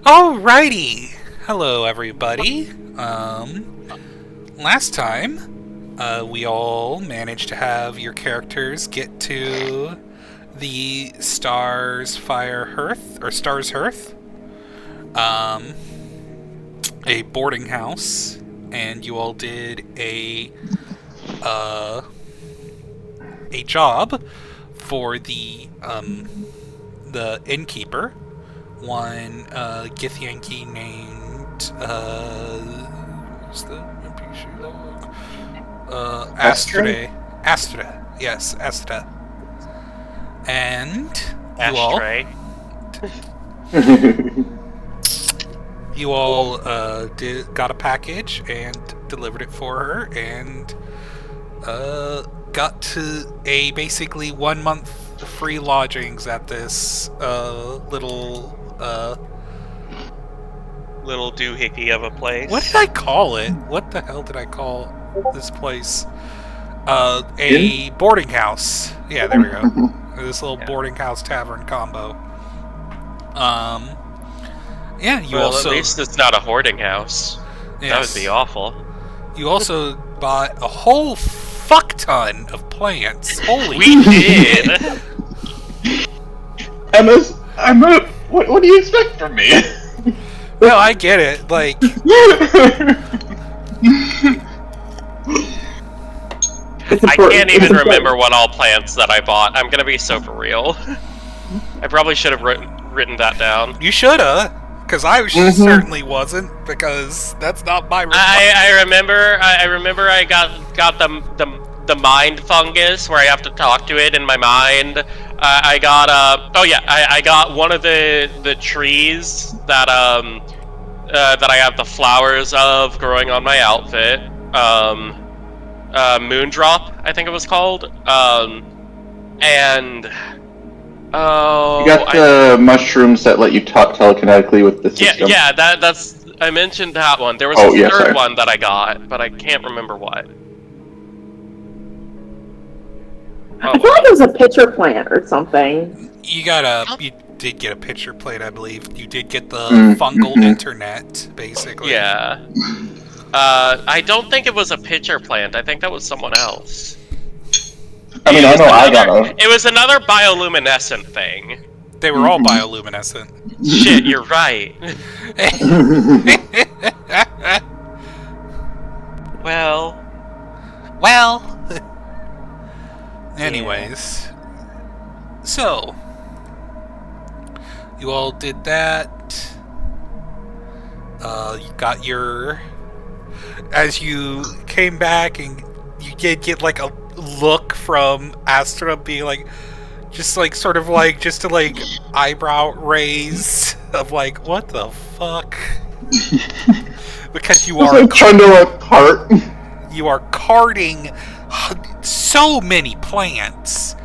Alrighty! Hello, everybody. Last time, we all managed to have your characters get to the Stars Hearth, a boarding house, and you all did a job for the innkeeper, one Githyanki named what's the NPC log? Astra. Yes, Astra. And you all got a package and delivered it for her, and got to basically 1 month free lodgings at this little doohickey of a place. What did I call it? What the hell did I call this place? A boarding house. Yeah, there we go. This little boarding house tavern combo. Yeah, you also... at least it's not a hoarding house. Yes. That would be awful. You also bought a whole fuck ton of plants. Holy We did! What do you expect from me? No, I get it. Like... I can't even remember what all plants that I bought. I'm gonna be so for real. I probably should have written that down. You shoulda, because I certainly wasn't, because that's not my I remember I got the mind fungus where I have to talk to it in my mind. I got I got one of the trees that that I have the flowers of growing on my outfit. Moondrop, I think it was called. And you got the mushrooms that let you talk telekinetically with the system. Yeah, that's I mentioned that one. There was a third one that I got, but I can't remember what. I feel like it was a pitcher plant or something. You did get a pitcher plant, I believe. You did get the fungal internet, basically. Yeah. I don't think it was a pitcher plant. I think that was someone else. I mean, I know I got a... It was another bioluminescent thing. They were all bioluminescent. Shit, you're right. Well. Anyways. So. You all did that. You got your... As you came back, and you did get like a look from Astra being like, just like sort of like, just to like eyebrow raise of like, what the fuck? Because you are trying to like cart. You are carting so many plants.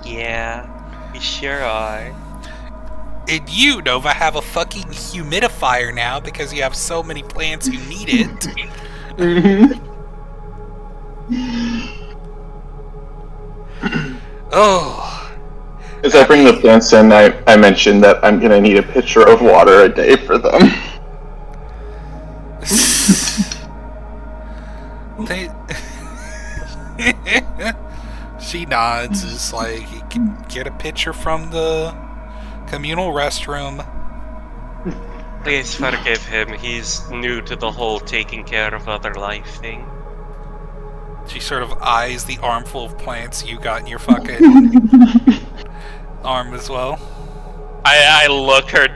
Yeah, you sure are. And you, Nova, have a fucking humidifier now because you have so many plants you need it. Oh. As I bring the plants in, I mentioned that I'm gonna need a pitcher of water a day for them. She nods, it's like, you can get a pitcher from the communal restroom. Please forgive him. He's new to the whole taking care of other life thing. She sort of eyes the armful of plants you got in your fucking arm as well. I look her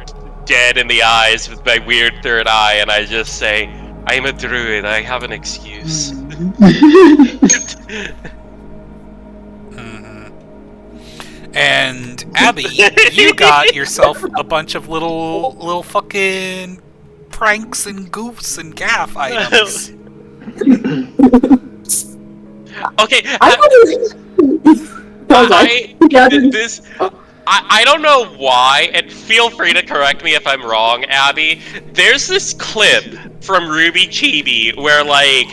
dead in the eyes with my weird third eye, and I just say, I'm a druid. I have an excuse. And Abby, you got yourself a bunch of little fucking pranks and goofs and gaff items. Okay, I don't know why, and feel free to correct me if I'm wrong, Abby. There's this clip from Ruby Chibi, where like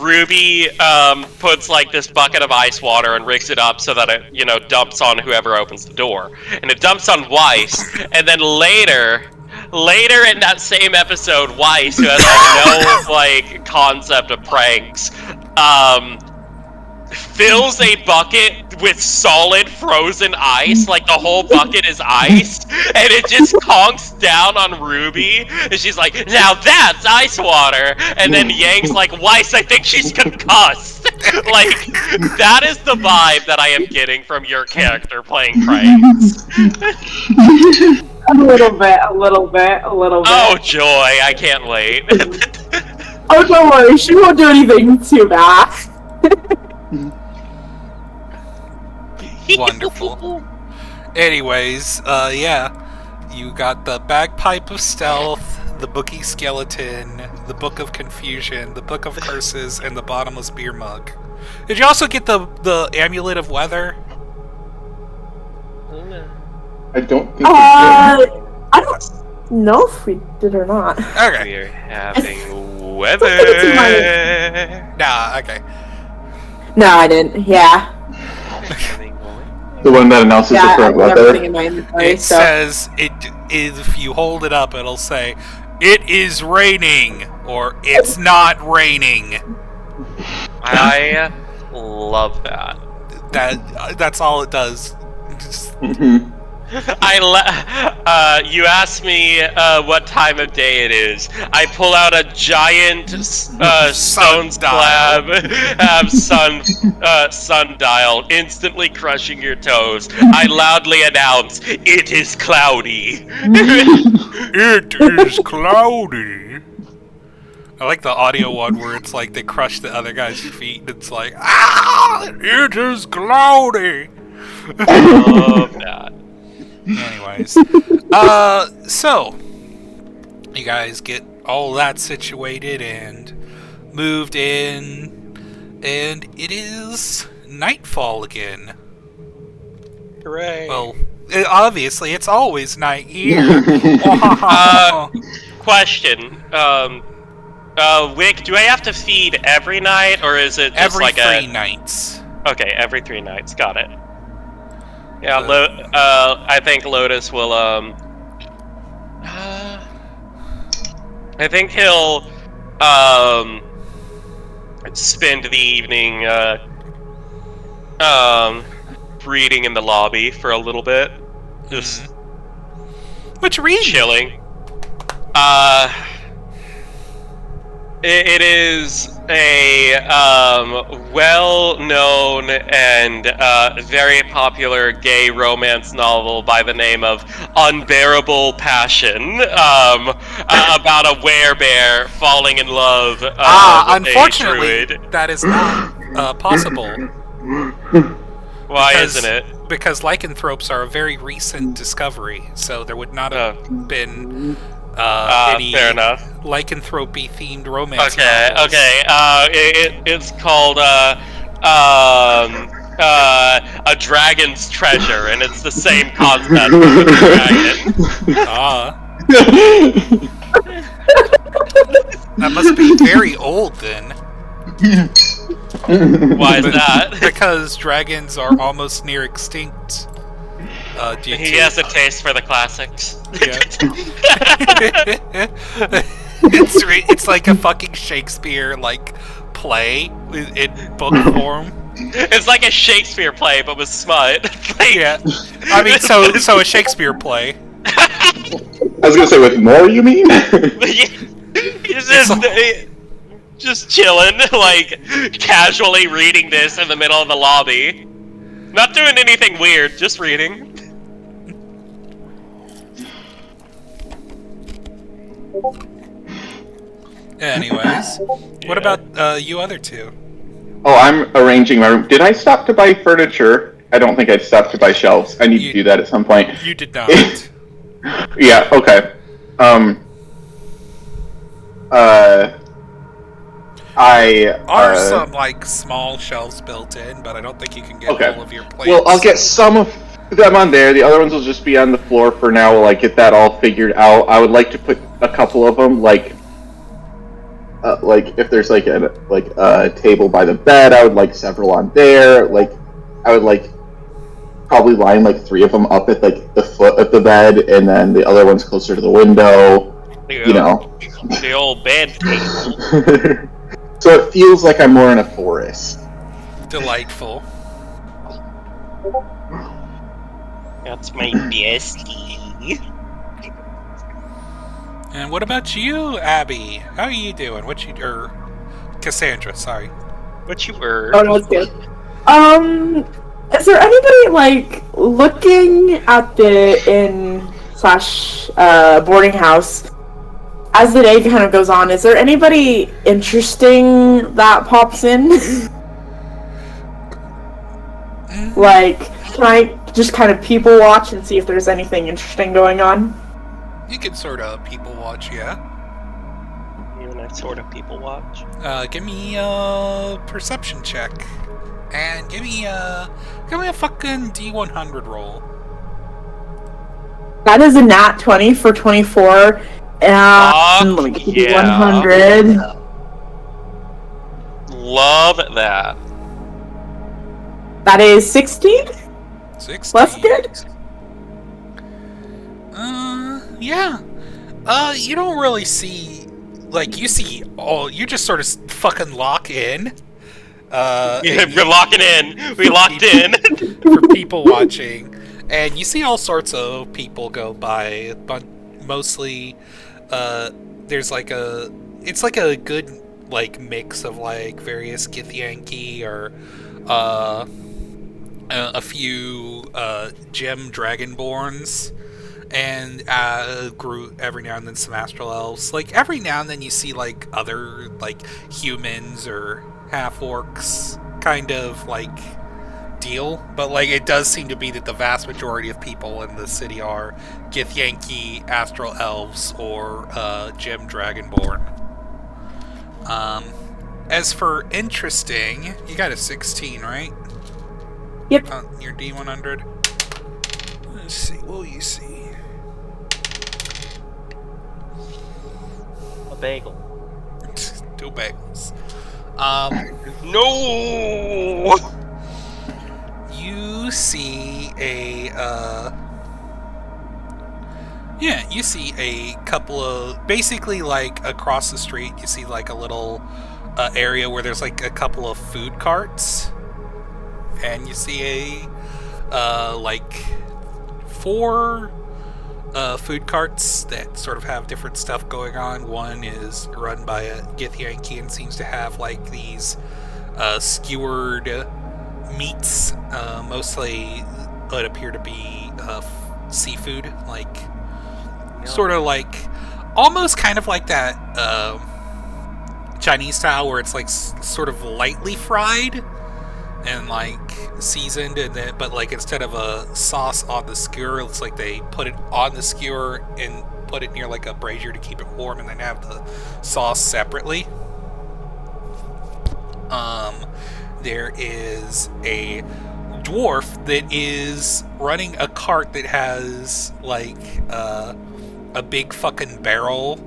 Ruby puts like this bucket of ice water and rigs it up so that it dumps on whoever opens the door, and it dumps on Weiss, and then later in that same episode, Weiss, who has like no like concept of pranks, fills a bucket with solid frozen ice, like the whole bucket is ice, and it just conks down on Ruby, and she's like, now that's ice water, and then Yang's like, Weiss, I think she's concussed. Like, that is the vibe that I am getting from your character playing pranks. A little bit. Oh joy, I can't wait. Oh, don't worry, she won't do anything too bad. Wonderful. Anyways, yeah. You got the Bagpipe of Stealth, the Bookie Skeleton, the Book of Confusion, the Book of Curses, and the Bottomless Beer Mug. Did you also get the Amulet of Weather? I don't think I don't know if we did or not. Okay. We're having weather. Nah, okay. No, I didn't. Yeah. the one that announces the I current have weather. everything in my inventory, It says, if you hold it up, it'll say, "It is raining," or "It's not raining." I love that. That's all it does. Just, you asked me what time of day it is. I pull out a giant stone slab, sundial, instantly crushing your toes. I loudly announce, "It is cloudy." It is cloudy. I like the audio one where it's like they crush the other guy's feet and it's like, "Ah, it is cloudy." Love that. Anyways, so you guys get all that situated and moved in, and it is nightfall again. Hooray. Well, obviously, it's always night here. Question. Wick, do I have to feed every night, or is it just Every like 3 nights. Okay, every 3 nights. Got it. Yeah, I think Lotus will, I think he'll, spend the evening, reading in the lobby for a little bit. Just What you reading? chilling. It is a well-known and very popular gay romance novel by the name of Unbearable Passion, about a werebear falling in love with unfortunately, a druid. that is not possible. Why isn't it? Because lycanthropes are a very recent discovery, so there would not have been any fair enough. lycanthropy themed romance Okay, novels. okay. It's called A Dragon's Treasure, and it's the same concept with a dragon. That must be very old then. Why is that? Because dragons are almost near extinct. He has a taste for the classics. Yeah. It's like a fucking Shakespeare like play in book form. It's like a Shakespeare play, but with smut. Like, Yeah, I mean, so a Shakespeare play. I was gonna say with more, you mean? He's just chilling, like casually reading this in the middle of the lobby. Not doing anything weird, just reading. Anyways, what about you other two? Oh, I'm arranging my room. Did I stop to buy furniture? I don't think I stopped to buy shelves. I need to do that at some point. You did not. Yeah, okay. Are some like small shelves built in, but I don't think you can get all of your plates. Well, I'll get some of them on there. The other ones will just be on the floor for now while I get that all figured out. I would like to put a couple of them, like, like if there's like a table by the bed, I would like several on there. Like I would like probably line like 3 of them up at like the foot of the bed, and then the other one's closer to the window. You know, the old bed table. So it feels like I'm more in a forest. Delightful. That's my bestie. And what about you, Abby? How are you doing? Cassandra, sorry. What you were? Oh no, it's good. Is there anybody like looking at the inn/boarding house as the day kind of goes on? Is there anybody interesting that pops in? Like, can I just kind of people watch and see if there's anything interesting going on? You can sort of people watch, yeah. You and I sort of people watch. Give me a perception check. And give me a fucking D100 roll. That is a nat 20 for 24. And let me get the 100. Love that. That is 16? 16. Plus good? Yeah. You don't really see, like, you just sort of fucking lock in. Yeah, we're locking in. We locked in. For people watching. And you see all sorts of people go by, but mostly, there's like it's like a good, like, mix of, like, various Githyanki or, a few, gem dragonborns. And every now and then some astral elves. Like, every now and then you see, like, other, like, humans or half-orcs kind of, like, deal. But, like, it does seem to be that the vast majority of people in the city are Githyanki, astral elves, or gem dragonborn. As for interesting, you got a 16, right? Yep. Your D100. Let's see, what will you see? A bagel. 2 bagels. No! You see you see a couple of, basically, like, across the street, you see, like, a little area where there's, like, a couple of food carts. And you see like 4 food carts that sort of have different stuff going on. One is run by a Githyanki and seems to have, like, these skewered meats, mostly what appear to be seafood, like, sort of like, almost kind of like that Chinese style where it's, like, sort of lightly fried and, like, seasoned, and then, but, like, instead of a sauce on the skewer, it's like they put it on the skewer and put it near, like, a brazier to keep it warm, and then have the sauce separately. There is a dwarf that is running a cart that has, like, a big fucking barrel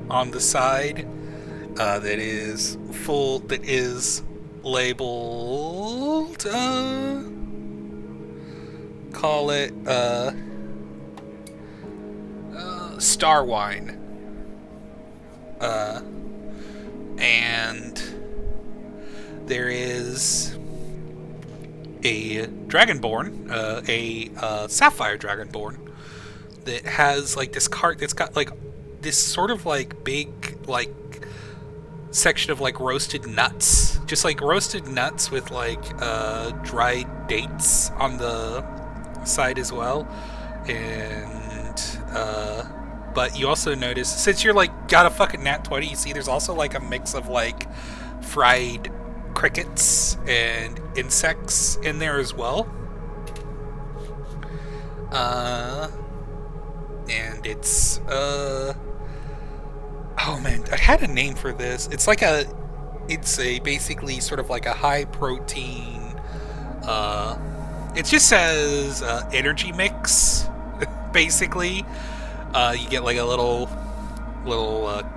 on the side that is labeled, call it, Star Wine. And there is a Dragonborn, a Sapphire Dragonborn, that has, like, this cart that's got, like, this sort of, like, big, like, section of, like, roasted nuts, just, like, roasted nuts with, like, dried dates on the side as well. And but you also notice, since you're, like, got a fucking nat 20, you see there's also, like, a mix of, like, fried crickets and insects in there as well. And it's oh man, I had a name for this. It's a basically sort of like a high protein, it just says energy mix, basically. You get, like, a little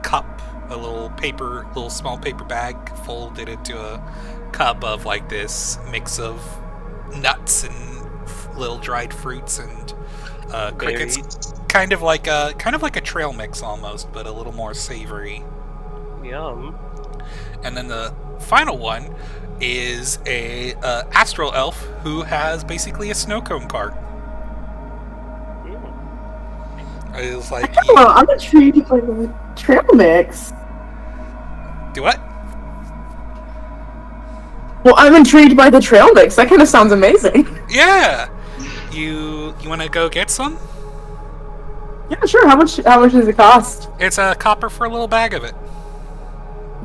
cup a little small paper bag folded into a cup of like this mix of nuts and little dried fruits and crickets, Berries. kind of like a trail mix almost, but a little more savory. Yum. And then the final one is a astral elf who has basically a snow cone cart. It's like Well, I'm intrigued by the trail mix. do what? Well, I'm intrigued by the trail mix. That kind of sounds amazing. Yeah. You want to go get some? Yeah, sure. How much does it cost? It's a copper for a little bag of it.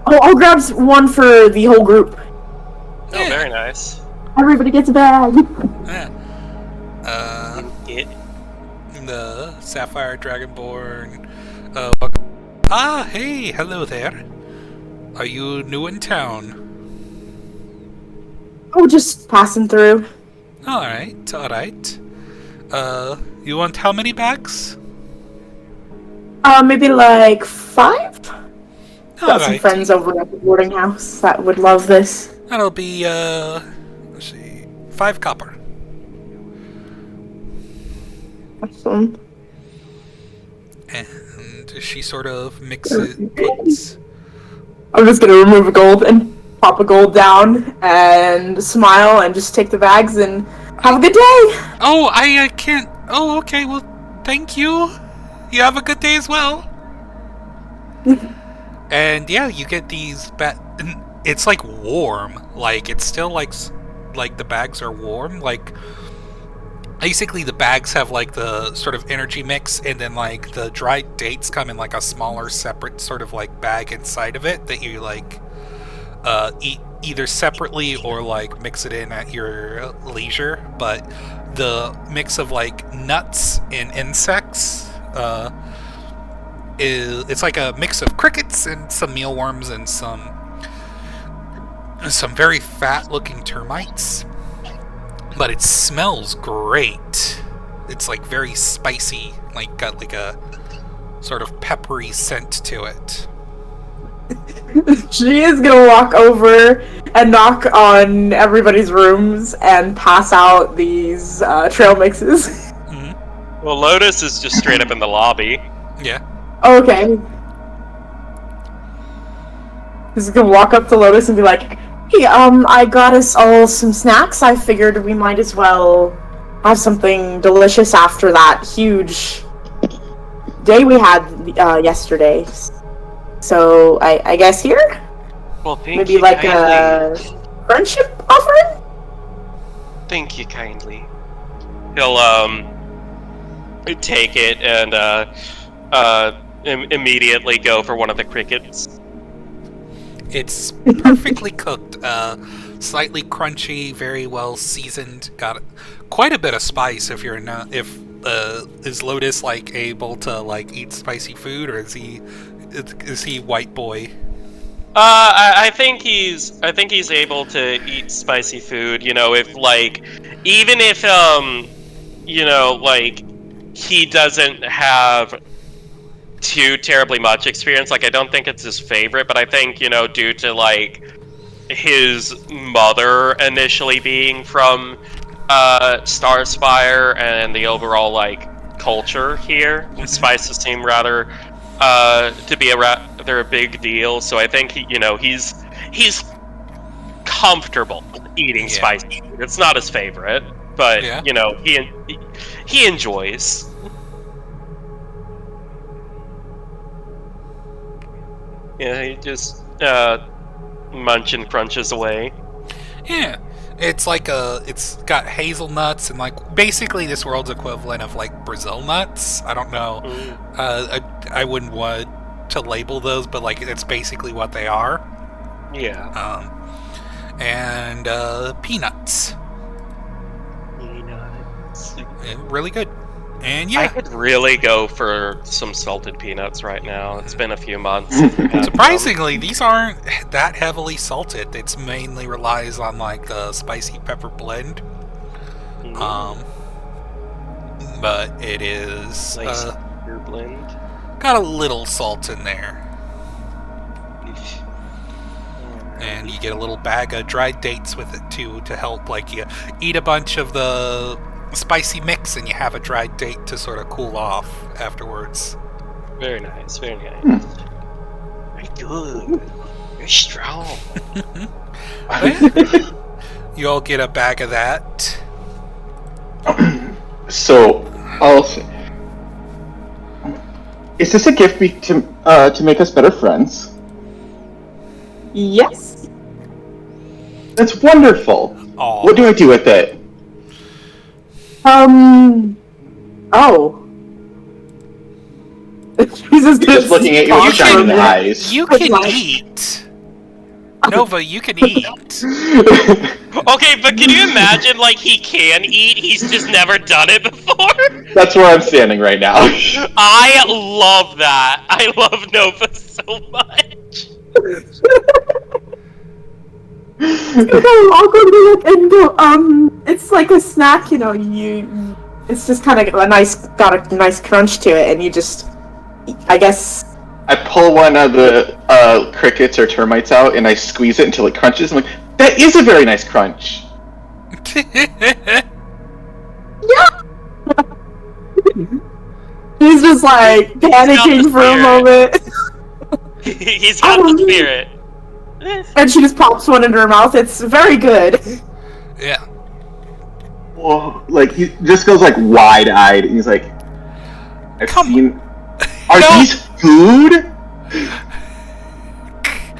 Oh, I'll grab one for the whole group. Oh, Yeah. very nice. Everybody gets a bag. Yeah. It. The Sapphire Dragonborn. Hey, hello there. Are you new in town? Oh, just passing through. Alright. You want how many bags? Maybe like 5? Got some Alright. friends over at the boarding house that would love this. That'll be, let's see, 5 copper. Awesome. And she sort of puts... I'm just gonna remove a gold and pop a gold down and smile and just take the bags and have a good day. Oh, I can't... Oh, okay, well, thank you. You have a good day as well. And yeah, you get these it's like warm. Like, it's still like the bags are warm. Like, basically the bags have like the sort of energy mix, and then like the dried dates come in like a smaller separate sort of like bag inside of it that you like eat either separately or like mix it in at your leisure. But the mix of like nuts and insects it's like a mix of crickets and some mealworms and some very fat looking termites. But it smells great. It's like very spicy, like got like a sort of peppery scent to it. She is gonna walk over and knock on everybody's rooms and pass out these trail mixes. Mm-hmm. Well, Lotus is just straight up in the lobby. Yeah. Okay. He's gonna walk up to Lotus and be like, "Hey, I got us all some snacks. I figured we might as well have something delicious after that huge day we had yesterday. So I guess here, Well, thank maybe you like kindly. a friendship offering." Thank you kindly. He'll take it and immediately go for one of the crickets. It's perfectly cooked, slightly crunchy, very well seasoned. Got quite a bit of spice. If you're not, is Lotus like able to like eat spicy food, or is he white boy? I think he's able to eat spicy food. You know, if like, even if you know, like, he doesn't have too terribly much experience. Like, I don't think it's his favorite, but I think, you know, due to like his mother initially being from Starspire and the overall like culture here, spices seem rather to be a big deal. So I think he's comfortable eating spicy food. It's not his favorite, but you know, he enjoys. Yeah, he just munch and crunches away. Yeah, it's like it's got hazelnuts and like basically this world's equivalent of like Brazil nuts. I don't know. I wouldn't want to label those, but like it's basically what they are. Yeah. And peanuts. Peanuts. Really good. And yeah, I could really go for some salted peanuts right now. It's been a few months since I've had surprisingly, these aren't that heavily salted. It's mainly relies on like the spicy pepper blend. But it is nice pepper blend. got a little salt in there. And you get a little bag of dried dates with it too to help. Like you eat a bunch of the spicy mix, and you have a dried date to sort of cool off afterwards. Very nice, very nice. Very good. Very strong. You all get a bag of that. So, I'll say, is this a gift to make us better friends? Yes. That's wonderful. Aw. What do I do with it? Oh. Jesus, Just looking at you with shining eyes. You can eat. Nova, you can eat. Okay, but can you imagine, like, he can eat, he's just never done it before? That's where I'm standing right now. I love that. I love Nova so much. I'll go to it and go, it's like a snack, it's just kind of got a nice crunch to it, and you just, I guess... I pull one of the crickets or termites out, and I squeeze it until it crunches. I'm like, that is a very nice crunch. Yeah! He's just like panicking for a moment. He's got the spirit. And she just pops one into her mouth. It's very good. Yeah. Whoa, like, he just goes, like, wide-eyed, and he's like, Are these food?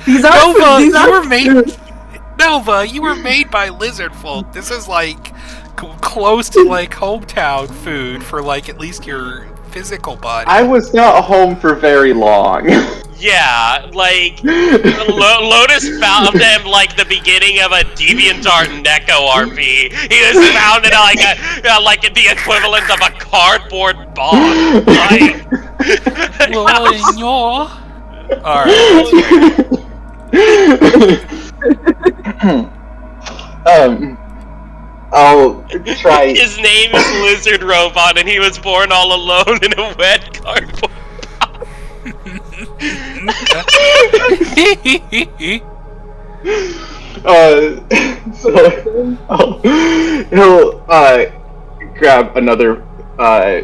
These are Nova, these you are were made. Nova, you were made by lizard folk. This is like close to like hometown food for like at least your physical body. I was not home for very long. Yeah, like, Lotus found him like the beginning of a DeviantArt Neko RP. He was found in like the equivalent of a cardboard box. Like, Alright. I'll try. His name is Lizard Robot, and he was born all alone in a wet cardboard. So he'll grab another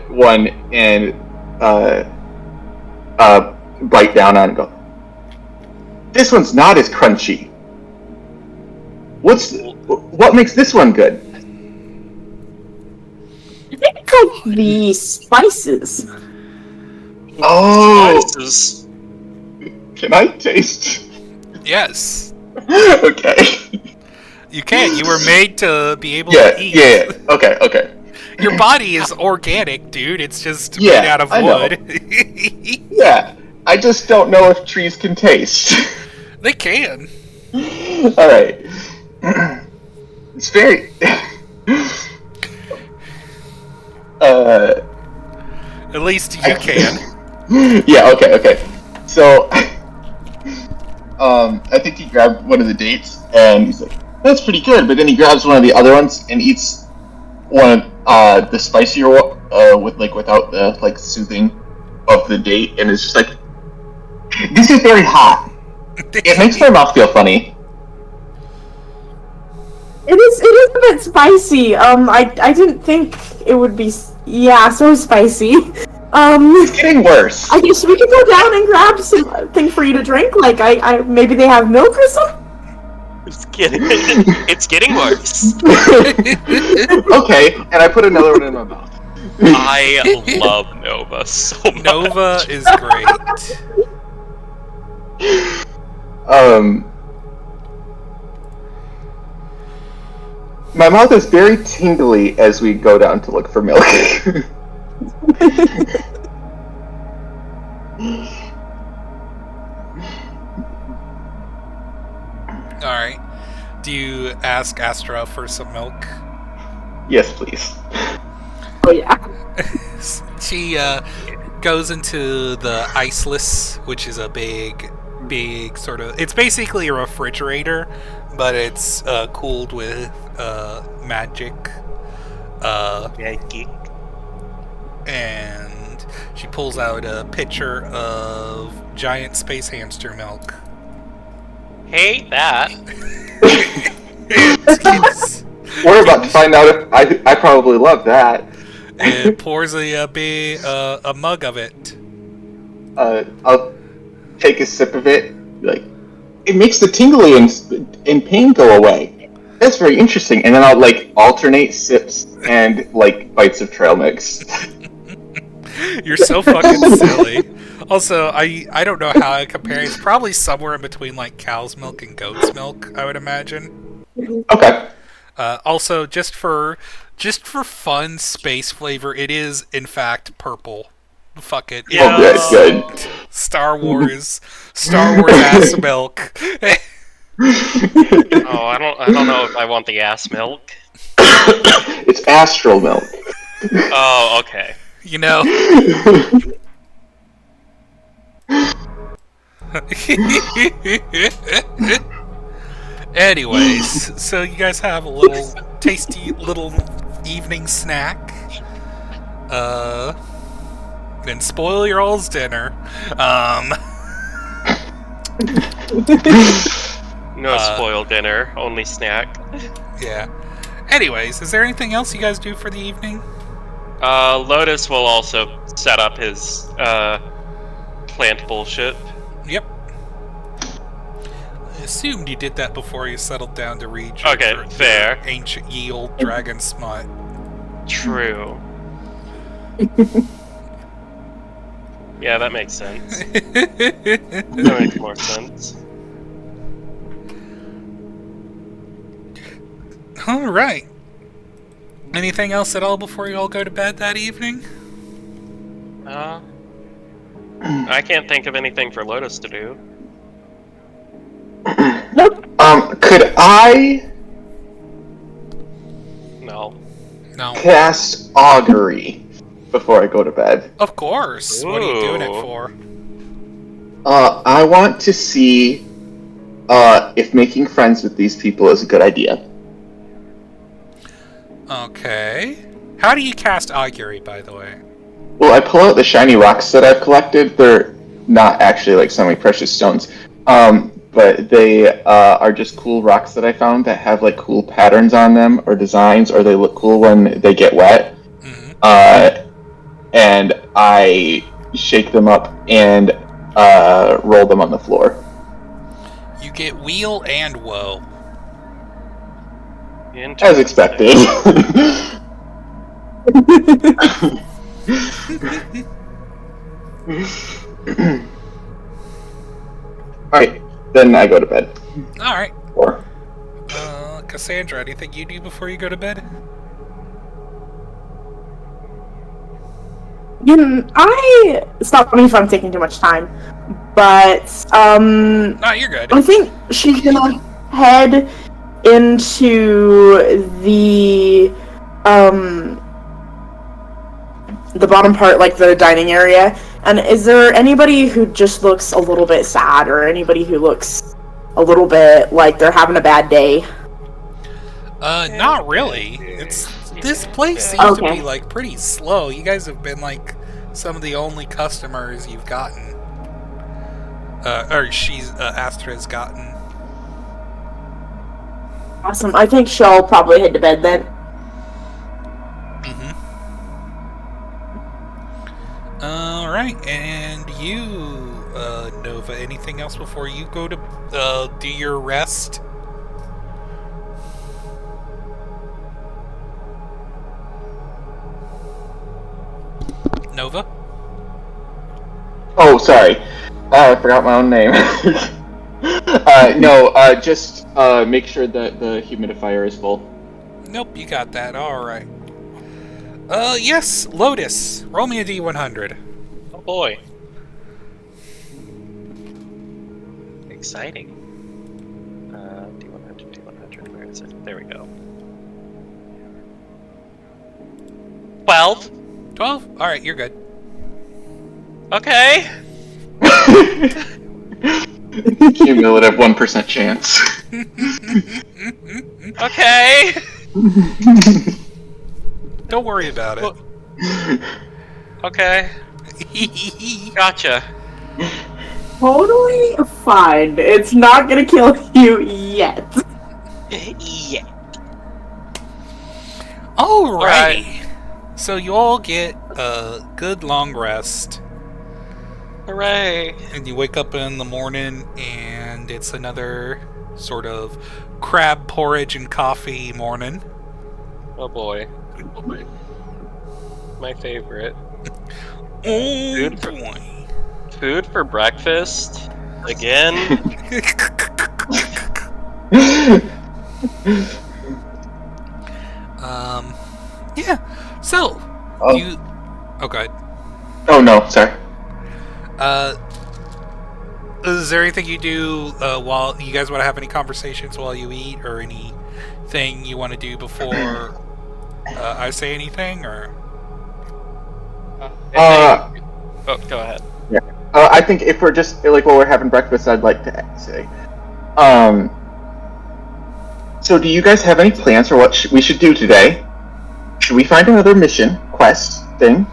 one and bite down on it and go, this one's not as crunchy. What makes this one good? I think it's like the spices. Oh, Spices. Can I taste? Yes. Okay. You can. You were made to be able Yeah, to eat. yeah. Okay. Your body is organic, dude. It's just Yeah, made out of I know. wood. Yeah, I just don't know if trees can taste. They can. All right. It's very. At least you can. Yeah. Okay. So, I think he grabbed one of the dates, and he's like, "That's pretty good." But then he grabs one of the other ones and eats one of the spicier one, without the like soothing of the date, and it's just like, "This is very hot. It makes my mouth feel funny." It is a bit spicy. I didn't think it would be. Yeah, so spicy. It's getting worse. I guess we could go down and grab something for you to drink. Like, maybe they have milk or something. It's getting worse. Okay, and I put another one in my mouth. I love Nova so much. Nova is great. My mouth is very tingly as we go down to look for milk. Alright. Do you ask Astra for some milk? Yes, please. Oh yeah. She goes into the iceless, which is a big sort of... It's basically a refrigerator, but it's cooled with magic. And she pulls out a pitcher of giant space hamster milk. hate that. We're about to find out if I probably love that. It pours a mug of it. I'll take a sip of it. Be like, it makes the tingly and pain go away. That's very interesting. And then I'll like alternate sips and like bites of trail mix. You're so fucking silly. Also, I don't know how it compares. Probably somewhere in between like cow's milk and goat's milk, I would imagine. Okay. Also, just for fun space flavor, it is in fact purple. Fuck it. Yeah. Oh, good. Star Wars ass milk. Oh, I don't know if I want the ass milk. It's astral milk. Oh, okay. You know. Anyways, so you guys have a little tasty little evening snack. Then spoil your all's dinner. No spoiled dinner, only snack. Yeah. Anyways, is there anything else you guys do for the evening? Lotus will also set up his plant bullshit. Yep. I assumed you did that before you settled down to read Okay, fair. your ancient ye old dragon smut. True. Yeah, that makes sense. That makes more sense. Alright. Anything else at all before you all go to bed that evening? I can't think of anything for Lotus to do. Nope. Could I No. No. cast augury before I go to bed? Of course. What are you doing it Ooh. for? I want to see if making friends with these people is a good idea. Okay. How do you cast augury, by the way? Well, I pull out the shiny rocks that I've collected. They're not actually like semi-precious stones, but they are just cool rocks that I found that have like cool patterns on them or designs, or they look cool when they get wet. Mm-hmm. And I shake them up and roll them on the floor. You get wheel and woe. As expected. Alright, then I go to bed. Alright. Or Cassandra, anything you do before you go to bed? Stop me if I'm taking too much time, but No, you're good. I think she's gonna head into the bottom part, like the dining area. And is there anybody who just looks a little bit sad, or anybody who looks a little bit like they're having a bad day? Not really. This place seems to be like pretty slow. You guys have been like some of the only customers you've gotten. Astra's gotten. Awesome. I think she'll probably head to bed then. Mm-hmm. Alright, and you, Nova, anything else before you go to do your rest? Nova? Oh, sorry. I forgot my own name. No, just make sure that the humidifier is full. Nope, you got that. Alright. Yes, Lotus. Roll me a D100. Oh boy. Exciting. D100, where is it? There we go. 12? 12? Alright, you're good. Okay. Cumulative 1% chance. Okay. Don't worry about it. Okay. Gotcha. totally fine. It's not gonna kill you yet. Yeah. Alrighty. So you all get a good long rest. Hooray! And you wake up in the morning and it's another sort of crab porridge and coffee morning. Oh boy. My favorite. Oh Food for- boy. Food for breakfast? Again? Yeah. So, Oh. you... Oh, go ahead. Oh no, sorry. Is there anything you do while... You guys want to have any conversations while you eat? Or anything you want to do before I say anything? Or... Oh, go ahead. I think if we're just like while we're having breakfast, I'd like to say, so do you guys have any plans for what we should do today? Should we find another mission quest thing?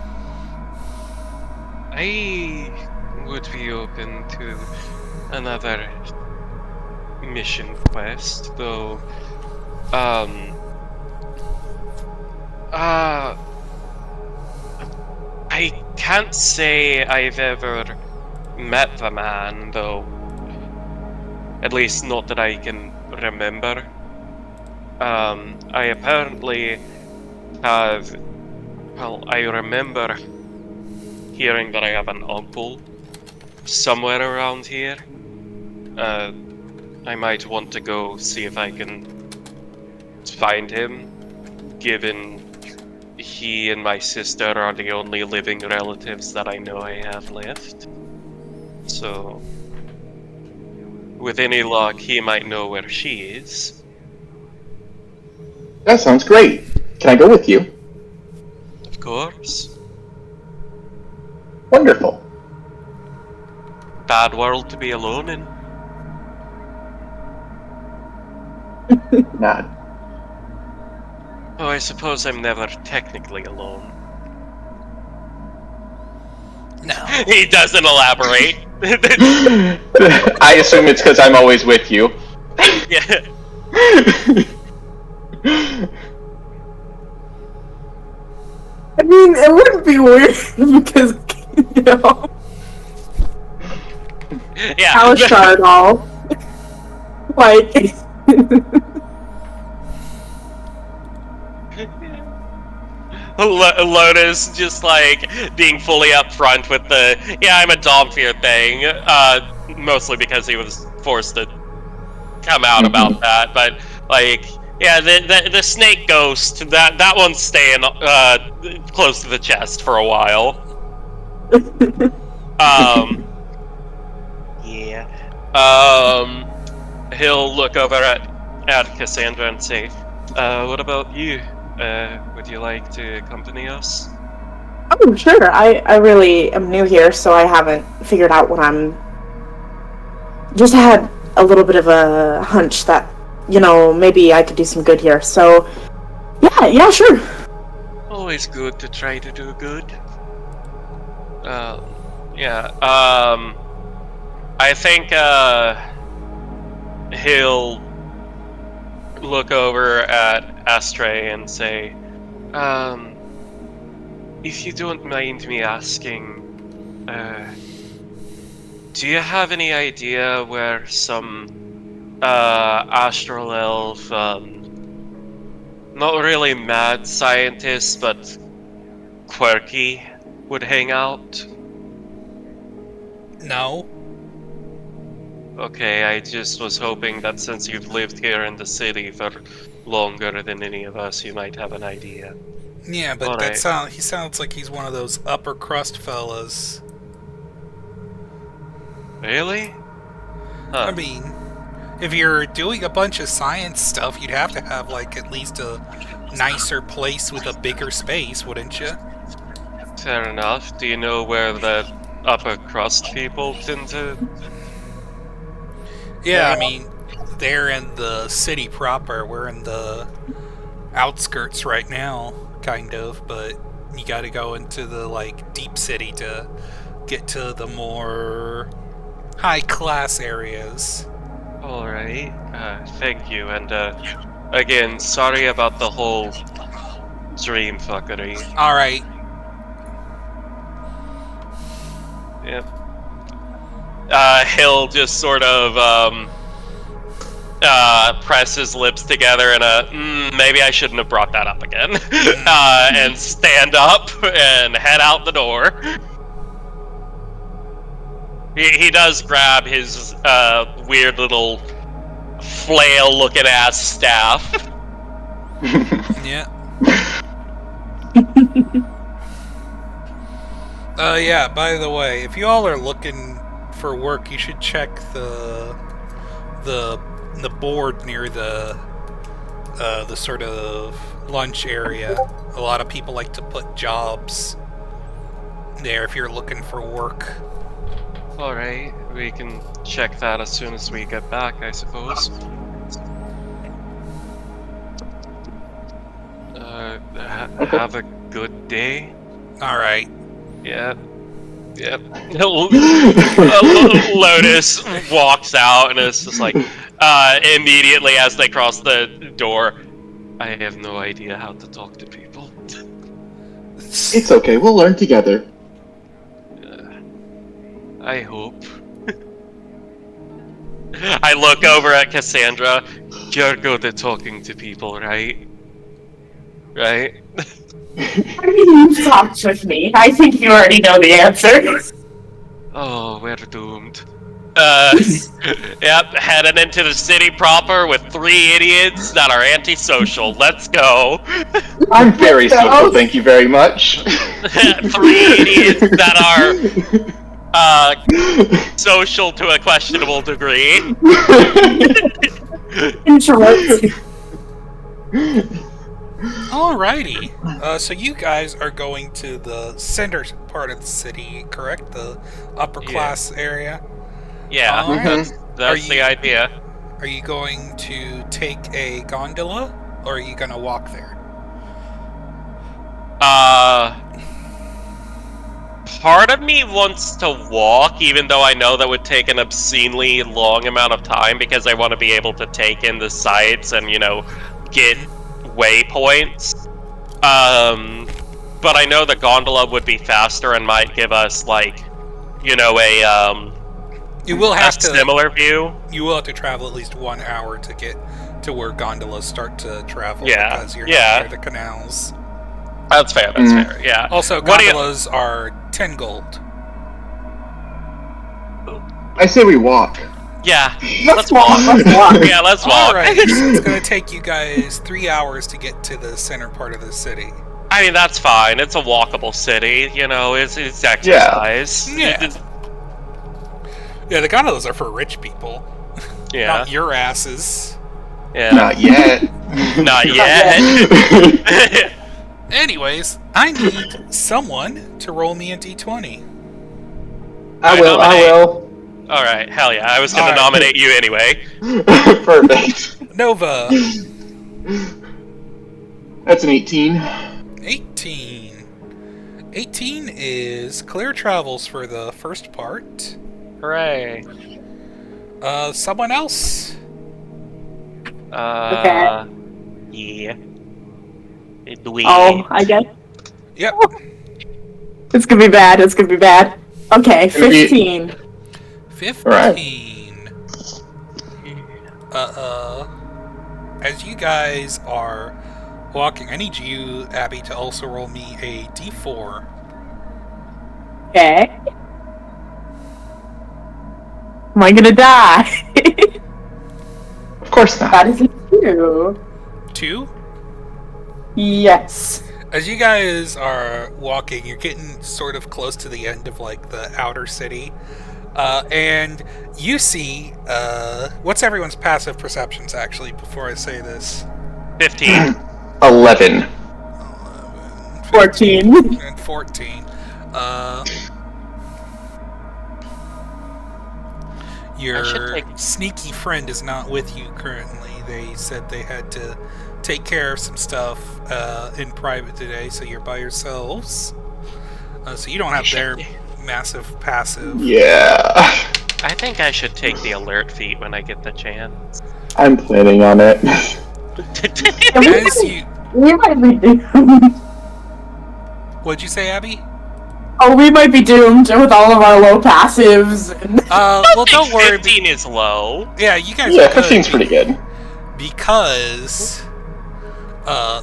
I would be open to another mission quest, though. I can't say I've ever met the man, though. At least not that I can remember. I apparently have. Well, I remember hearing that I have an uncle somewhere around here. I might want to go see if I can find him, given he and my sister are the only living relatives that I know I have left. So, with any luck, he might know where she is. That sounds great. Can I go with you? Of course. Wonderful. Bad world to be alone in. Nod. Oh, I suppose I'm never technically alone. No. He doesn't elaborate. I assume it's because I'm always with you. Yeah. I mean, it wouldn't be weird because, you know, Yeah. Alistar and all. Like, Lotus just like being fully upfront with the I'm a Domfear thing, mostly because he was forced to come out about that. But like, yeah, the snake ghost, that one's staying close to the chest for a while. Yeah. He'll look over at Cassandra and say, "What about you? Would you like to accompany us?" oh, sure. I really am new here, so I haven't figured out what I'm. Just had a little bit of a hunch that, you know, maybe I could do some good here. So, yeah, sure. Always good to try to do good. Yeah. I think he'll look over at Astray and say, if you don't mind me asking, do you have any idea where some astral elf, not really mad scientist, but quirky, would hang out? No. Okay, I just was hoping that since you've lived here in the city for longer than any of us, you might have an idea. Yeah, but Alright. he sounds like he's one of those upper crust fellas. Really? Huh. I mean, if you're doing a bunch of science stuff, you'd have to have, like, at least a nicer place with a bigger space, wouldn't you? Fair enough. Do you know where the upper crust people tend to... Yeah, I mean, they're in the city proper. We're in the outskirts right now, kind of, but you gotta go into the, like, deep city to get to the more high-class areas. Alright, thank you, and again, sorry about the whole dream fuckery. Alright. Yep. He'll just sort of, press his lips together and, maybe I shouldn't have brought that up again. And stand up and head out the door. He does grab his, weird little flail-looking ass staff. Yeah. Yeah, by the way, if you all are looking for work, you should check the board near the sort of lunch area. A lot of people like to put jobs there if you're looking for work. Alright, we can check that as soon as we get back, I suppose. Have a good day. Alright. Yeah. Yep. Lotus walks out and is just like, immediately as they cross the door, I have no idea how to talk to people. It's okay, we'll learn together. I hope. I look over at Cassandra. You're good at talking to people, right? Right? I mean, you've talked with me. I think you already know the answer. Oh, we're doomed. Yep, heading into the city proper with 3 idiots that are antisocial. Let's go. I'm very social, thank you very much. 3 idiots that are social to a questionable degree. Introverts. Alrighty. So you guys are going to the center part of the city, correct? The upper class area? Yeah, Alright. that's the idea. Are you going to take a gondola, or are you going to walk there? Part of me wants to walk, even though I know that would take an obscenely long amount of time because I want to be able to take in the sights and, you know, get waypoints. But I know the gondola would be faster and might give us, like, you know, you will have to similar view. You will have to travel at least 1 hour to get to where gondolas start to travel. Yeah, because you're not near the canals. That's fair. That's fair. Yeah. Also, gondolas are 10 gold. I say we walk. Yeah. Let's walk. Yeah, let's walk. Alright, so it's going to take you guys 3 hours to get to the center part of the city. I mean, that's fine. It's a walkable city. You know, it's exercise. Yeah. Yeah, the gondolas are for rich people. Yeah. Not your asses. Yeah. Not yet. Not yet. Anyways, I need someone to roll me a d20. I will. Alright, hell yeah. I was gonna nominate you anyway. Perfect. Nova. That's an 18. 18. 18 is clear travels for the first part. Hooray. Someone else? Yeah. Oh, I guess. Yep. It's gonna be bad. It's gonna be bad. Okay, 15. 15. As you guys are walking, I need you, Abby, to also roll me a d4. Okay. Am I gonna die? Of course not. That is a 2. 2? Yes. As you guys are walking, you're getting sort of close to the end of, like, the outer city. And you see, what's everyone's passive perceptions, actually, before I say this? 15. 11. 14. And 14. Your sneaky friend is not with you currently. They said they had to take care of some stuff in private today, so you're by yourselves. So you don't have their massive passive. Yeah. I think I should take the alert feat when I get the chance. I'm planning on it. As you, We might be doomed. what'd you say, Abby? Oh, we might be doomed with all of our low passives. And... Well, don't worry. 15 is low. Yeah, you guys Yeah, are good 15's pretty good.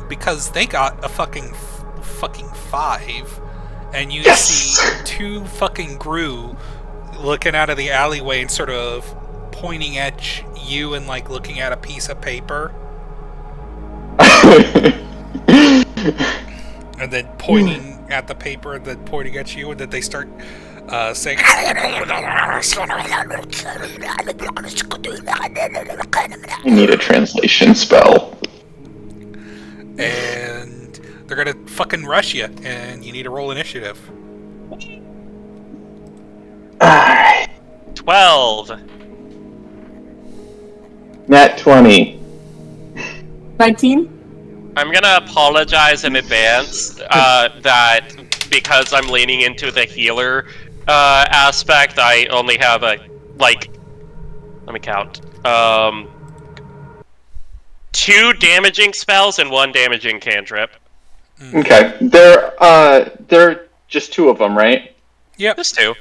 because they got a fucking 5, and you see 2 fucking Gru looking out of the alleyway and sort of pointing at you and like looking at a piece of paper, and then pointing at the paper, and then pointing at you, and then they start saying, You need a translation spell. and they're gonna fucking rush you, and you need to roll initiative. Alright. 12. Nat 20. 19? I'm gonna apologize in advance that because I'm leaning into the healer aspect, I only have a, like, let me count. 2 damaging spells and 1 damaging cantrip. Okay. There are just 2 of them, right? Yep. Just 2.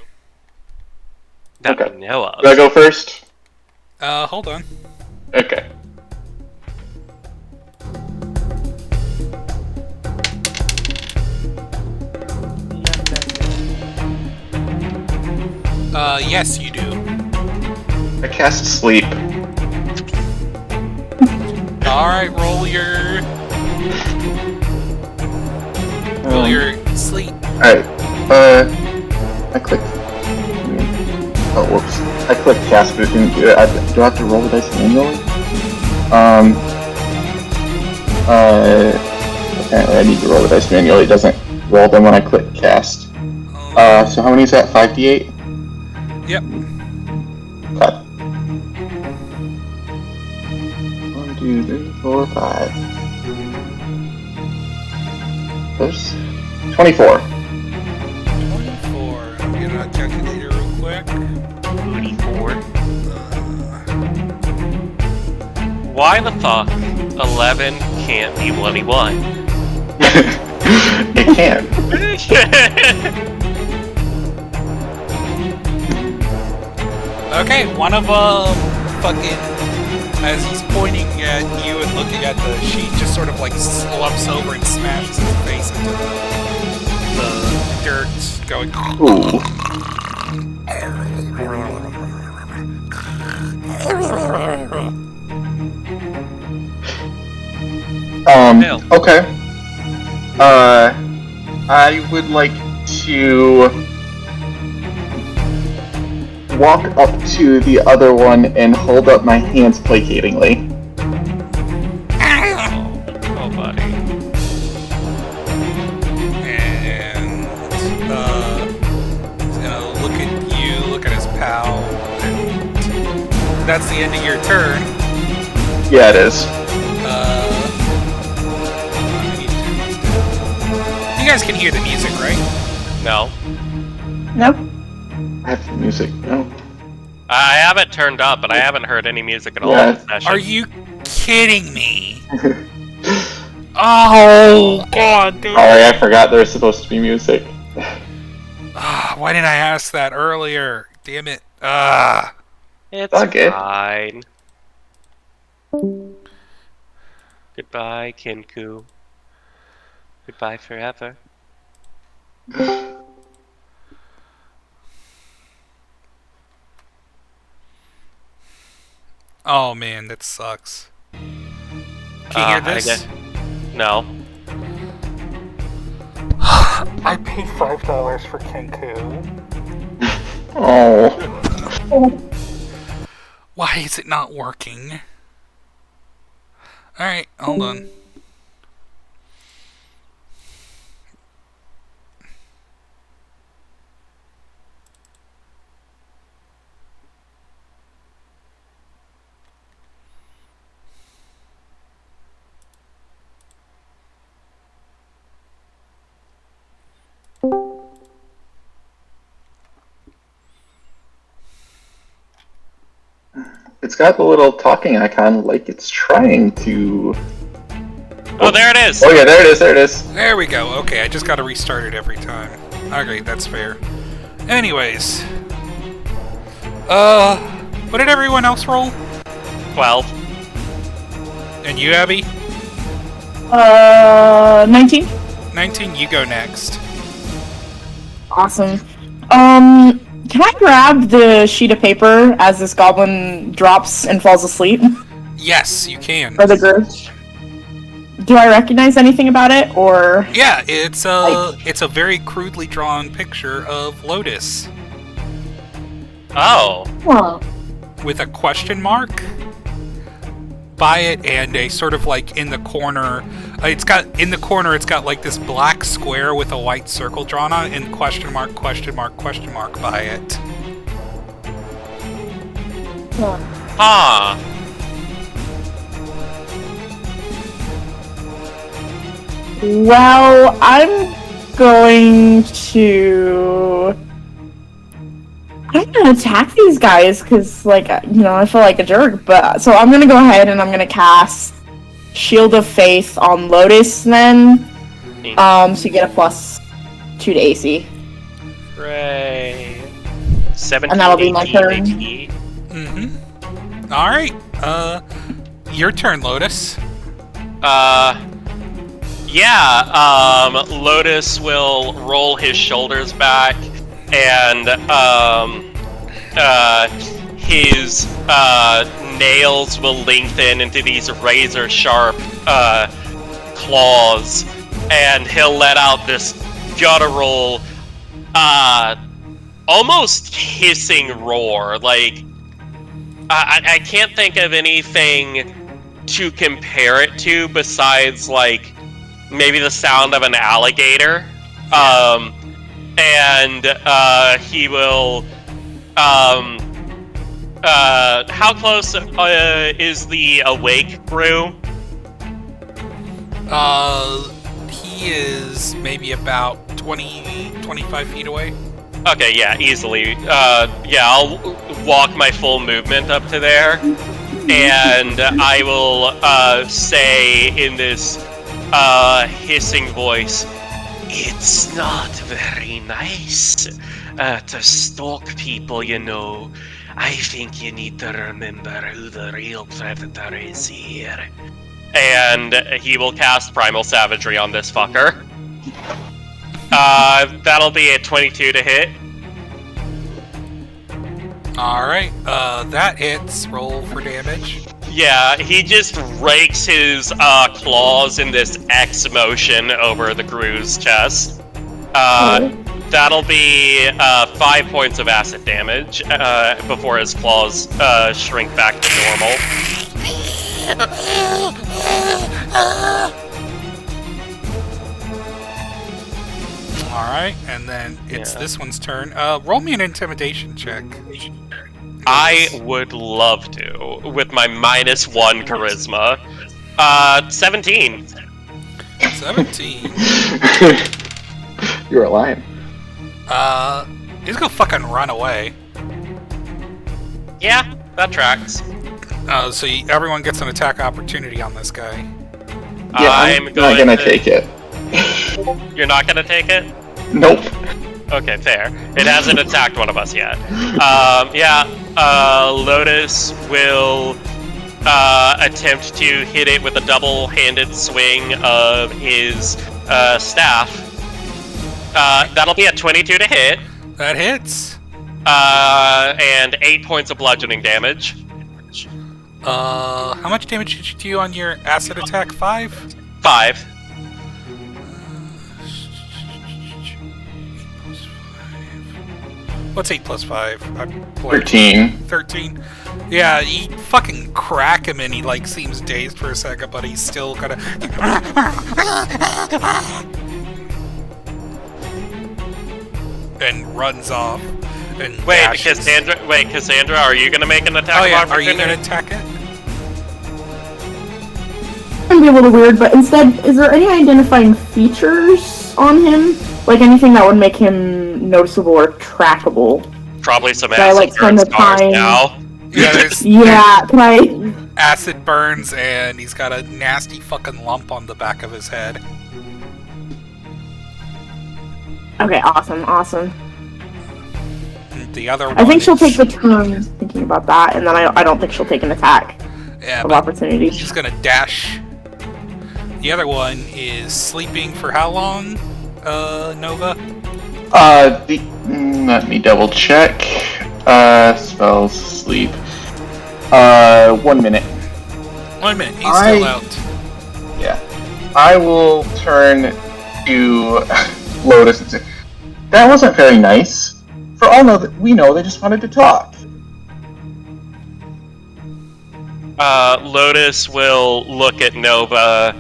That Okay. we know of. Do I go first? Hold on. Okay. Yes, you do. I cast sleep. Alright, roll your sleep. Alright. I clicked. Oh, whoops. I clicked cast, but it didn't do it. Do I have to roll the dice manually? Apparently I need to roll the dice manually. It doesn't roll them when I click cast. So how many is that? 5d8? Yep. Okay. 1, 2, 3, 4, 5. There's 24. 24. I'm getting a calculator real quick. 24. Why the fuck 11 can't be 21? It can. Okay, one of them fucking, as he's pointing at you and looking at the sheet, just sort of like slumps over and smashes his face into the dirt, going. Ooh. Okay. I would like to walk up to the other one and hold up my hands placatingly. Oh, buddy. And he's gonna look at you, look at his pal, and that's the end of your turn. Yeah, it is. You guys can hear the music, right? No. Nope. I have the music. No. I have it turned up, but I haven't heard any music at all Yeah. in the session. Are you kidding me? Oh, God, dude. Sorry, I forgot there was supposed to be music. Why didn't I ask that earlier? Damn it. It's Okay. fine. Goodbye, Kinku. Goodbye forever. Oh, man, that sucks. Can you hear this? No. I paid $5 for Kenku. Oh. Why is it not working? Alright, hold on. It's got the little talking icon, like it's trying to... Oh, there it is! Oh yeah, there it is, there it is. There we go. Okay, I just gotta restart it every time. Okay, that's fair. Anyways. What did everyone else roll? 12. And you, Abby? 19. 19, you go next. Awesome. Can I grab the sheet of paper as this goblin drops and falls asleep? Yes, you can. Or the grouch? Do I recognize anything about it, or...? Yeah, it's a very crudely drawn picture of Lotus. Oh. Huh. With a question mark by it and a sort of like in the corner. It's got like this black square with a white circle drawn on it and question mark by it. Huh. Well, I'm going to attack these guys because, like, you know, I feel like a jerk. But so I'm gonna go ahead and I'm gonna cast Shield of Faith on Lotus then. So you get a +2 to AC. Right. 17, And that'll be my 18, turn. 18. Mm-hmm. Alright, your turn, Lotus. Lotus will roll his shoulders back, and his nails will lengthen into these razor-sharp claws, and he'll let out this guttural, almost hissing roar. Like, I can't think of anything to compare it to besides, like, maybe the sound of an alligator. And he will... how close is the awake crew? He is maybe about 25 feet away. Okay, yeah, easily. I'll walk my full movement up to there, and I will say in this hissing voice, "It's not very nice to stalk people, you know. I think you need to remember who the real predator is here." And he will cast Primal Savagery on this fucker. That'll be a 22 to hit. Alright, that hits. Roll for damage. Yeah, he just rakes his claws in this X motion over the crew's chest. That'll be 5 points of acid damage before his claws shrink back to normal. Alright, and then it's this one's turn. Roll me an intimidation check. I would love to, with my -1 charisma. 17. 17. You're a lion. He's gonna fucking run away. Yeah, that tracks. So everyone gets an attack opportunity on this guy. Yeah, I'm not gonna take it. You're not gonna take it? Nope. Okay, fair. It hasn't attacked one of us yet. Lotus will attempt to hit it with a double-handed swing of his staff. That'll be a 22 to hit. That hits. And 8 points of bludgeoning damage. How much damage did you do on your acid attack? 5? 5. What's 8 plus 5? 13. 13. Yeah, you fucking crack him and he like seems dazed for a second, but he's still kind of and runs off. And dashes. Cassandra, are you gonna make an attack? Oh yeah, of are you opportunity? gonna attack it? It's gonna be a little weird, but instead, is there any identifying features on him? Like anything that would make him noticeable or trackable? Probably some Should I, acid like, burn spend the scars time- now. Yeah, there's Yeah, can I? acid burns, and he's got a nasty fucking lump on the back of his head. Okay, awesome. The other one I think she'll is- take the turn thinking about that, and then I don't think she'll take an attack yeah, of but opportunity. she's gonna dash. The other one is sleeping for how long, Nova? Let me double check. Spells, sleep. 1 minute. 1 minute, he's still out. Yeah. I will turn to Lotus and say, that wasn't very nice. For all we know, they just wanted to talk. Lotus will look at Nova.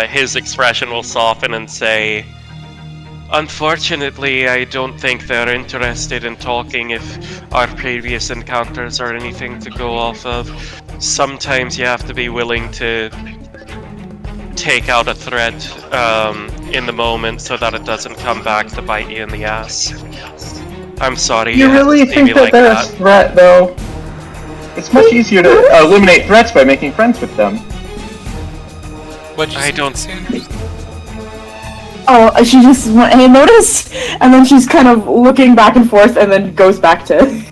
His expression will soften and say, "Unfortunately, I don't think they're interested in talking if our previous encounters are anything to go off of. Sometimes you have to be willing to take out a threat in the moment so that it doesn't come back to bite you in the ass. I'm sorry. You really think that they're a threat, though? It's much easier to eliminate threats by making friends with them. What'd you I say, don't- Cassandra? Oh, she just went, hey, notice? And then she's kind of looking back and forth and then goes back to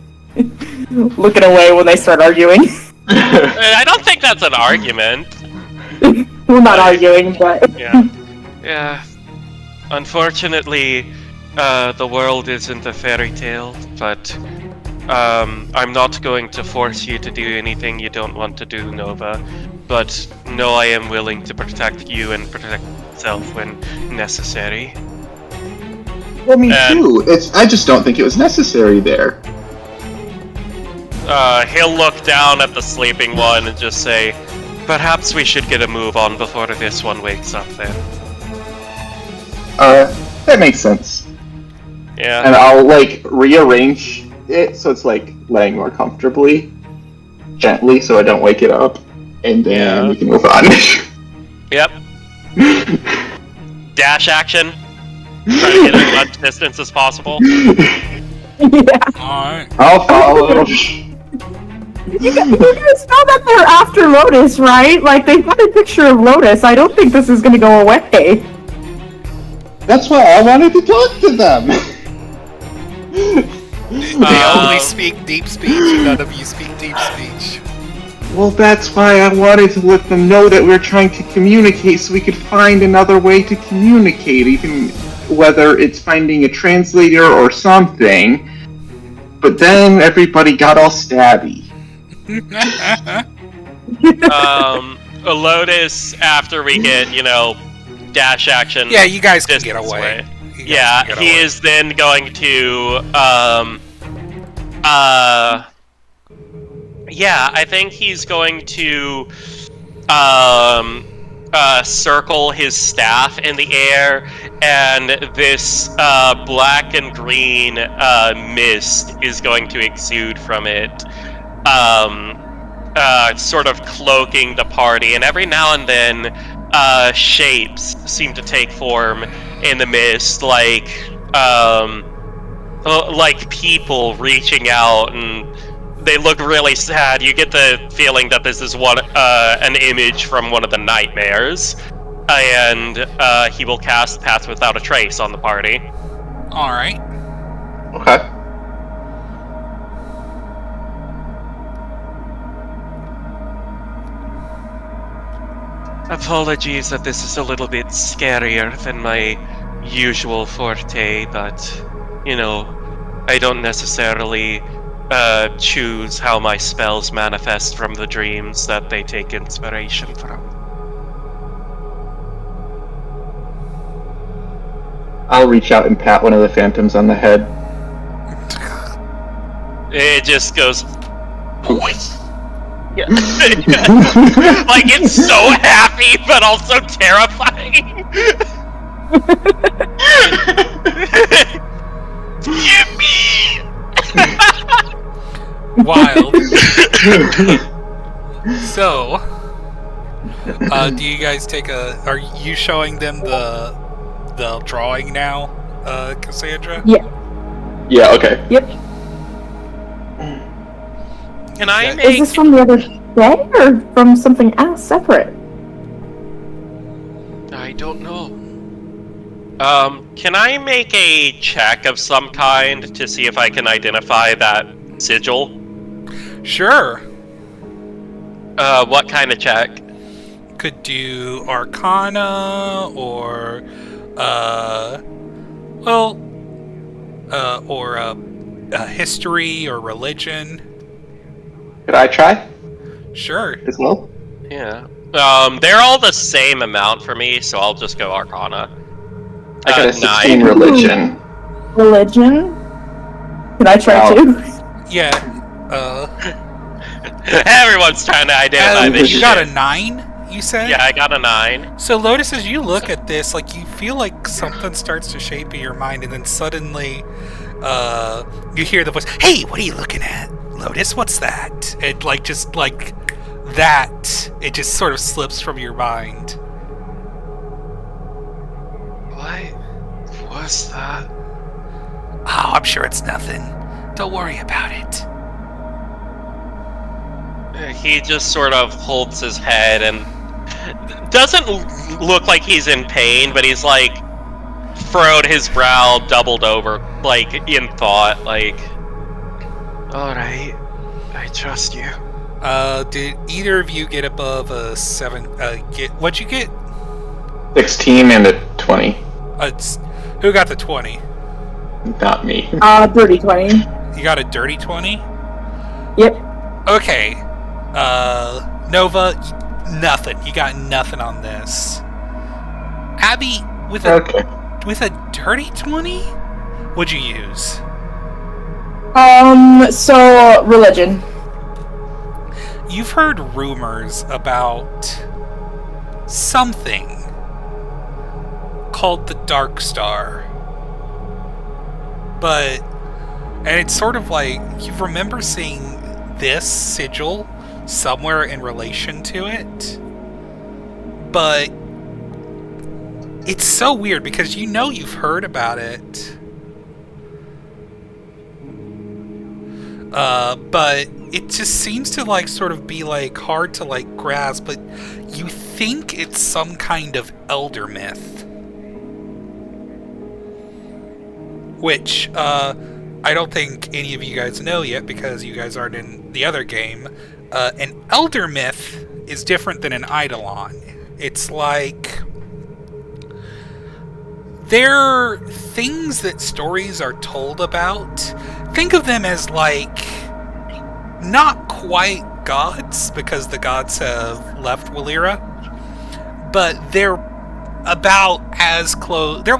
looking away when they start arguing. I don't think that's an argument. Well, not arguing, but... Yeah. Unfortunately, the world isn't a fairy tale, but I'm not going to force you to do anything you don't want to do, Nova. But no, I am willing to protect you and protect myself when necessary. Well, me too. I just don't think it was necessary there. He'll look down at the sleeping one and just say, "Perhaps we should get a move on before this one wakes up then." That makes sense. Yeah. And I'll, rearrange it so it's, laying more comfortably. Gently, so I don't wake it up. And then we can move on. Yep. Dash action. Try to get as much distance as possible. Yeah. Alright. I'll follow. You guys know that they're after Lotus, right? Like, they've got a picture of Lotus. I don't think this is gonna go away. That's why I wanted to talk to them. They only speak deep speech, and none of you speak deep speech. Well, that's why I wanted to let them know that we're trying to communicate so we could find another way to communicate, even whether it's finding a translator or something. But then everybody got all stabby. Lotus, after we get, dash action. Yeah, you guys can distance get away. Yeah, he is then going to, I think he's going to, circle his staff in the air, and this, black and green, mist is going to exude from it, sort of cloaking the party, and every now and then, shapes seem to take form in the mist, like people reaching out, and they look really sad. You get the feeling that this is an image from one of the nightmares, and he will cast Path Without a Trace on the party. Alright. Okay. Apologies that this is a little bit scarier than my usual forte, but, I don't necessarily choose how my spells manifest from the dreams that they take inspiration from. I'll reach out and pat one of the phantoms on the head. It just goes... Yeah. Like, it's so happy, but also terrifying. Give me! Wild. So, do you guys take are you showing them the drawing now, Cassandra? Yeah. Yeah, okay. Yep. Can I Yeah. Is make... this from the other day or from something else separate? I don't know. Can I make a check of some kind to see if I can identify that sigil? Sure. What kind of check? Could do Arcana or, history or religion. Could I try Sure. as well? Yeah. They're all the same amount for me, so I'll just go Arcana. I got a 16 9. religion. Religion? Can I try Wow. too? Yeah. Everyone's trying to identify this You shit. got a 9, you said? Yeah, I got a 9. So Lotus, as you look at this, like you feel like something starts to shape in your mind, and then suddenly, you hear the voice. Hey, what are you looking at, Lotus? What's that? It just like that. It just sort of slips from your mind. What was that? Oh, I'm sure it's nothing. Don't worry about it. He just sort of holds his head and doesn't look like he's in pain, but he's like furrowed his brow, doubled over, like in thought, like, alright, I trust you. Did either of you get above a 7? What'd you get? 16 and a 20. Who got the 20? Not me. Dirty 20. You got a dirty 20? Yep. Okay. Nova, nothing. You got nothing on this. Abby, with a dirty 20? What'd you use? So religion. You've heard rumors about something called the Darkstar. And it's sort of like, you remember seeing this sigil somewhere in relation to it, but it's so weird because you've heard about it, but it just seems to like sort of be like hard to like grasp, but you think it's some kind of elder myth, which I don't think any of you guys know yet because you guys aren't in the other game. An elder myth is different than an eidolon. It's like they're things that stories are told about. Think of them as like not quite gods because the gods have left Walira, but they're about as close. They're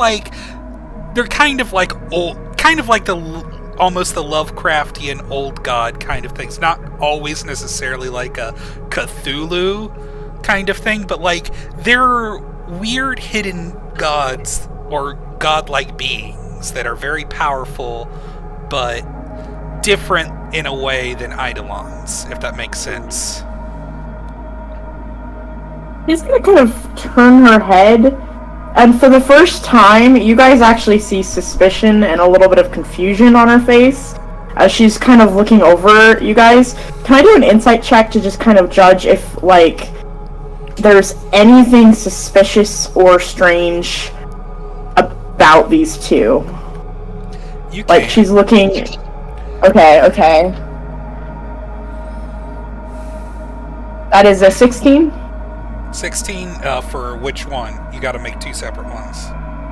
kind of like old, kind of like almost the Lovecraftian old god kind of things. Not always necessarily like a Cthulhu kind of thing, but like they're weird hidden gods or godlike beings that are very powerful, but different in a way than eidolons, if that makes sense. She's gonna kind of turn her head, and for the first time, you guys actually see suspicion and a little bit of confusion on her face as she's kind of looking over you guys. Can I do an insight check to just kind of judge if, like, there's anything suspicious or strange about these two? You can. Like, she's looking... Okay. That is a 16? 16 for which one? You gotta make 2 separate ones.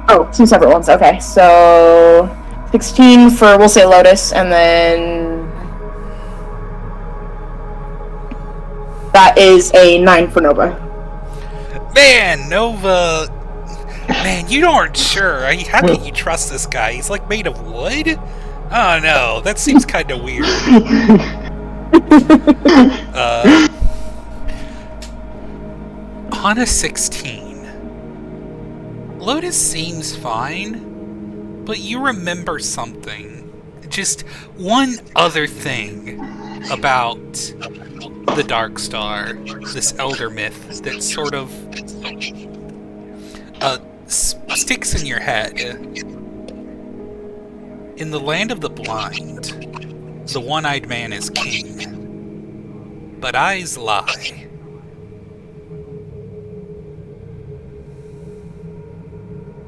Oh, 2 separate ones. Okay, so 16 for, we'll say Lotus, and then that is a 9 for Nova. Man, Nova... Man, you aren't sure. How can you trust this guy? He's like made of wood? Oh no, that seems kind of weird. On a 16, Lotus seems fine, but you remember something. Just one other thing about the Darkstar, this elder myth that sort of sticks in your head. In the land of the blind, the one-eyed man is king. but eyes lie.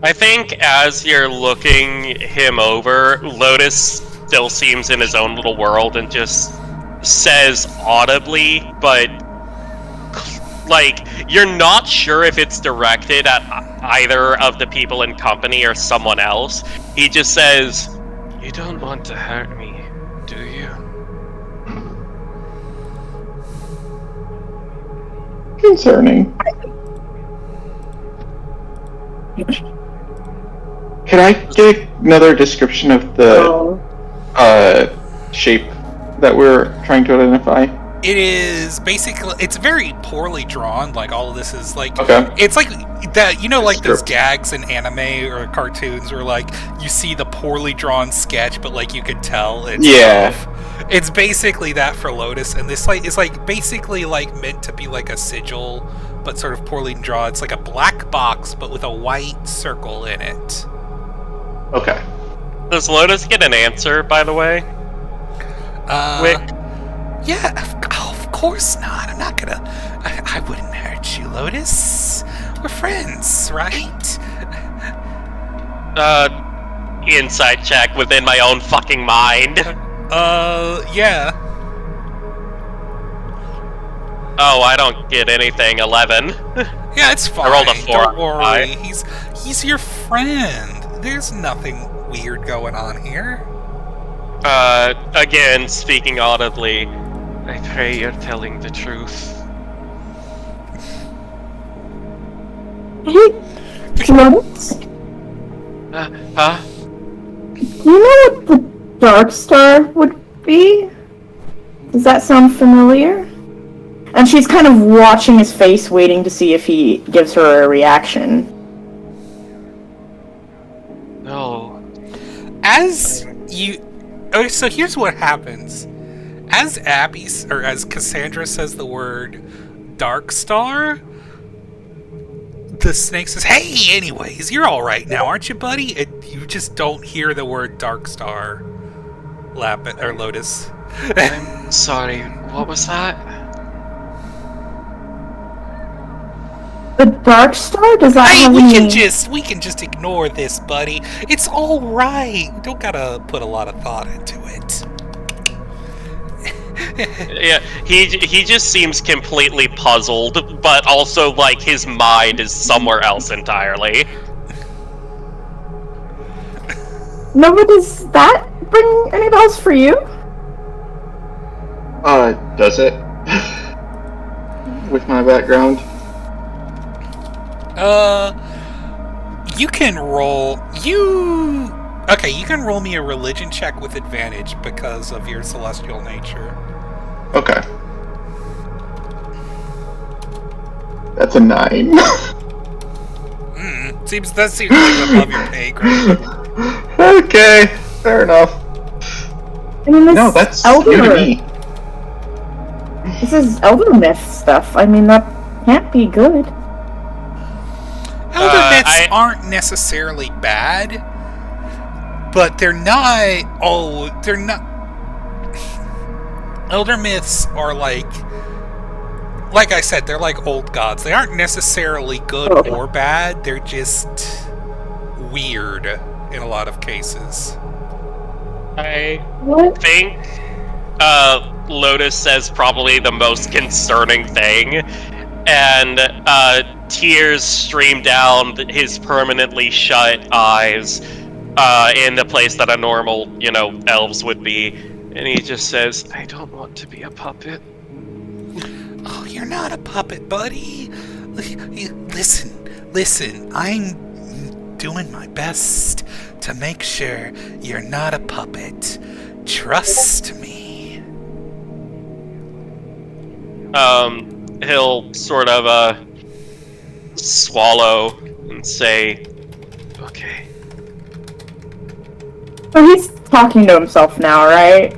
I think as you're looking him over, Lotus still seems in his own little world and just says audibly, but like you're not sure if it's directed at either of the people in company or someone else. He just says, "You don't want to hurt me, do you?" Concerning. Can I get another description of the shape that we're trying to identify? It is basically, it's very poorly drawn. Like all of this is like, Okay. it's like that, you know, like those gags in anime or cartoons where like you see the poorly drawn sketch, but like you can tell it's it's basically that for Lotus, and this like is like basically like meant to be like a sigil, but sort of poorly drawn. It's like a black box, but with a white circle in it. Okay. Does Lotus get an answer, by the way? Quick. Yeah, of course not. I'm not gonna. I wouldn't hurt you, Lotus. We're friends, right? Insight check within my own fucking mind. Yeah. Oh, I don't get anything. 11. Yeah, it's fine. I rolled a 4. Don't worry. He's your friend. There's nothing weird going on here. Again, speaking audibly, I pray you're telling the truth. Hey, Lotus? Huh? Do you know what the Darkstar would be? Does that sound familiar? And she's kind of watching his face, waiting to see if he gives her a reaction. No. As you... Okay, so here's what happens. As as Cassandra says the word Darkstar, the snake says, "Hey, anyways, you're all right now, aren't you, buddy?" And you just don't hear the word Darkstar, Lotus. I'm sorry, what was that? The Darkstar? Does that have we any... can just ignore this, buddy. It's all right. We don't gotta put a lot of thought into it. Yeah, he just seems completely puzzled, but also like his mind is somewhere else entirely. No, but does that bring any bells for you? Does it? With my background? You can roll... Okay, you can roll me a religion check with advantage because of your celestial nature. Okay. That's a 9. That seems like above your pay grade. Okay, fair enough. I mean, No, that's new to me. This is Elder Myth stuff. I mean, that can't be good. Elder myths aren't necessarily bad, but they're not. Elder myths are like I said, they're like old gods. They aren't necessarily good or bad. They're just weird in a lot of cases. I think Lotus says probably the most concerning thing, and tears stream down his permanently shut eyes in the place that a normal, elves would be, and he just says, "I don't want to be a puppet." Oh, you're not a puppet, buddy. Listen, I'm doing my best to make sure you're not a puppet. Trust me. He'll sort of, swallow and say, "Okay." So he's talking to himself now, right?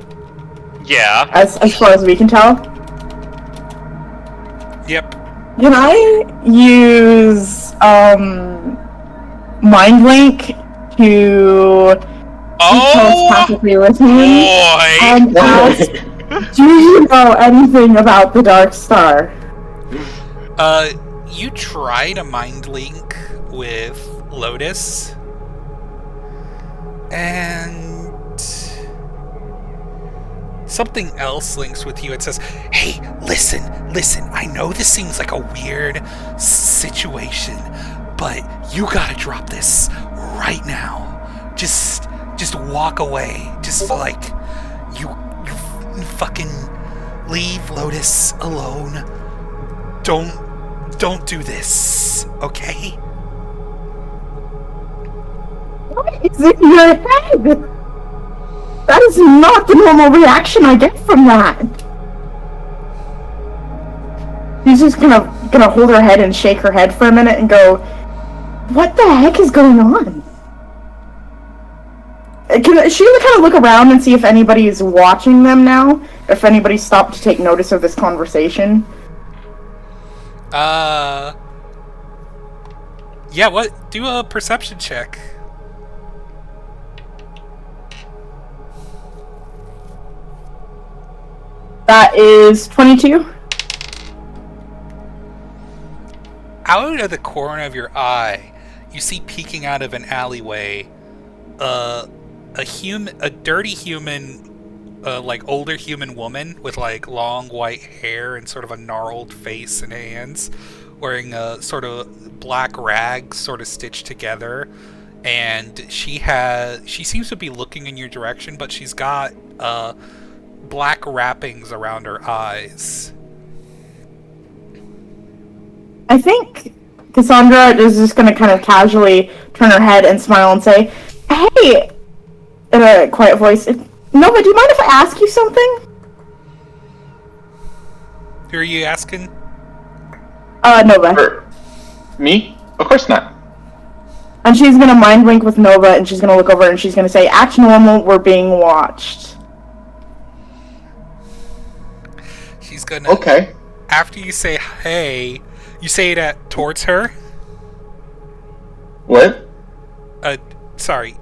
Yeah. As far as we can tell? Yep. Can I use, Mind Link to Oh, telepathically with me boy! and ask Do you know anything about the Darkstar? You try to mind link with Lotus, and something else links with you. It says, "Hey, listen, I know this seems like a weird situation, but you gotta drop this right now. Just walk away. Just like, you fucking leave Lotus alone. Don't do this, okay?" What is in your head? That is not the normal reaction I get from that. She's just gonna hold her head and shake her head for a minute and go, "What the heck is going on?" Can she kind of look around and see if anybody is watching them now? If anybody stopped to take notice of this conversation? Yeah, what? Do a perception check. That is 22. Out of the corner of your eye, you see peeking out of an alleyway, a dirty human, like older human woman with like long white hair and sort of a gnarled face and hands, wearing a sort of black rags sort of stitched together, and she seems to be looking in your direction, but she's got black wrappings around her eyes. I think Cassandra is just gonna kind of casually turn her head and smile and say, "Hey," in a quiet voice, "Nova, do you mind if I ask you something?" Who are you asking? Nova. Me? Of course not. And she's gonna mind wink with Nova, and she's gonna look over and she's gonna say, "Act normal, we're being watched." She's gonna... Okay. After you say, "Hey," you say it towards her? What? Sorry,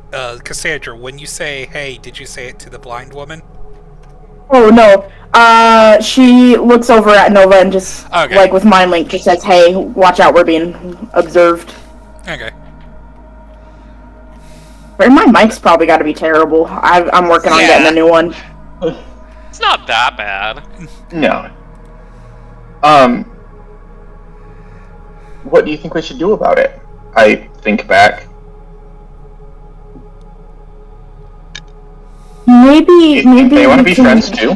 Cassandra, when you say, "Hey," did you say it to the blind woman? Oh, no. She looks over at Nova and just, Okay. like with mind link, just says, "Hey, watch out, we're being observed." Okay. But my mic's probably gotta be terrible. I'm working on getting a new one. It's not that bad. No. What do you think we should do about it? I think back. Maybe They want to we be can- friends too?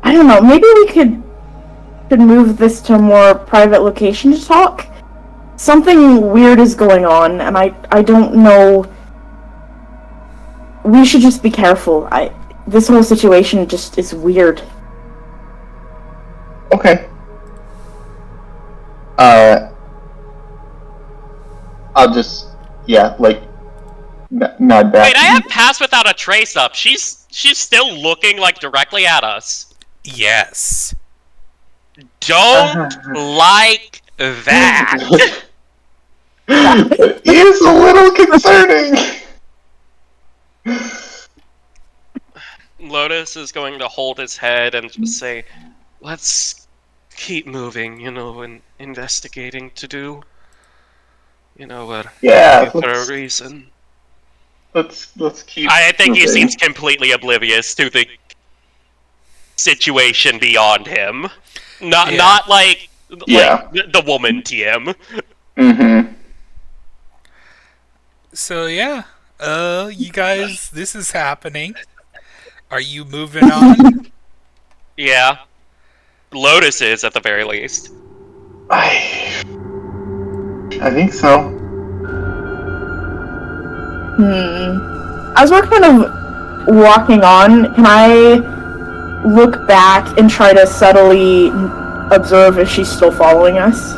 I don't know. Maybe we could move this to a more private location to talk. Something weird is going on, and I don't know. We should just be careful. This whole situation just is weird. Okay. I'll just, nod back. Wait, I have Pass Without a Trace up. She's still looking like directly at us. Yes. Don't like that. It is a little concerning. Lotus is going to hold his head and just say, "Let's keep moving, and investigating to do. We're Yeah, here for a reason." let's keep. I think he moving. seems completely oblivious to the situation beyond him. Not like the woman TM. Mm-hmm. So yeah, you guys, this is happening. Are you moving on? Yeah. Lotus is, at the very least. I think so. As we're kind of walking on, can I look back and try to subtly observe if she's still following us?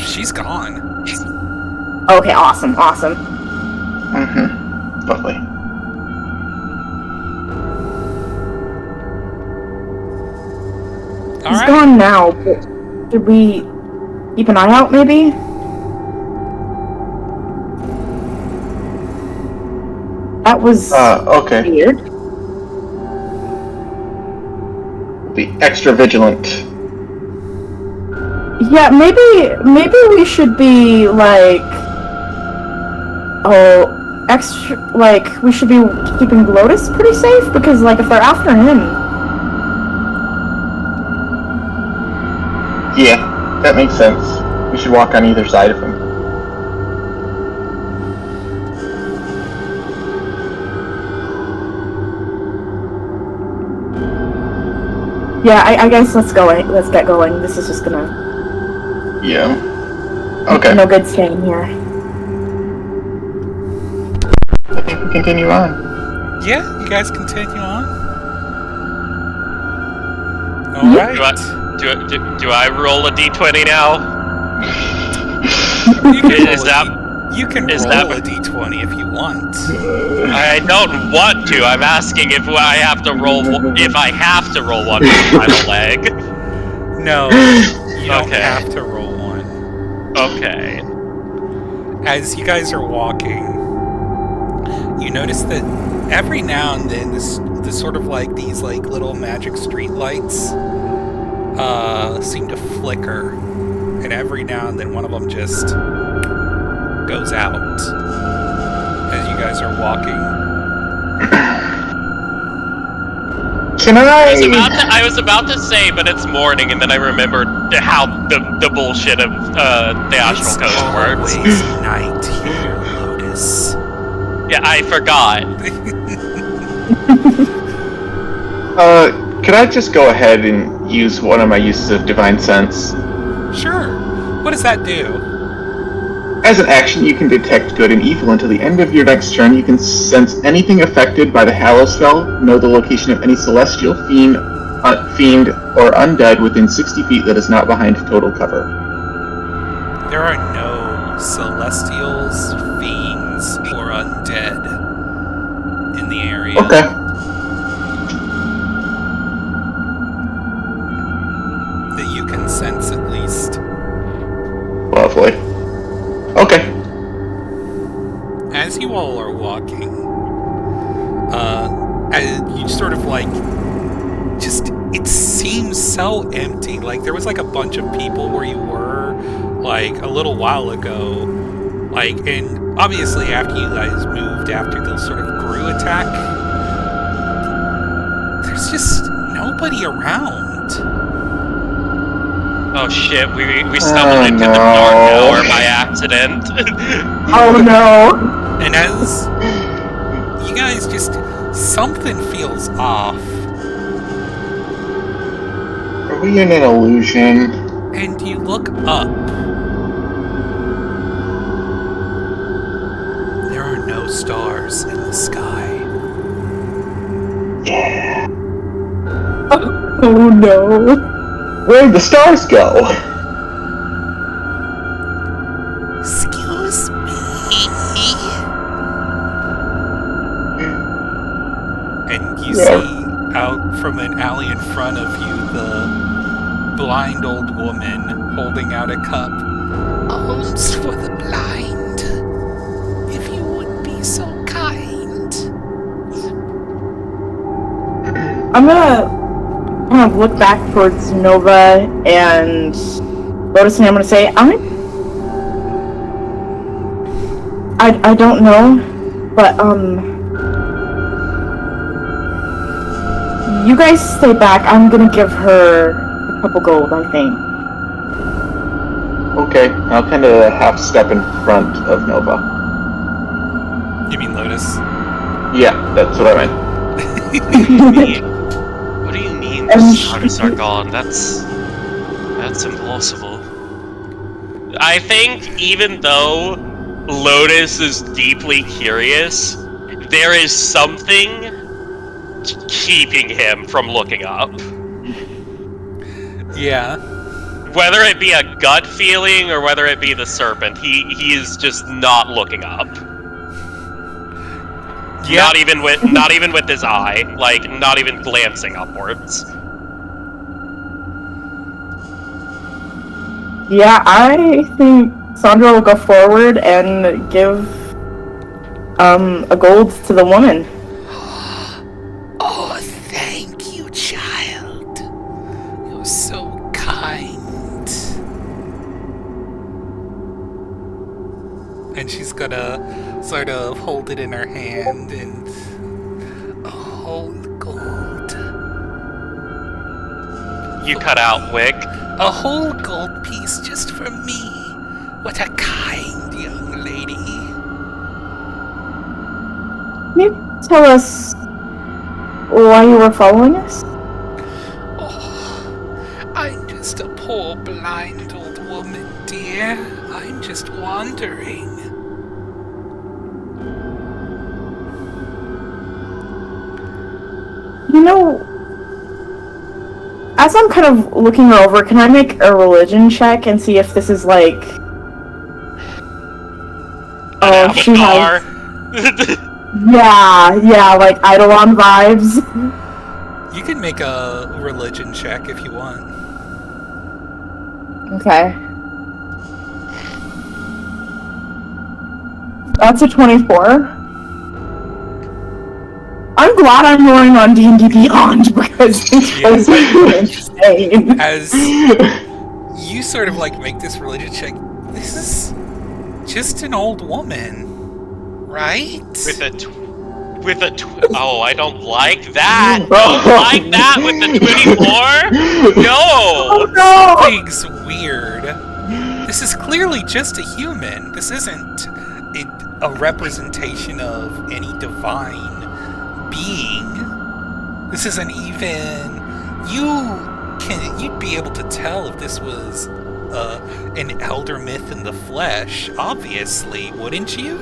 She's gone. Okay, awesome. Mm-hmm. Lovely. He's gone now, but should we keep an eye out, maybe? That was Okay. weird. be extra vigilant. Yeah, maybe we should be like, we should be keeping Lotus pretty safe, because like if they're after him. Yeah, that makes sense. We should walk on either side of him. Yeah, I guess let's get going. This is just gonna... Yeah. Okay. No good staying here. I think we continue on. Yeah, you guys continue on. Alright. Do I roll a d20 now? You can Is roll that... You can Is roll that- a d20 if you want. I don't want to. I'm asking if I have to roll. If I have to roll one with the final leg. No, you don't Okay. have to roll one. Okay. As you guys are walking, you notice that every now and then this sort of like these like little magic street lights seem to flicker, and every now and then one of them just goes out as you guys are walking. Can I? I was about to say, but it's morning, and then I remembered how the bullshit of the astral coast works. Always night here, Lotus. Yeah, I forgot. Could I just go ahead and use one of my uses of divine sense? Sure. What does that do? As an action, you can detect good and evil until the end of your next turn. You can sense anything affected by the Hallow spell, know the location of any celestial, fiend, or undead within 60 feet that is not behind total cover. There are no celestials, fiends, or undead in the area. Okay. That you can sense at least. Lovely. Okay. As you all are walking, you sort of like, just, it seems so empty. Like, there was like a bunch of people where you were, like, a little while ago. Like, and obviously after you guys moved, after the sort of Gru attack, there's just nobody around. Oh shit, we stumbled into the dark hour by accident. Oh no! And as you guys just, something feels off. Are we in an illusion? And you look up. There are no stars in the sky. Yeah. Oh no! Where'd the stars go? Excuse me. And you see out from an alley in front of you the blind old woman holding out a cup. Alms for the blind, if you would be so kind. I'm gonna kind of look back towards Nova and Lotus, and I'm gonna say, I don't know, but you guys stay back. I'm gonna give her a couple gold, I think. Okay, I'll kind of half step in front of Nova. You mean Lotus? Yeah, that's what I meant. What do you mean And the stars are gone? That's impossible. I think even though Lotus is deeply curious, there is something keeping him from looking up. Yeah. Whether it be a gut feeling or whether it be the serpent, he is just not looking up. Yeah. Not even with his eye, like not even glancing upwards. Yeah, I think Cassandra will go forward and give a gold to the woman. Oh, thank you, child. hold it in her hand, and a whole gold. You cut out, Wick. A whole gold piece just for me. What a kind young lady. Can you tell us why you were following us? Oh, I'm just a poor blind old woman, dear. I'm just wandering. You know, as I'm kind of looking her over, can I make a religion check and see if this is like... Oh, she Avatar. has... Yeah, like Eidolon vibes. You can make a religion check if you want. Okay. That's a 24. I'm glad I'm going on D&D Beyond because this was insane. As you sort of like make this religion check, this is just an old woman, right? Oh, I don't like that. Don't like that with the 24. No. Oh no! Something's weird. This is clearly just a human. This isn't a representation of any divine being. This isn't even... You'd be able to tell if this was an elder myth in the flesh, obviously, wouldn't you?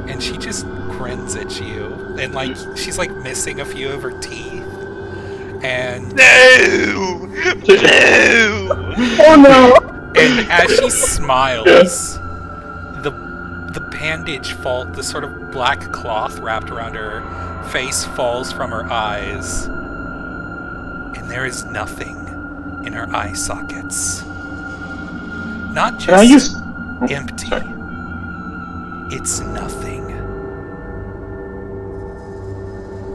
And she just grins at you, and like she's like missing a few of her teeth. And No. Oh no! And as she smiles, the bandage the sort of black cloth wrapped around her face falls from her eyes, and there is nothing in her eye sockets. Not just empty. Sorry. It's nothing.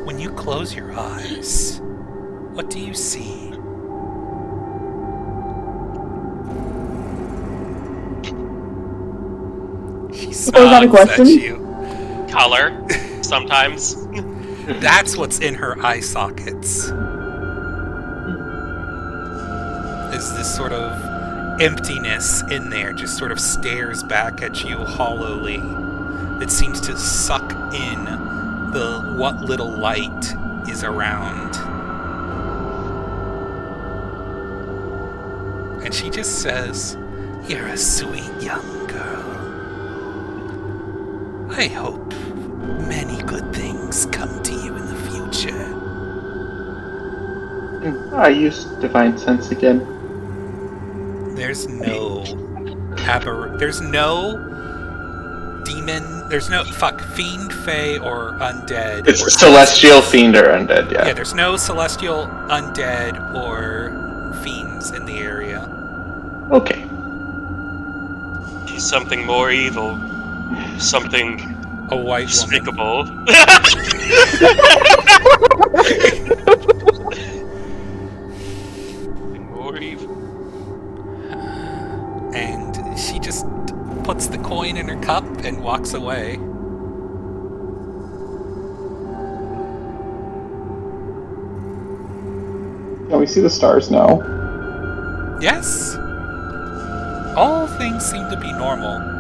When you close your eyes, what do you see? She Was that a smiles question? at you. Color, sometimes. That's what's in her eye sockets. Is this sort of emptiness in there, just sort of stares back at you hollowly. It seems to suck in what little light is around. And she just says, "You're a sweet young girl. I hope many good things come to you in the future." I use divine sense again. There's no demon, there's no fiend, fae, or undead. It's or celestial, fiend, or undead, yeah. Yeah, there's no celestial, undead, or fiends in the area. Okay. She's something more evil. Something A white despicable. More evil. And she just puts the coin in her cup and walks away. Can we see the stars now? Yes. All things seem to be normal.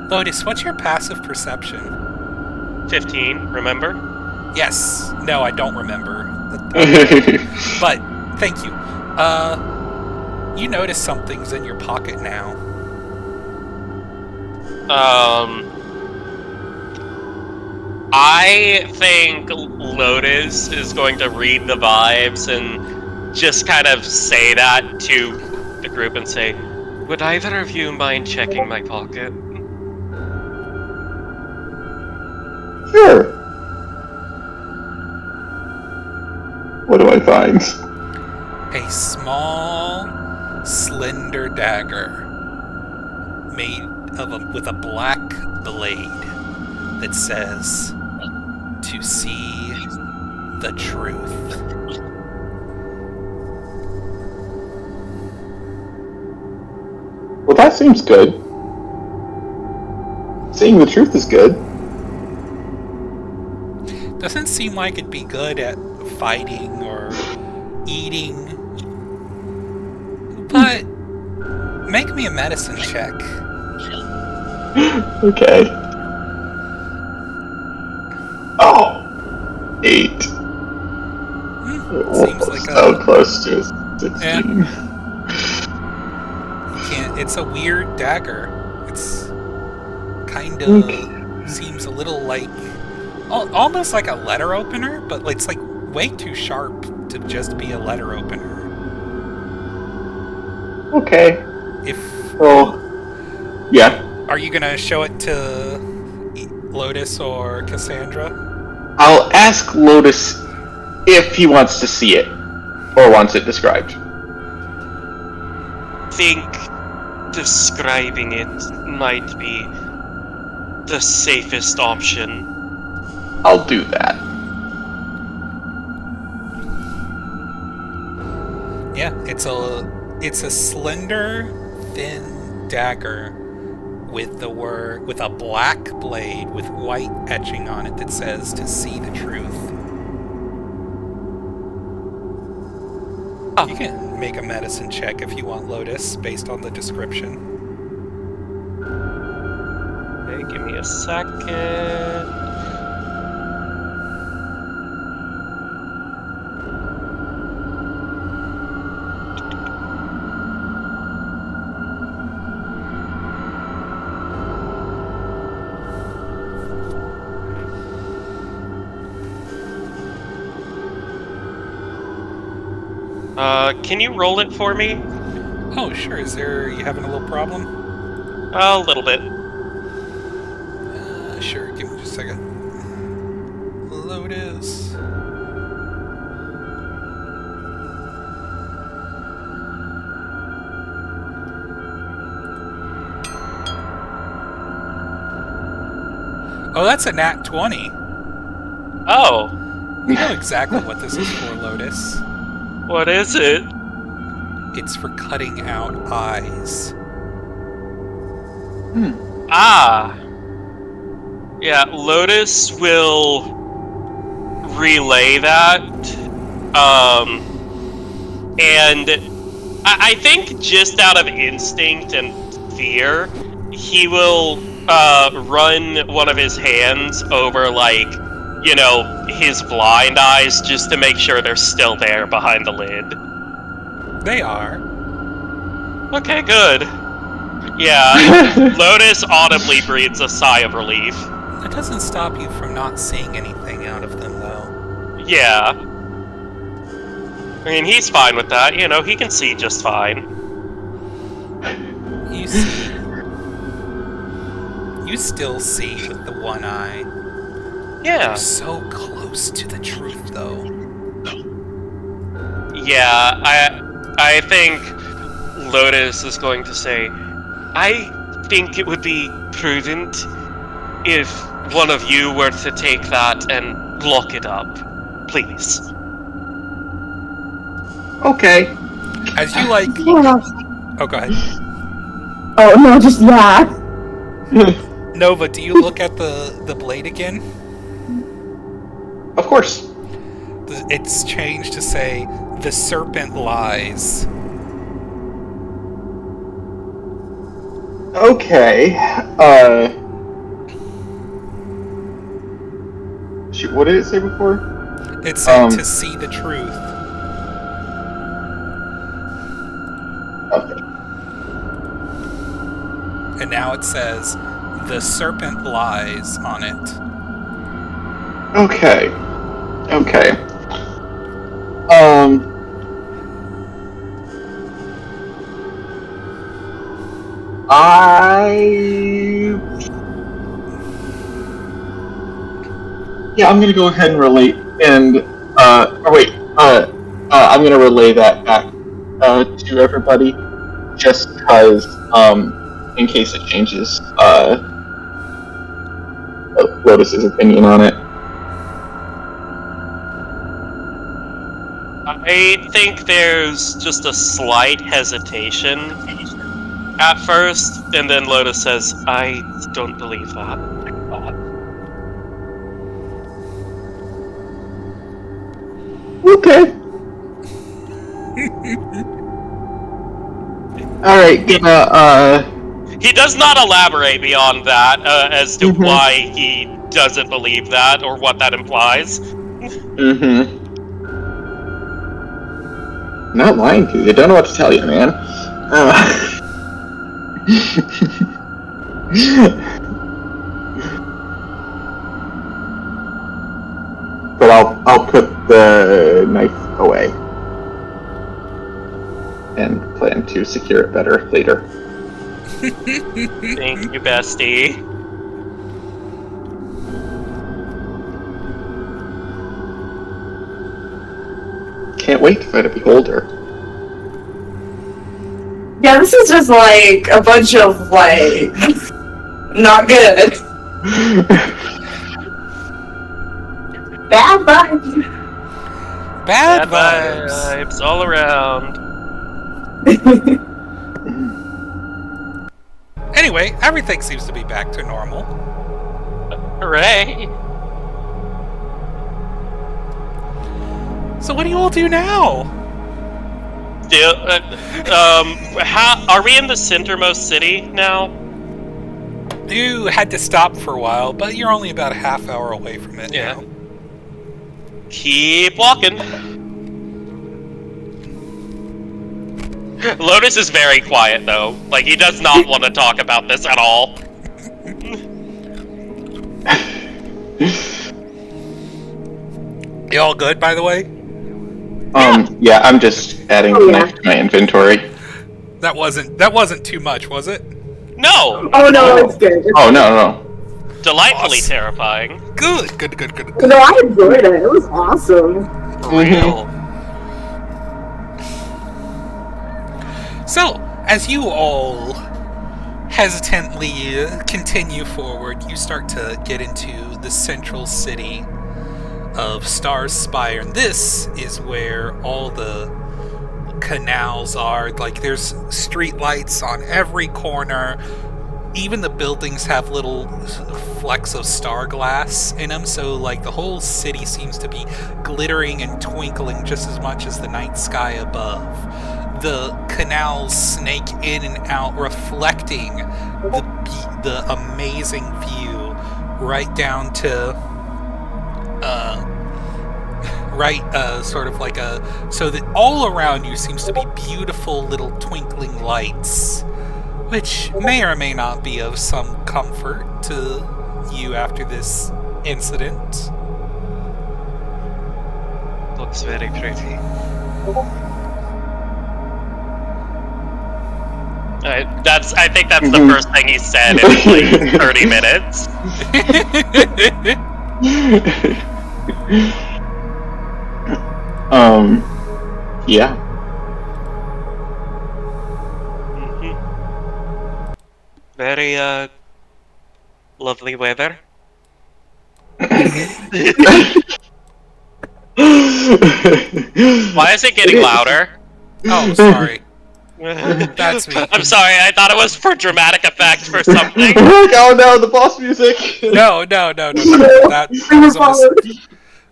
Lotus, what's your passive perception? 15, remember? Yes. No, I don't remember. But, thank you. You notice something's in your pocket now. I think Lotus is going to read the vibes and just kind of say that to the group and say, "Would either of you mind checking my pocket?" Sure. What do I find? A small, slender dagger made with a black blade that says, "To see the truth." Well, that's seems good. Saying the truth is good. Doesn't seem like it'd be good at fighting or eating. But make me a medicine check. Okay. Oh, 8. Seems like so close to a 16. Yeah. You can't. It's a weird dagger. It's kind of seems a little like almost like a letter opener, but it's like way too sharp to just be a letter opener. Okay. Yeah. Are you gonna show it to Lotus or Cassandra? I'll ask Lotus if he wants to see it or wants it described. Think describing it might be the safest option. I'll do that. Yeah, it's a slender, thin dagger with a black blade with white etching on it that says "to see the truth." You can make a medicine check if you want, Lotus, based on the description. Okay, give me a second. Can you roll it for me? Oh, sure. You having a little problem? A little bit. Sure. Give me just a second. Lotus. Oh, that's a nat 20. Oh. We know exactly what this is for, Lotus. What is it? It's for cutting out eyes. Ah. Yeah, Lotus will relay that. And I think just out of instinct and fear, he will run one of his hands over, like, you know, his blind eyes just to make sure they're still there behind the lid. They are. Okay, good. Yeah, Lotus audibly breathes a sigh of relief. That doesn't stop you from not seeing anything out of them, though. Yeah. I mean, he's fine with that. You know, he can see just fine. You see. You still see with the one eye. Yeah. You're so close to the truth, though. Yeah, I think Lotus is going to say, I think it would be prudent if one of you were to take that and lock it up. Please. Okay. As you, like... Yeah. Oh, go ahead. Oh, no, just yeah. Nova, do you look at the blade again? Of course. It's changed to say, "The serpent lies." Okay. Shoot, what did it say before? It said to see the truth. Okay. And now it says, "The serpent lies" on it. Okay. I'm gonna go ahead and relate, and I'm gonna relay that back to everybody, just because, in case it changes Lotus's opinion on it. I think there's just a slight hesitation At first, and then Lotus says, I don't believe that. Okay. Alright, He does not elaborate beyond that as to Mhm. why he doesn't believe that or what that implies. Not lying to you. I don't know what to tell you, man. But I'll put the knife away and plan to secure it better later. Thank you, bestie. Can't wait to fight a beholder. Yeah, this is just like a bunch of like not good. Bad vibes. Bad vibes all around. Anyway, everything seems to be back to normal. Hooray! So what do you all do now? How are we in the centermost city now? You had to stop for a while, but you're only about a half hour away from it now. Keep walking. Lotus is very quiet, though. Like, he does not want to talk about this at all. You all good, by the way? Yeah, I'm just adding the knife to my inventory. That wasn't too much, was it? No! Oh no, it's good. Oh, no. Delightfully Awesome. terrifying. Good. No, I enjoyed it. It was awesome. For real. So, as you all hesitantly continue forward, you start to get into the central city of Star's Spire, and this is where all the canals are. Like, there's street lights on every corner. Even the buildings have little flecks of star glass in them, so like the whole city seems to be glittering and twinkling just as much as the night sky above. The canals snake in and out, reflecting the amazing view right down to sort of like so that all around you seems to be beautiful little twinkling lights, which may or may not be of some comfort to you after this incident. Looks very pretty. I think that's the first thing he said in like 30 minutes. Yeah. Very, lovely weather. Why is it getting louder? Oh, sorry. That's me. I'm sorry, I thought it was for dramatic effect for something. Oh no, the boss music! No. That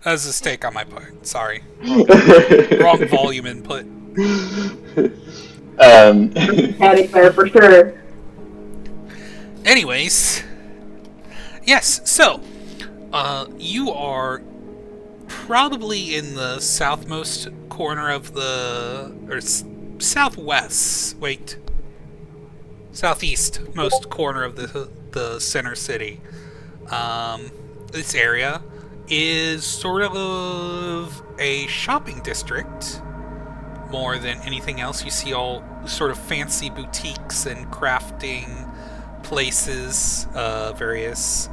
was a mistake on my part. Sorry. Wrong volume input. Panic there for sure. Anyways, yes, so, you are probably in the southmost corner of southeastmost corner of the center city. This area is sort of a shopping district more than anything else. You see all sort of fancy boutiques and crafting places, various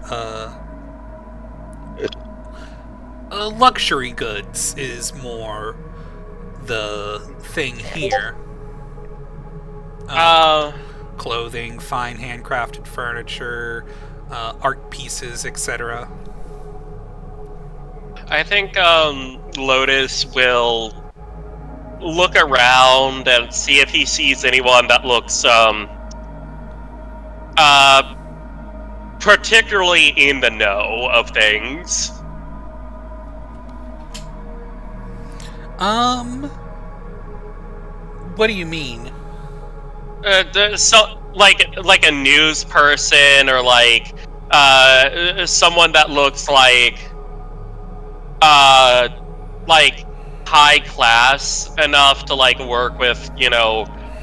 luxury goods is more the thing here. Clothing, fine handcrafted furniture, art pieces, etc. I think, Lotus will look around and see if he sees anyone that looks, particularly in the know of things. What do you mean? Like a news person or someone that looks like high class enough to work with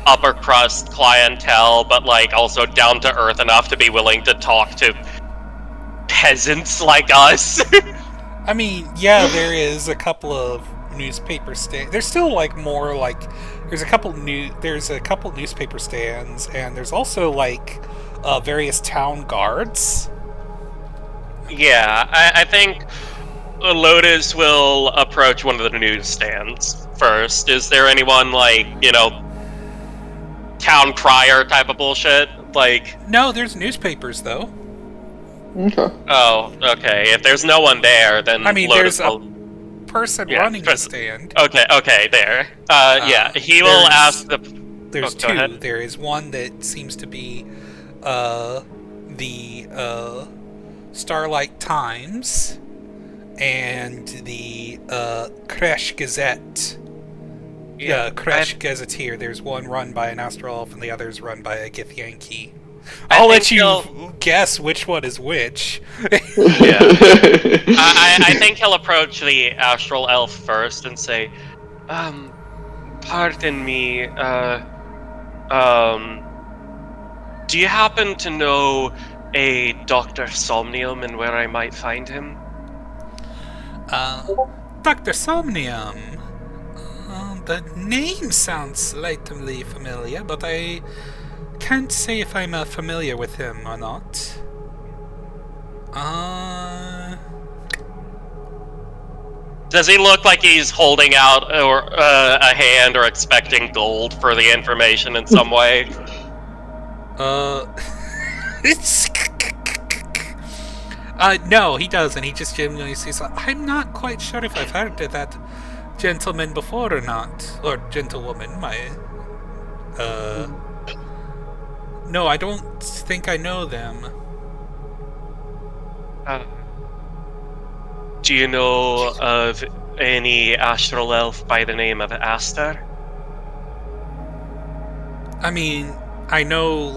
upper crust clientele, but also down to earth enough to be willing to talk to peasants like us. I mean, yeah, there is a couple of newspaper stands. There's still more there's a couple newspaper stands, and there's also various town guards. Yeah, I think Lotus will approach one of the newsstands first. Is there anyone town crier type of bullshit? No, there's newspapers though. Okay. Oh, okay. If there's no one there, then I mean, Lotus there's will... a person running the stand. Okay, there. Yeah, he will ask the... There's go two. ahead. There is one that seems to be the Starlight Times and the Kresh Gazette. Yeah, Kresh Gazetteer. There's one run by an Astral Elf and the other is run by a Githyanki. I'll let you guess which one is which. Yeah. I think he'll approach the Astral Elf first and say, pardon me, do you happen to know a Dr. Somnium and where I might find him? Dr. Somnium. The name sounds slightly familiar, but I can't say if I'm familiar with him or not. Does he look like he's holding out a hand or expecting gold for the information in some way? No, he doesn't. He just genuinely says, I'm not quite sure if I've heard of that gentleman before or not. Or gentlewoman, No, I don't think I know them. Do you know of any Astral Elf by the name of Astar? I mean, I know,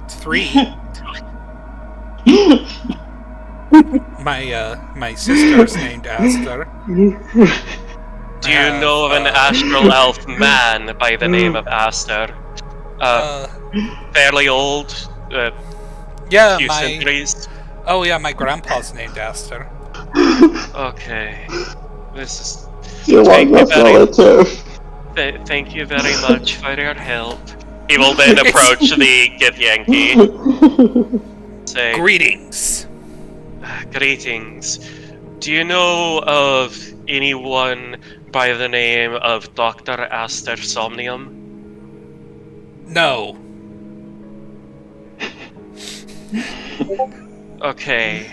3. My sister's named Astar. Do you know of an Astral Elf man by the name of Astar? Fairly old? Yeah, few centuries? Oh yeah, my grandpa's named Darkstar. Okay. This is... You're one relative. Thank you very much for your help. He will then approach the Githyanki. Say, Greetings. Greetings. Do you know of anyone by the name of Dr. Astar Somnium? No. Okay.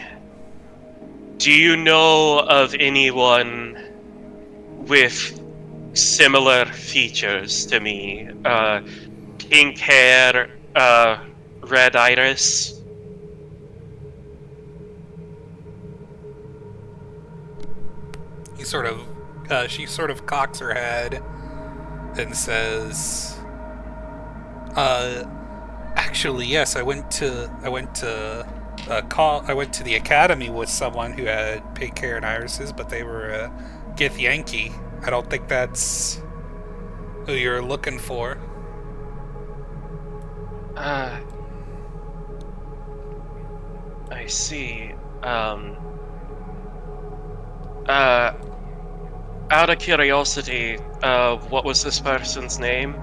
Do you know of anyone with similar features to me? Pink hair, red iris? She sort of cocks her head and says, actually, yes, I went to the academy with someone who had pink hair and irises, but they were a Githyanki. I don't think that's who you're looking for. I see. Out of curiosity, what was this person's name?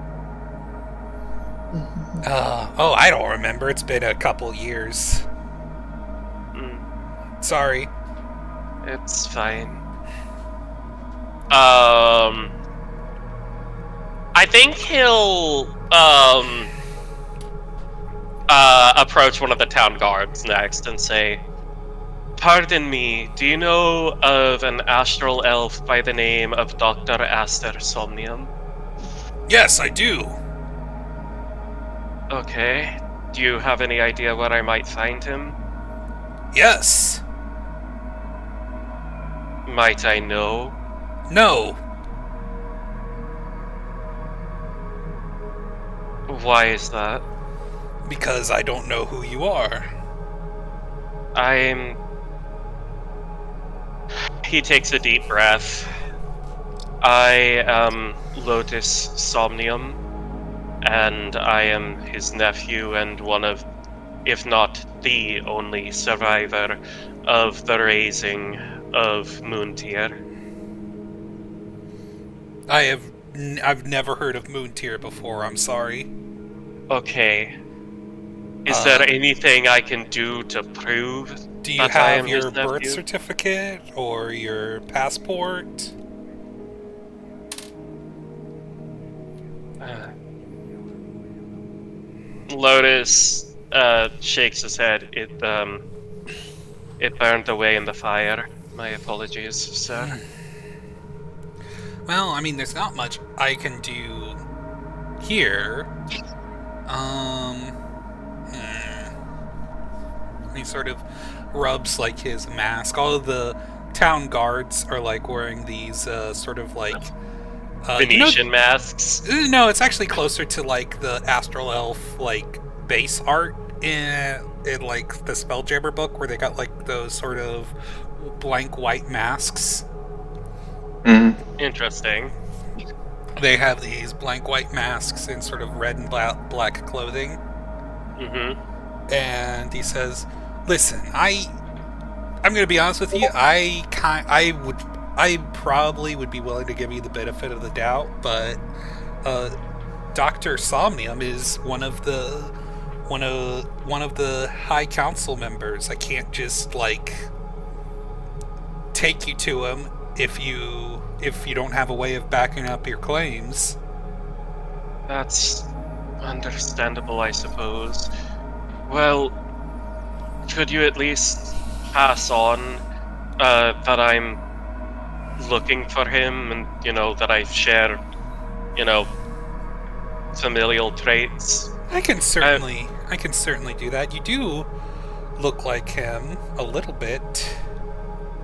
I don't remember. It's been a couple years. Sorry. It's fine. I think he'll approach one of the town guards next and say, pardon me, do you know of an astral elf by the name of Dr. Astar Somnium? Yes, I do. Okay. Do you have any idea where I might find him? Yes. Might I know? No. Why is that? Because I don't know who you are. He takes a deep breath. I am Lotus Somnium, and I am his nephew and one of, if not the only survivor of the raising of Moontier. I've never heard of Moontier before. I'm sorry. Okay. Is there anything I can do to prove Do you that I am have your his birth nephew? certificate or your passport? Lotus shakes his head. It burned away in the fire. My apologies, sir. Well, I mean, there's not much I can do here. He sort of rubs like his mask. All of the town guards are like wearing these sort of like Venetian masks. No, it's actually closer to like the Astral Elf like base art in like the Spelljammer book, where they got like those sort of blank white masks. Interesting. They have these blank white masks in sort of red and black clothing. Mm-hmm. And he says, "Listen, I'm going to be honest with you. I probably would be willing to give you the benefit of the doubt, but Dr. Somnium is one of the High Council members. I can't just like take you to him if you don't have a way of backing up your claims." That's understandable, I suppose. Well, could you at least pass on that I'm looking for him, and that I share, familial traits? I can certainly do that. You do look like him a little bit,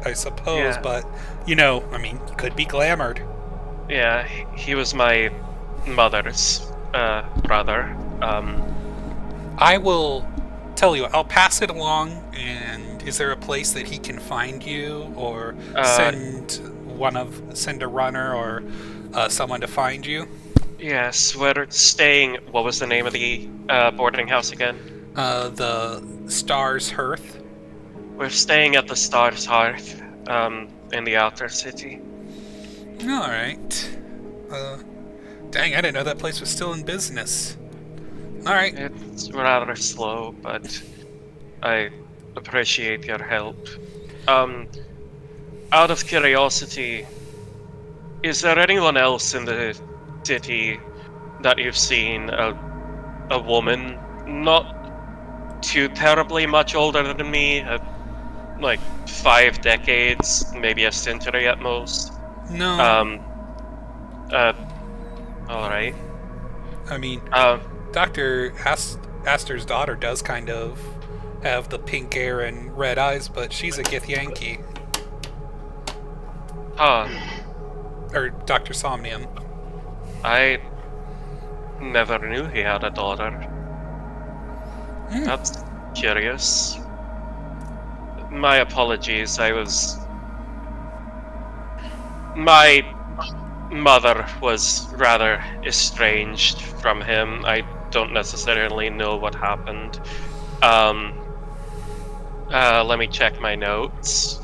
I suppose, Yeah. but I mean, you could be glamored. Yeah, he was my mother's brother. I will tell you, I'll pass it along, and is there a place that he can find you, or send a runner or someone to find you? Yes, we're staying. What was the name of the boarding house again? The Star's Hearth. We're staying at the Star's Hearth in the outer city. Alright. Dang, I didn't know that place was still in business. Alright. It's rather slow, but I appreciate your help. Out of curiosity, is there anyone else in the city that you've seen, a woman, not too terribly much older than me, like 5 decades, maybe a century at most? No. Alright. I mean, Dr. Astor's daughter does kind of have the pink hair and red eyes, but she's a Githyanki. Or Dr. Somnium. I never knew he had a daughter. That's curious. My apologies, my mother was rather estranged from him. I don't necessarily know what happened. Let me check my notes.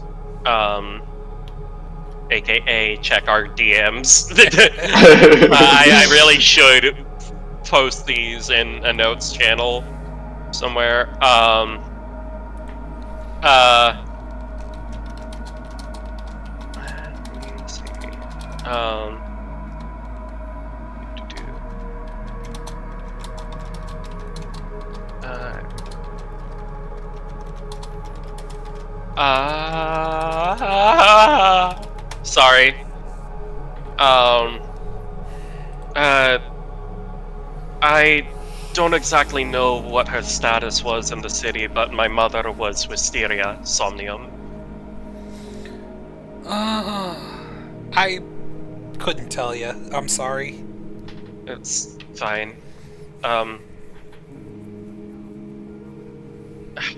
AKA check our DMs. I really should post these in a notes channel somewhere. Let me see. Sorry. I don't exactly know what her status was in the city, but my mother was Wisteria Somnium. I couldn't tell you. I'm sorry. It's fine.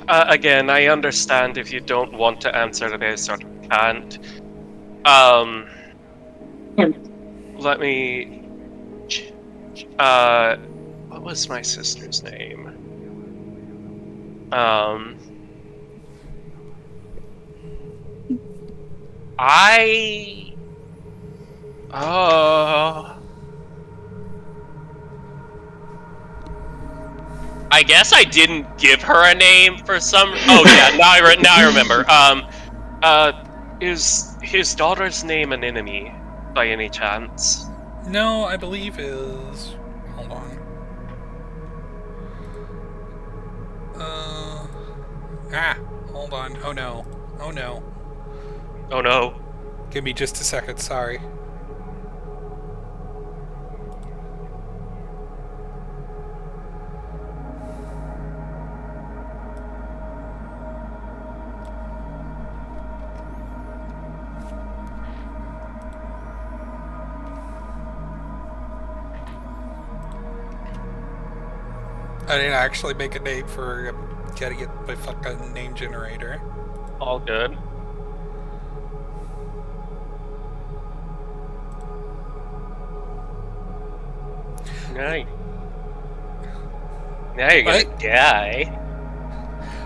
Again, I understand if you don't want to answer this or can't. Let me... what was my sister's name? I guess I didn't give her a name for some... Oh yeah, now I remember. Is his daughter's name an enemy, by any chance? No, I believe is... Hold on. Hold on. Oh no. Oh no. Oh no. Give me just a second, sorry. I didn't actually make a name for... Gotta get my fucking name generator. All good. Now you're gonna die.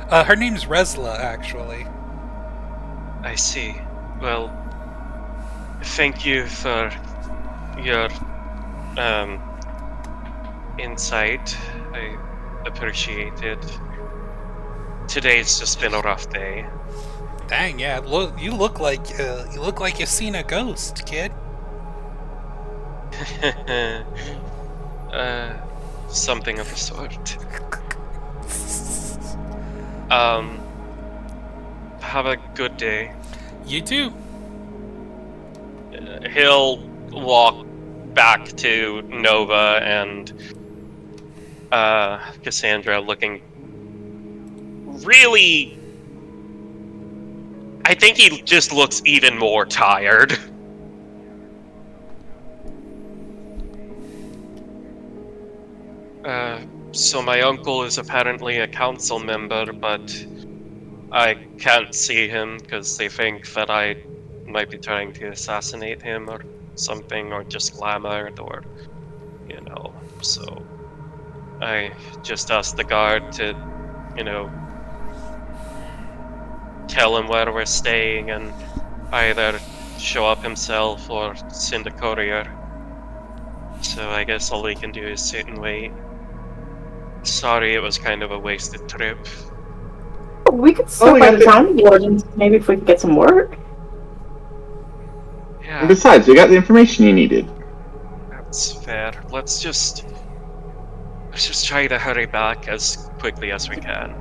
Her name's Resla, actually. I see. Well, thank you for your insight. I appreciate it. Today's just been a rough day. Dang, yeah. Look, you look like you've seen a ghost, kid. Something of the sort. Have a good day. You too. He'll walk back to Nova and Cassandra, looking really... I think he just looks even more tired. So my uncle is apparently a council member, but I can't see him because they think that I might be trying to assassinate him or something, or just glamored, or, you know, so I just asked the guard to, you know, tell him where we're staying and either show up himself or send a courier. So I guess all we can do is sit and wait. Sorry, it was kind of a wasted trip. We could stop by the town wardens, maybe if we could get some work. Yeah. And besides, we got the information you needed. That's fair. Let's just try to hurry back as quickly as we can.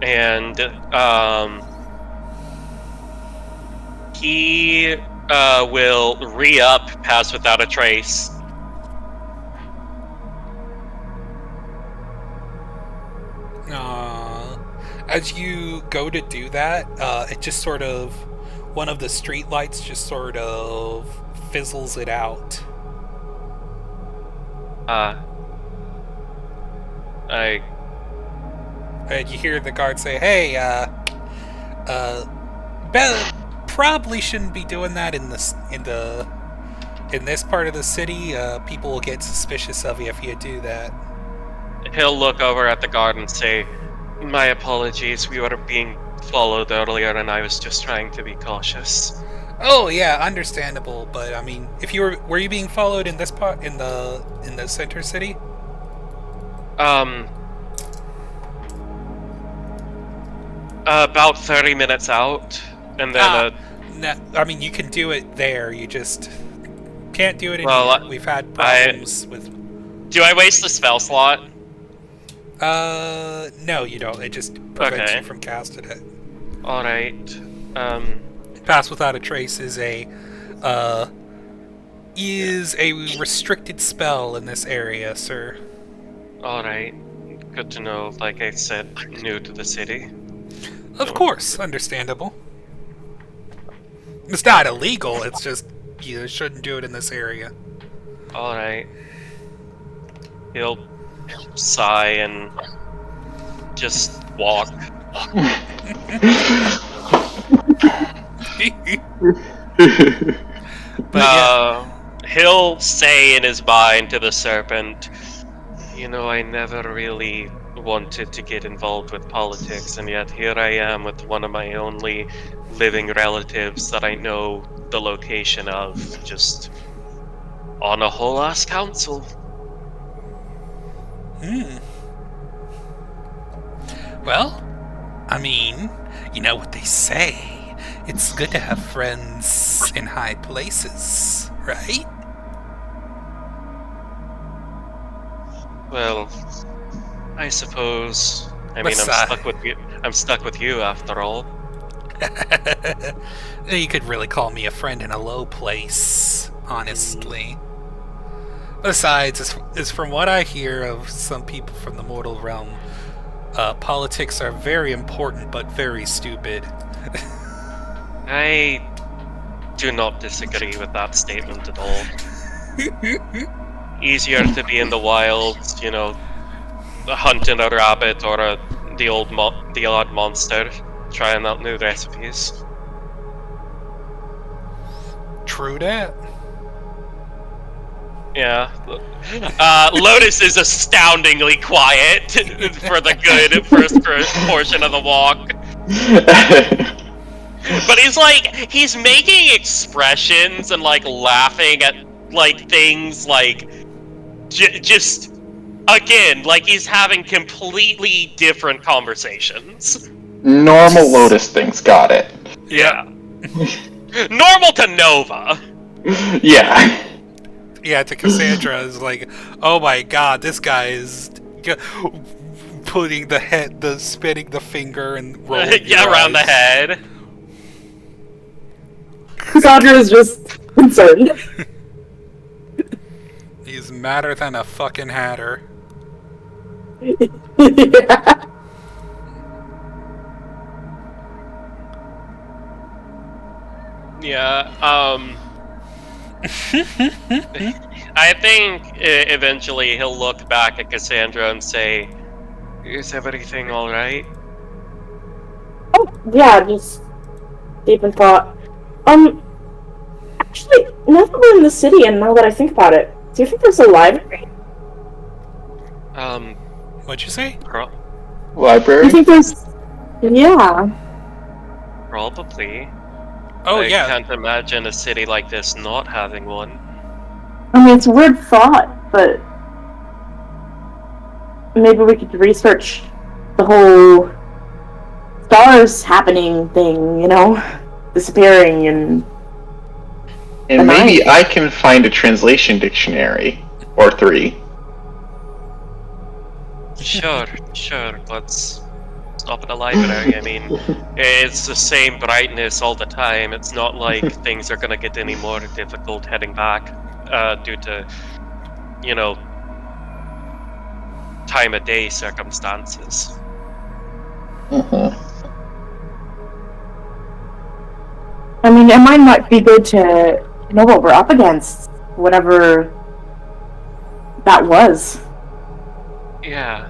And he will re-up Pass Without a Trace. As you go to do that, it just sort of... One of the street lights just sort of fizzles it out. And you hear the guard say, "Hey, probably shouldn't be doing that in this part of the city. People will get suspicious of you if you do that." He'll look over at the guard and say, "My apologies, we were being followed earlier and I was just trying to be cautious." Oh yeah, understandable. But I mean, if you were you being followed in this part in the center city? About 30 minutes out, and then I mean, you can do it there. You just can't do it in well, here. We've had problems with. Do I waste the spell slot? No, you don't. It just prevents you from casting it. All right. Pass Without a Trace is a restricted spell in this area, sir. Alright. Good to know. Like I said, new to the city. Of course, understandable. It's not illegal, it's just you shouldn't do it in this area. Alright. He'll sigh and just walk. But he'll say in his mind to the serpent, you know, I never really wanted to get involved with politics, and yet here I am with one of my only living relatives that I know the location of, just on a whole ass council. Well, I mean, you know what they say. It's good to have friends in high places, right? Well, I suppose. I mean, Besides- I'm stuck with you. I'm stuck with you after all. You could really call me a friend in a low place, honestly. Besides, as from what I hear of some people from the mortal realm, politics are very important but very stupid. I do not disagree with that statement at all. Easier to be in the wilds, you know, hunting a rabbit or the odd monster, trying out new recipes. True that. Yeah. Lotus is astoundingly quiet for the good first portion of the walk. But he's making expressions and like laughing at like things like just again, like he's having completely different conversations. Normal Lotus things, got it. Yeah. Normal to Nova. Yeah. Yeah, to Cassandra is like, oh my god, this guy is putting spinning the finger and rolling Yeah, around the head. Cassandra is just concerned. He's madder than a fucking hatter. Yeah. Yeah, I think eventually he'll look back at Cassandra and say, is everything alright? Oh, yeah, just deep in thought. Actually, now that we're in the city and now that I think about it, do you think there's a library? What'd you say? Do Library? you think there's... Yeah. Probably. Oh I yeah. can't imagine a city like this not having one. I mean, it's a weird thought, but... maybe we could research the whole stars happening thing, you know? Disappearing and... And maybe night. I can find a translation dictionary. Or 3. Sure, let's stop at the library. I mean, it's the same brightness all the time. It's not like things are gonna get any more difficult heading back due to, you know, time of day circumstances. I mean, it might be good to know what we're up against, whatever that was. Yeah.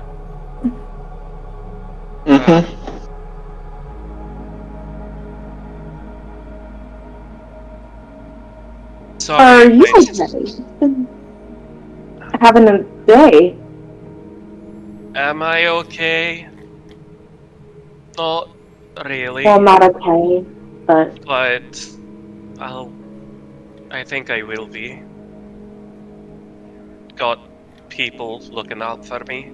Sorry, Are you I- okay? Having a day? Am I okay? Not really, Well, not okay, but but I think I will be. Got people looking out for me.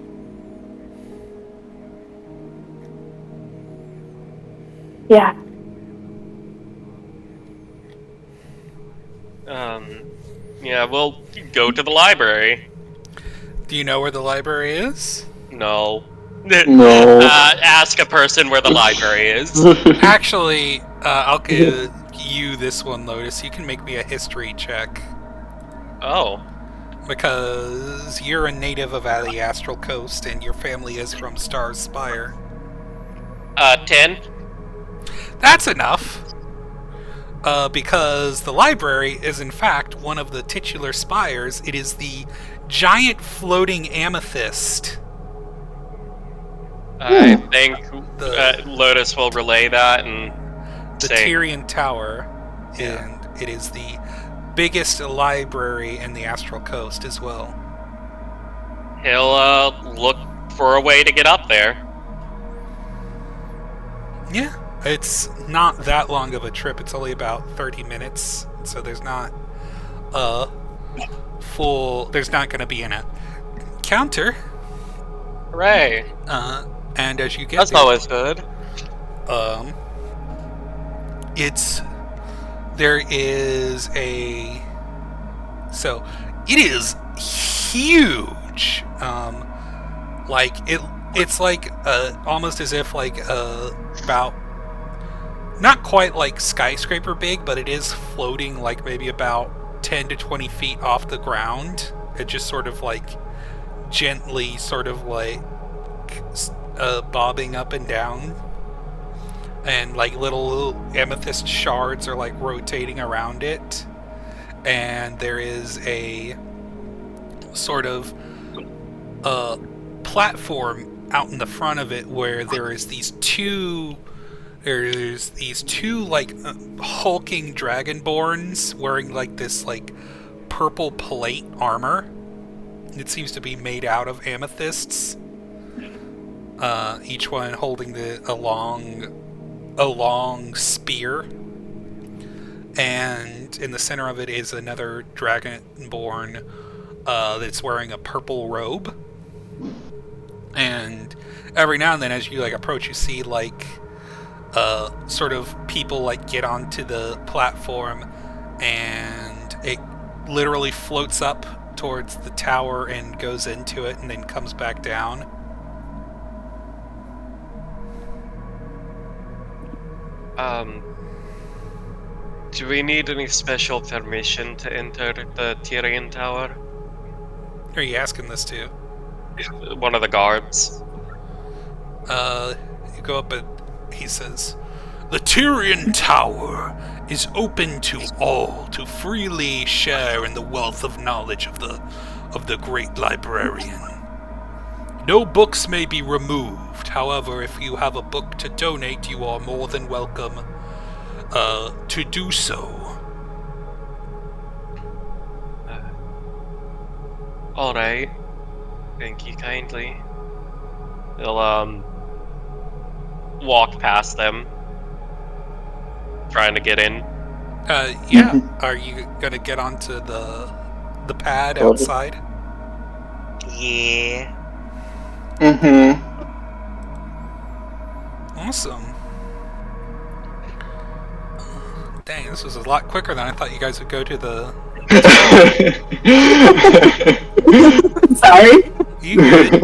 yeah. Yeah, we'll go to the library. Do you know where the library is? No. No. Ask a person where the library is. Actually, I'll give you this one, Lotus. You can make me a history check. Oh. Because you're a native of the Astral Coast and your family is from Star's Spire. 10. That's enough. Because the library is in fact one of the titular spires. It is the giant floating amethyst. I think Lotus will relay that and the say... Tyrian Tower, and it is the biggest library in the Astral Coast as well. He'll look for a way to get up there. Yeah, it's not that long of a trip. It's only about 30 minutes, so there's not there's not going to be an encounter. Hooray! And as you get That's there, always good. It is huge. It's like almost as if about not quite like skyscraper big, but it is floating like maybe about 10 to 20 feet off the ground. It just sort of like gently bobbing up and down, and like little amethyst shards are like rotating around it, and there is a sort of platform out in the front of it where there's these two like hulking dragonborns wearing like this like purple plate armor. It seems to be made out of amethysts. Each one holding a long spear, and in the center of it is another dragonborn that's wearing a purple robe. And every now and then, as you like approach, you see like sort of people like get onto the platform, and it literally floats up towards the tower and goes into it, and then comes back down. Do we need any special permission to enter the Tyrian Tower? Who are you asking this to? One of the guards. You go up and he says, "The Tyrian Tower is open to all to freely share in the wealth of knowledge of the great librarian. No books may be removed. However, if you have a book to donate, you are more than welcome to do so." Alright. Thank you kindly. He'll walk past them, trying to get in. Yeah. Are you gonna get onto the pad outside? Yeah. Mm-hmm. Awesome. Dang, this was a lot quicker than I thought you guys would go to the... Sorry. You good?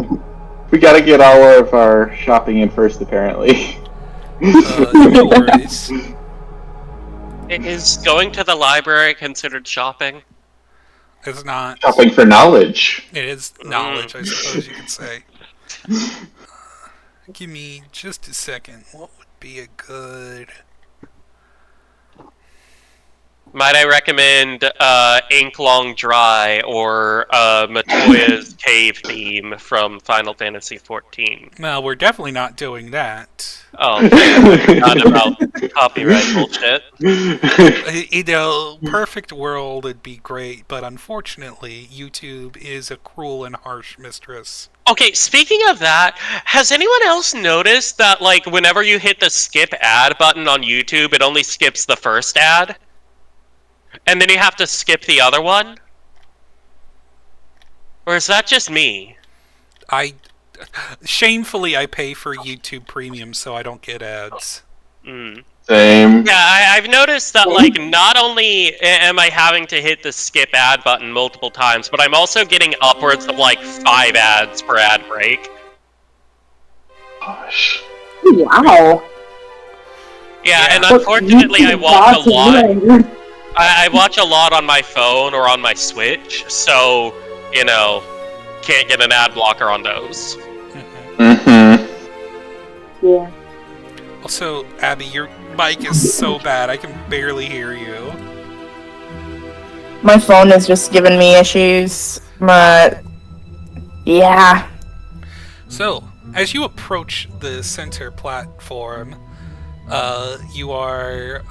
We gotta get all of our shopping in first, apparently. No worries. Is going to the library considered shopping? It's not. Shopping for knowledge. It is knowledge, I suppose you could say. Give me just a second. What would be a good... Might I recommend Ink Long Dry or Matoya's Cave theme from Final Fantasy XIV? Well, we're definitely not doing that. Oh, not about copyright bullshit. Perfect world would be great, but unfortunately, YouTube is a cruel and harsh mistress. Okay, speaking of that, has anyone else noticed that, like, whenever you hit the skip ad button on YouTube, it only skips the first ad? And then you have to skip the other one? Or is that just me? Shamefully, I pay for YouTube Premium, so I don't get ads. Mm. Same. Yeah, I've noticed that, like, not only am I having to hit the skip ad button multiple times, but I'm also getting upwards of, like, 5 ads per ad break. Gosh. Wow. Yeah, and But unfortunately I YouTube watch a bots lot. annoying. I watch a lot on my phone or on my Switch, so you know, can't get an ad blocker on those. Yeah. Also, Abby, your mic is so bad, I can barely hear you. My phone is just giving me issues, but yeah. So, as you approach the center platform, you are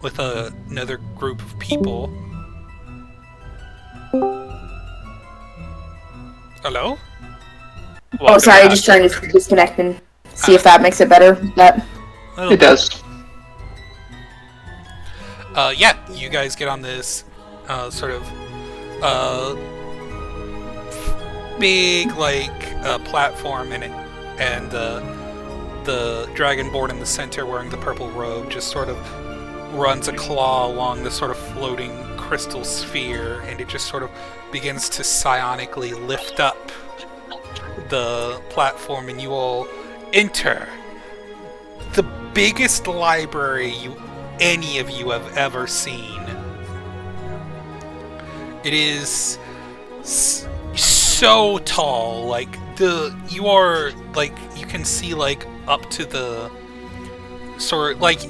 with another group of people. Hello? Oh, sorry, just trying to disconnect and see if that makes it better. But It does. Yeah, you guys get on this sort of big platform, and the dragonborn in the center wearing the purple robe just sort of runs a claw along the sort of floating crystal sphere, and it just sort of begins to psionically lift up the platform, and you all enter the biggest library any of you have ever seen. It is so tall, you can see up to the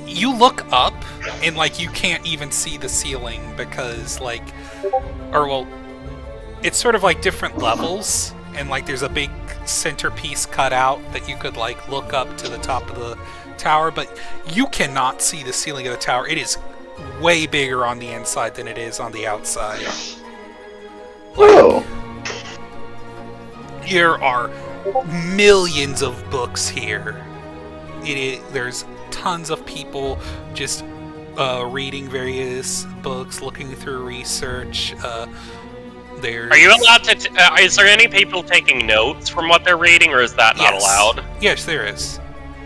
you look up and you can't even see the ceiling because it's sort of different levels, and there's a big centerpiece cut out that you could look up to the top of the tower, but you cannot see the ceiling of the tower. It is way bigger on the inside than it is on the outside. Oh. There are millions of books here. There's tons of people just reading various books, looking through research. Are you allowed to? Is there any people taking notes from what they're reading, or is that not allowed? Yes, there is.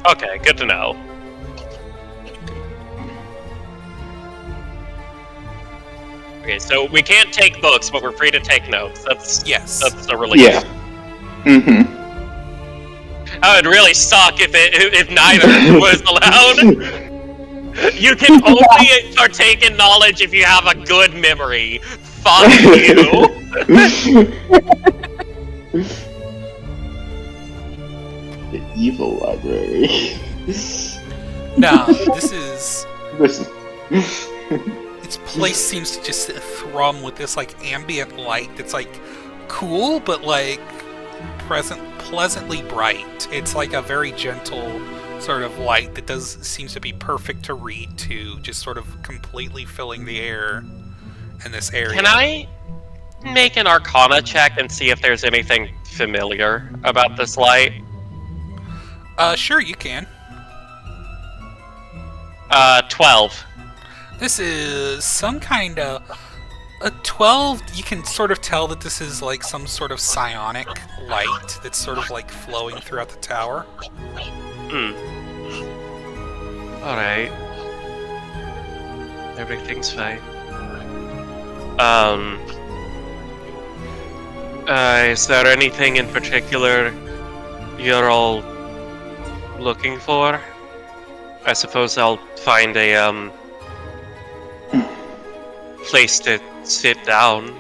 Okay, good to know. Okay, so we can't take books, but we're free to take notes. That's a relief. Yeah. Mm-hmm. That would really suck if neither was allowed. You can only partake in knowledge if you have a good memory. Fuck you. The evil library. Nah, this Listen. This place seems to just thrum with this ambient light that's cool, but pleasantly bright. It's a very gentle sort of light that seems to be perfect to read to, just sort of completely filling the air in this area. Can I make an Arcana check and see if there's anything familiar about this light? Sure, you can. 12. This is some kind of... A 12, you can sort of tell that this is some sort of psionic light that's sort of flowing throughout the tower. Alright. Everything's fine. Is there anything in particular you're all looking for? I suppose I'll find a, place to sit down.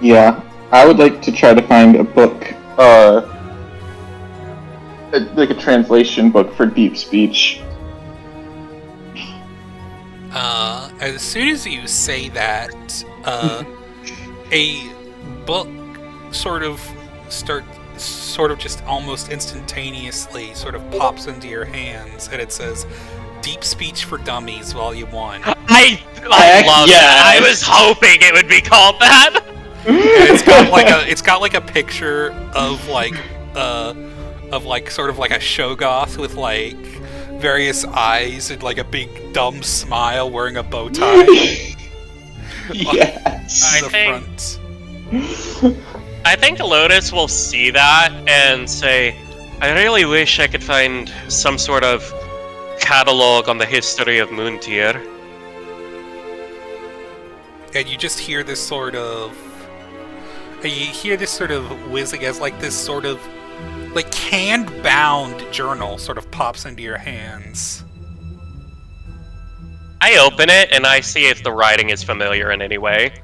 Yeah, I would like to try to find a book, a translation book for deep speech. As soon as you say that, a book sort of just almost instantaneously sort of pops into your hands, and it says Deep Speech for Dummies, Volume 1. I love that. I was hoping it would be called that. And it's got a picture of sort of a Shoggoth with various eyes and a big dumb smile, wearing a bow tie. Yes. I think Lotus will see that and say, I really wish I could find some sort of catalog on the history of Moontier. And you just hear this sort of... whizzing as this sort of hand-bound journal sort of pops into your hands. I open it and I see if the writing is familiar in any way.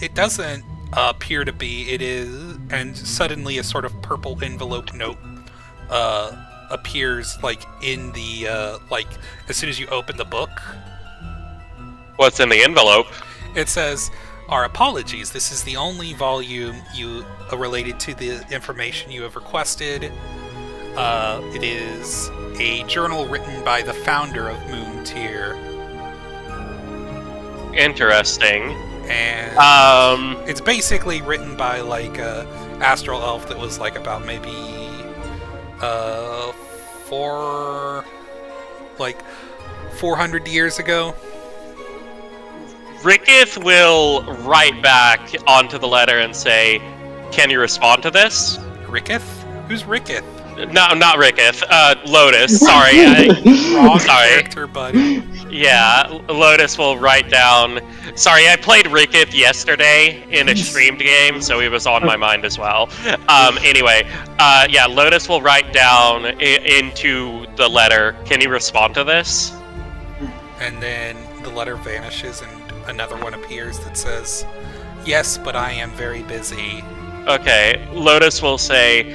It doesn't appear to be. It is, and suddenly a sort of purple envelope note appears, like, in the, like, as soon as you open the book. What's in the envelope? It says, "Our apologies. This is the only volume related to the information you have requested. It is a journal written by the founder of Moon Tier." Interesting. And it's basically written by, like, a astral elf that was, like, about maybe 400 years ago. Ricketh will write back onto the letter and say, "Can you respond to this?" Ricketh? Who's Ricketh? No, not Ricketh. Lotus. Sorry. Wrong Sorry. character, buddy. Yeah, Lotus will write down. Sorry, I played Ricketh yesterday in a streamed game, so he was on my mind as well. Anyway, yeah, Lotus will write down into the letter, "Can you respond to this?" And then the letter vanishes and another one appears that says, "Yes, but I am very busy." Okay, Lotus will say,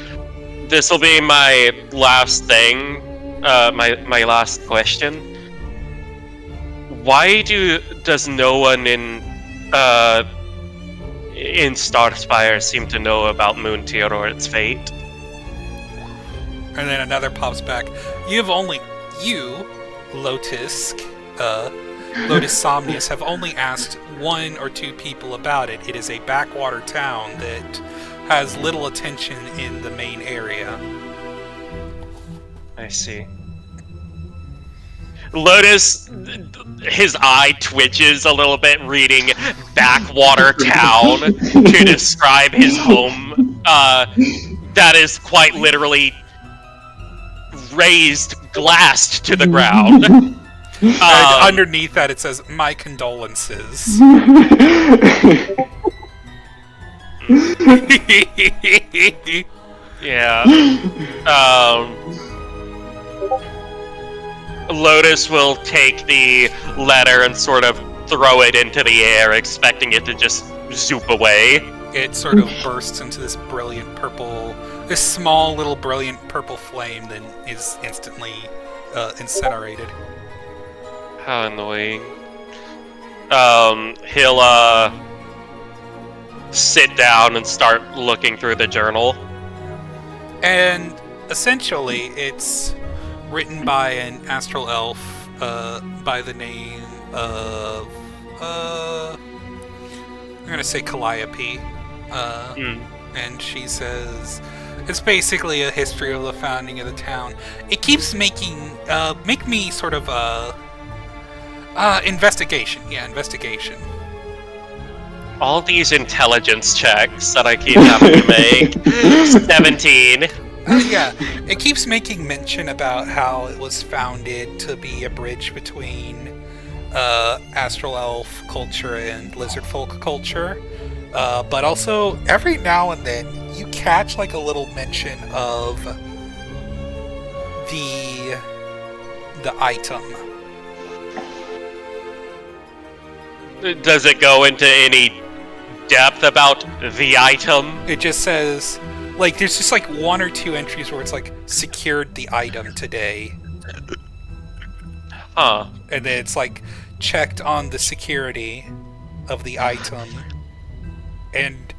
"This will be my last thing, my last question. Why does no one in Starspire seem to know about Moon Tier or its fate?" And then another pops back. You, Lotus, Lotus Somnius, have only asked one or two people about it. It is a backwater town that has little attention in the main area. I see. Lotus, his eye twitches a little bit reading backwater town to describe his home. That is quite literally raised, glassed to the ground. Underneath that it says, "My condolences." Yeah. Lotus will take the letter and sort of throw it into the air, expecting it to just zoop away. It sort of bursts into this this small little brilliant purple flame, then is instantly incinerated. How annoying. He'll sit down and start looking through the journal. And essentially, it's written by an astral elf by the name of I'm gonna say Calliope. And she says it's basically a history of the founding of the town. It keeps make me sort of investigation. Yeah, investigation. All these intelligence checks that I keep having to make. 17. Yeah, it keeps making mention about how it was founded to be a bridge between astral elf culture and lizard folk culture. But also, every now and then, you catch like a little mention of the item. Does it go into any depth about the item? It just says, like, there's just like one or two entries where it's like, secured the item today. Huh. And then it's like, checked on the security of the item. And,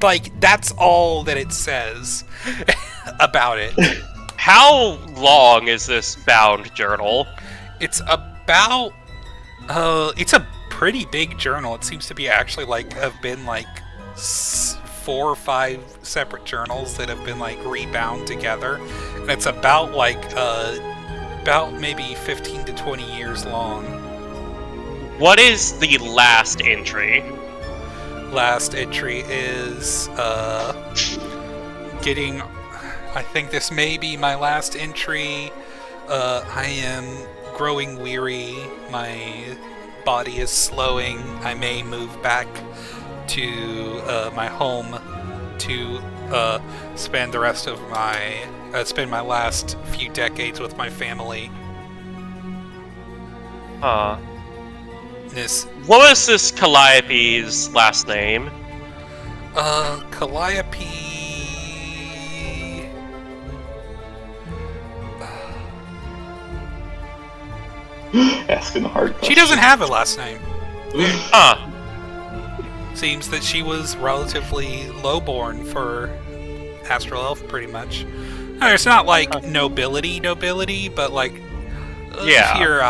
like, that's all that it says about it. How long is this bound journal? It's about, it's a pretty big journal. It seems to be actually, like, have been, like, 4 or 5 separate journals that have been, like, rebound together. And it's about, like, about maybe 15 to 20 years long. What is the last entry? Last entry is, getting... I think this may be my last entry. I am growing weary. My body is slowing. I may move back to my home to spend the rest of my spend my last few decades with my family. What was this Calliope's last name? Calliope... Asking the hard question. She doesn't have a last name. Huh. Seems that she was relatively lowborn for Astral Elf, pretty much. It's not like nobility, but like... Yeah. If you're,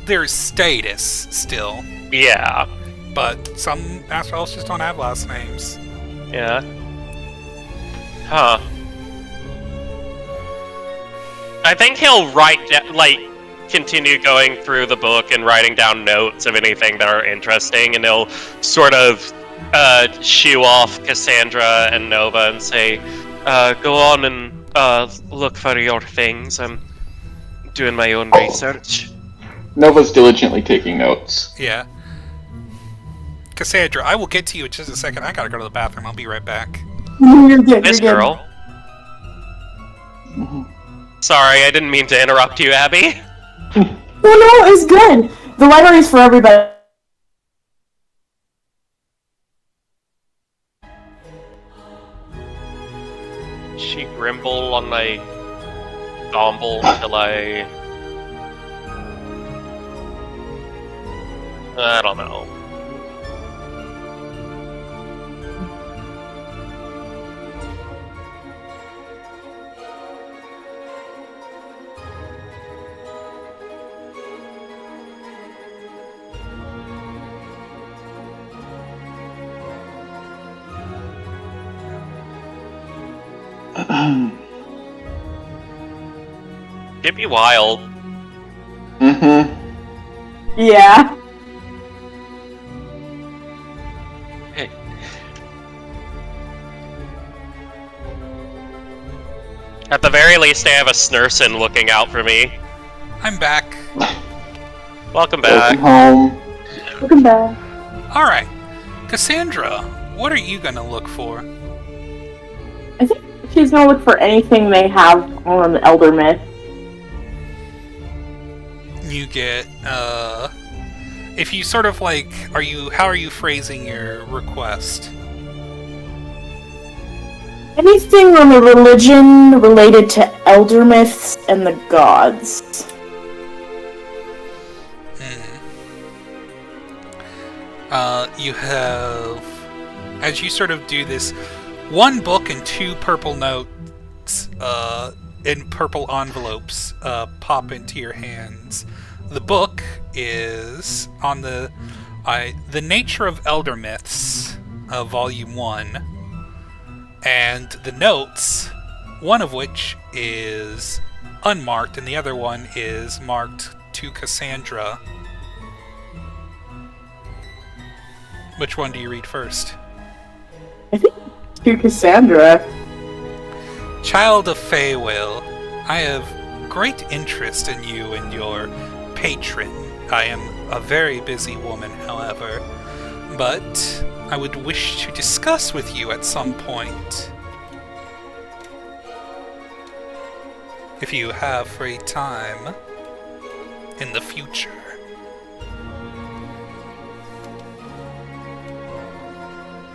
there's status still. Yeah. But some Astral Elves just don't have last names. Yeah. Huh. I think he'll write continue going through the book and writing down notes of anything that are interesting, and he'll sort of shoo off Cassandra and Nova and say, go on and look for your things. I'm doing my own research. Nova's diligently taking notes. Yeah. Cassandra, I will get to you in just a second. I gotta go to the bathroom. I'll be right back. You're good. This you're good. girl. Sorry, I didn't mean to interrupt you, Abby. No, it's good. The library's for everybody. She grimble on my gomble until I don't know. It'd be wild. Mm-hmm. Yeah. Hey. At the very least, I have a Snurson looking out for me. I'm back. Welcome Welcome back. home. Welcome back. Alright. Cassandra, what are you gonna look for? I think she's gonna look for anything they have on Elder Myth. You get, if you sort of like, how are you phrasing your request? Anything on the religion related to Elder Myths and the gods. You have, as you sort of do this, one book and two purple notes, in purple envelopes, pop into your hands. The book is on the Nature of Elder Myths, Volume 1, and the notes, one of which is unmarked, and the other one is marked to Cassandra. Which one do you read first? I think to Cassandra. Child of Feywill, I have great interest in you and your patron. I am a very busy woman, however, but I would wish to discuss with you at some point. If you have free time in the future.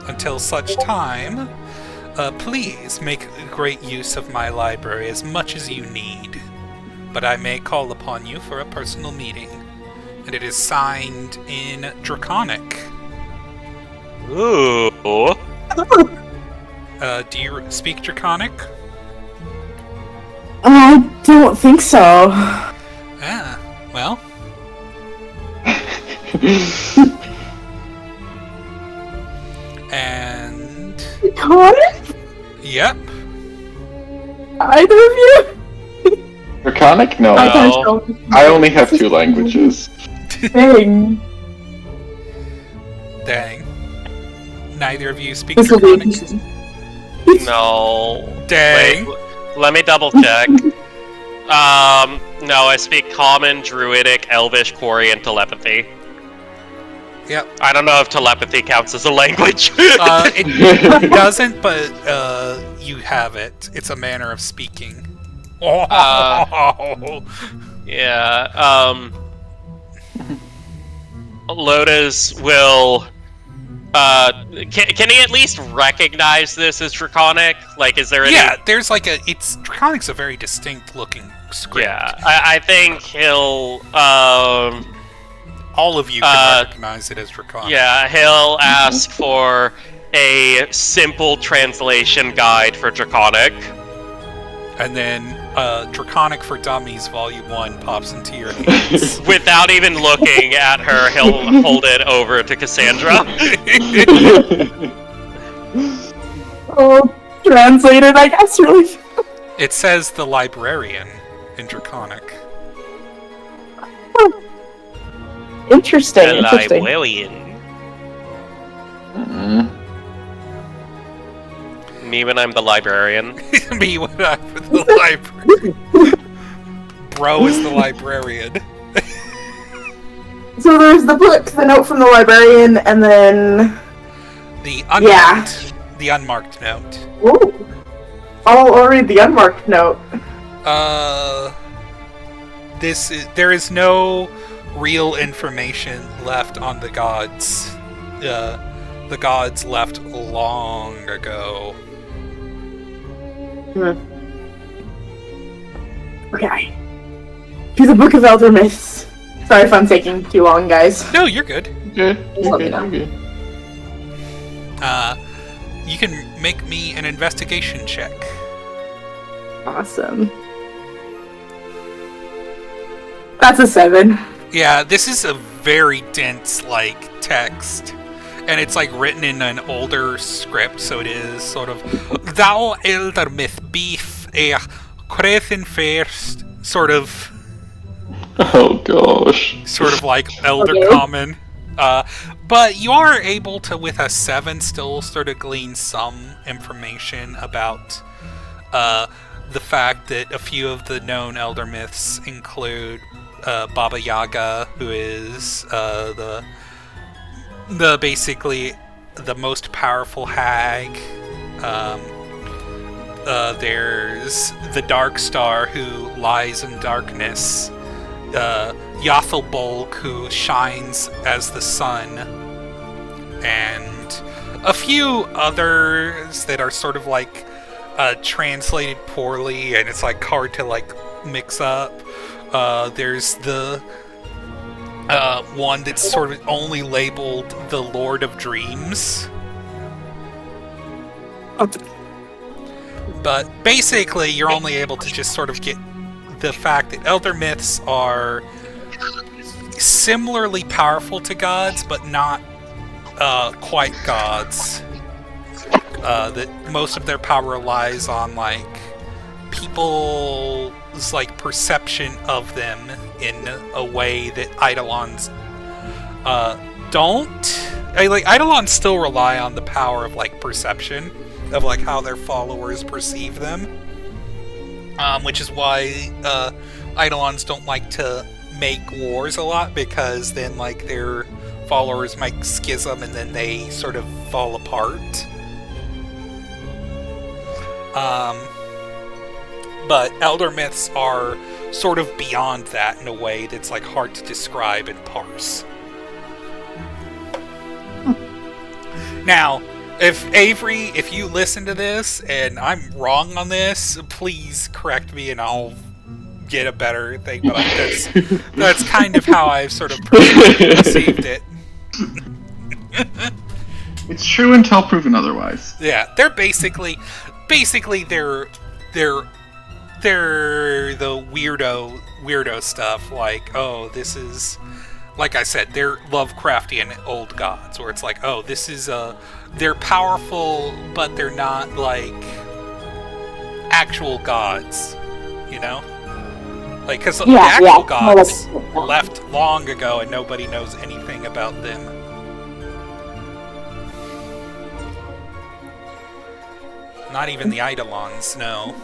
Until such time, please make great use of my library as much as you need. But I may call upon you for a personal meeting. And it is signed in Draconic. Ooh. Do you speak Draconic? I don't think so. Ah, well. And... Draconic? Yep. Either of you? Draconic? No. I No. don't. I only have two languages. Dang. Dang. Neither of you speak This will be Draconic? interesting. No. Dang. Wait, let me double check. No, I speak Common, Druidic, Elvish, Quarian, Telepathy. Yep. I don't know if telepathy counts as a language. It doesn't, but you have it. It's a manner of speaking. Yeah, Lotus will Can he at least recognize this as Draconic? Like, is there any... Yeah, there's like Draconic's a very distinct looking script. Yeah, I think he'll, all of you can recognize it as Draconic. Yeah, he'll ask for a simple translation guide for Draconic. And then Draconic for Dummies Volume 1 pops into your hands. Without even looking at her, he'll hold it over to Cassandra. Oh, translated, I guess, really. It says the librarian in Draconic. Oh. Interesting, The interesting. librarian. Mm-hmm. Me when I'm the librarian. Me when I'm the librarian. Bro is the librarian. So there's the book, the note from the librarian, and then... The unmarked note. Ooh. I'll read the unmarked note. There is no real information left on the gods. The gods left long ago. Okay. To the Book of Elder Myths. Sorry if I'm taking too long, guys. No, you're good. Good. Let me know. You're good. You can make me an investigation check. Awesome. That's a 7. Yeah, this is a very dense, text. And it's, written in an older script, so it is sort of... Thou elder myth beef a crethin first, sort of... Oh, gosh. Sort of like Elder Common. But you are able to, with a 7, still sort of glean some information about the fact that a few of the known Elder Myths include Baba Yaga, who is the basically the most powerful hag. There's the Darkstar, who lies in darkness. Yathalbolg, who shines as the sun, and a few others that are sort of translated poorly, and it's hard to mix up. There's the one that's sort of only labeled the Lord of Dreams. But basically, you're only able to just sort of get the fact that Elder Myths are similarly powerful to gods, but not quite gods. That most of their power relies on people's perception of them in a way that Eidolons don't. Eidolons still rely on the power of perception of how their followers perceive them. Which is why Eidolons don't like to make wars a lot, because then their followers might schism and then they sort of fall apart. But Elder Myths are sort of beyond that in a way that's hard to describe and parse. Now, if you listen to this and I'm wrong on this, please correct me and I'll get a better thing. But that's kind of how I've sort of perceived it. It's true until proven otherwise. Yeah, they're basically they're the weirdo stuff. This is, like I said, they're Lovecraftian old gods, where it's this is they're powerful, but they're not actual gods, you know? Because the actual gods left long ago and nobody knows anything about them. Not even the Eidolons know.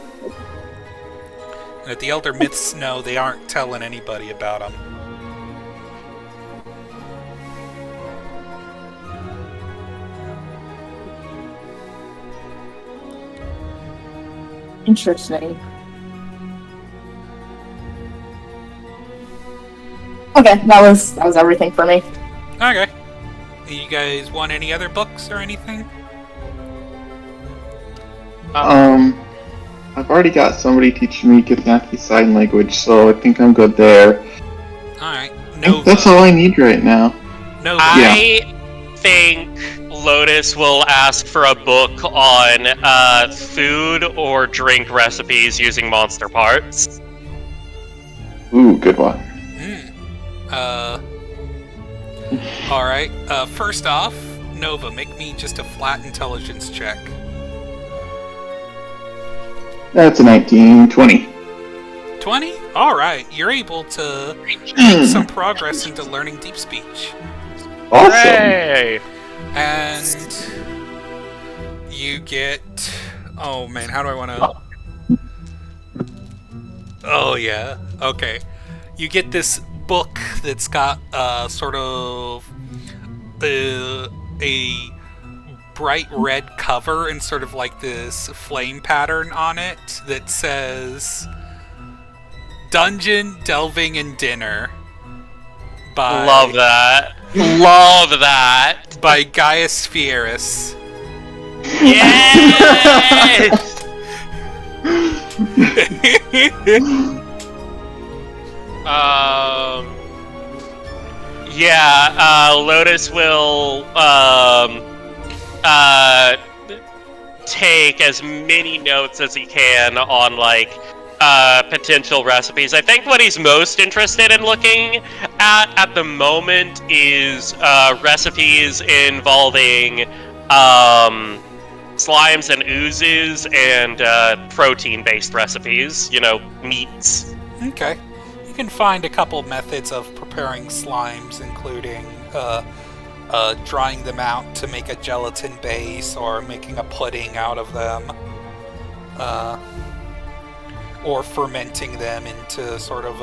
And if the Elder Myths know, they aren't telling anybody about them. Interesting. Okay, that was everything for me. Okay. You guys want any other books or anything? I've already got somebody teaching me Githyanki sign language, so I think I'm good there. Alright. I think Nova. that's all I need right now. Nova. I think Lotus will ask for a book on food or drink recipes using monster parts. Ooh, good one. Alright. First off, Nova, make me just a flat intelligence check. That's a 19, 20. 20? Alright, you're able to make some progress into learning deep speech. Awesome. Hooray! And you get... Oh man, how do I want to... Oh yeah, okay. You get this book that's got sort of a bright red cover and sort of like this flame pattern on it that says Dungeon, Delving, and Dinner by Love that. Love that. by Gaius Fieris. Yes! Lotus will take as many notes as he can on like potential recipes. I think what he's most interested in looking at the moment is recipes involving slimes and oozes and protein-based recipes, you know, meats. Okay. You can find a couple methods of preparing slimes, including drying them out to make a gelatin base, or making a pudding out of them, or fermenting them into sort of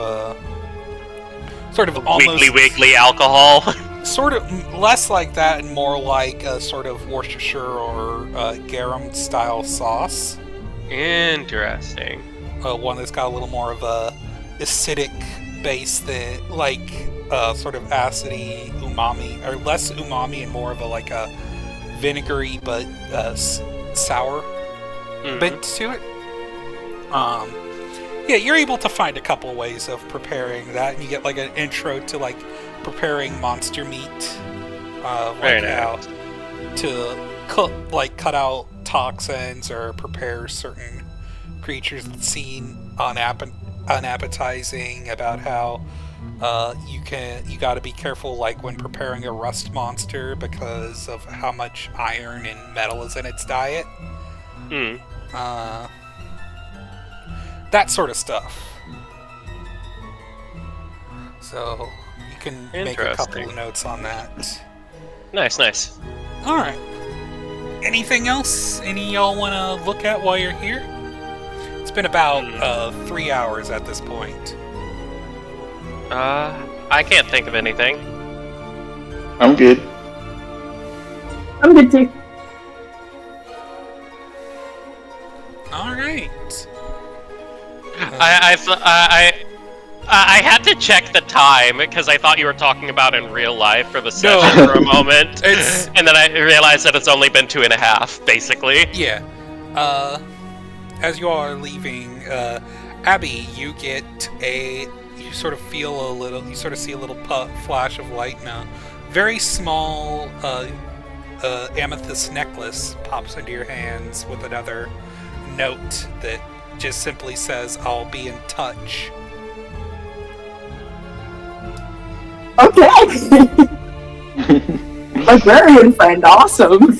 almost Wiggly alcohol. sort of less like that and more like a sort of Worcestershire or garum style sauce. Interesting. One that's got a little more of a acidic base that like sort of acidy umami, or less umami and more of a like a vinegary but sour bent to it. Yeah, you're able to find a couple ways of preparing that, and you get like an intro to like preparing monster meat, Very like how to cut out toxins or prepare certain creatures that seem unappetizing, about how you got to be careful like when preparing a rust monster because of how much iron and metal is in its diet. That sort of stuff. So you can make a couple of notes on that. Nice. Alright. Anything else any y'all want to look at while you're here? It's been about 3 hours at this point. I can't think of anything. I'm good. I'm good too. Alright. I had to check the time because I thought you were talking about in real life for the session for a moment, and then I realized that it's only been 2.5, basically. Yeah. As you all are leaving, Abby, you sort of see a little flash of light, and a very small amethyst necklace pops into your hands with another note that just simply says, "I'll be in touch." Okay. Librarian friend, awesome.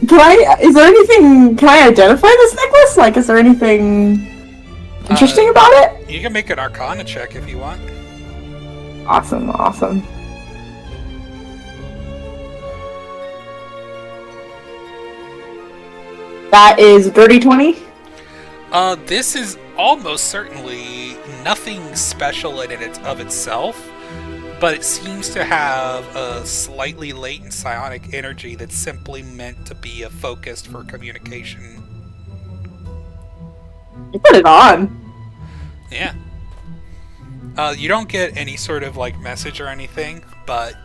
Can I identify this necklace? Like, is there anything interesting about it? You can make an Arcana check if you want. Awesome. That is dirty 20. This is almost certainly nothing special in it of itself, but it seems to have a slightly latent psionic energy that's simply meant to be focused for communication. You put it on. Yeah. You don't get any sort of like message or anything, but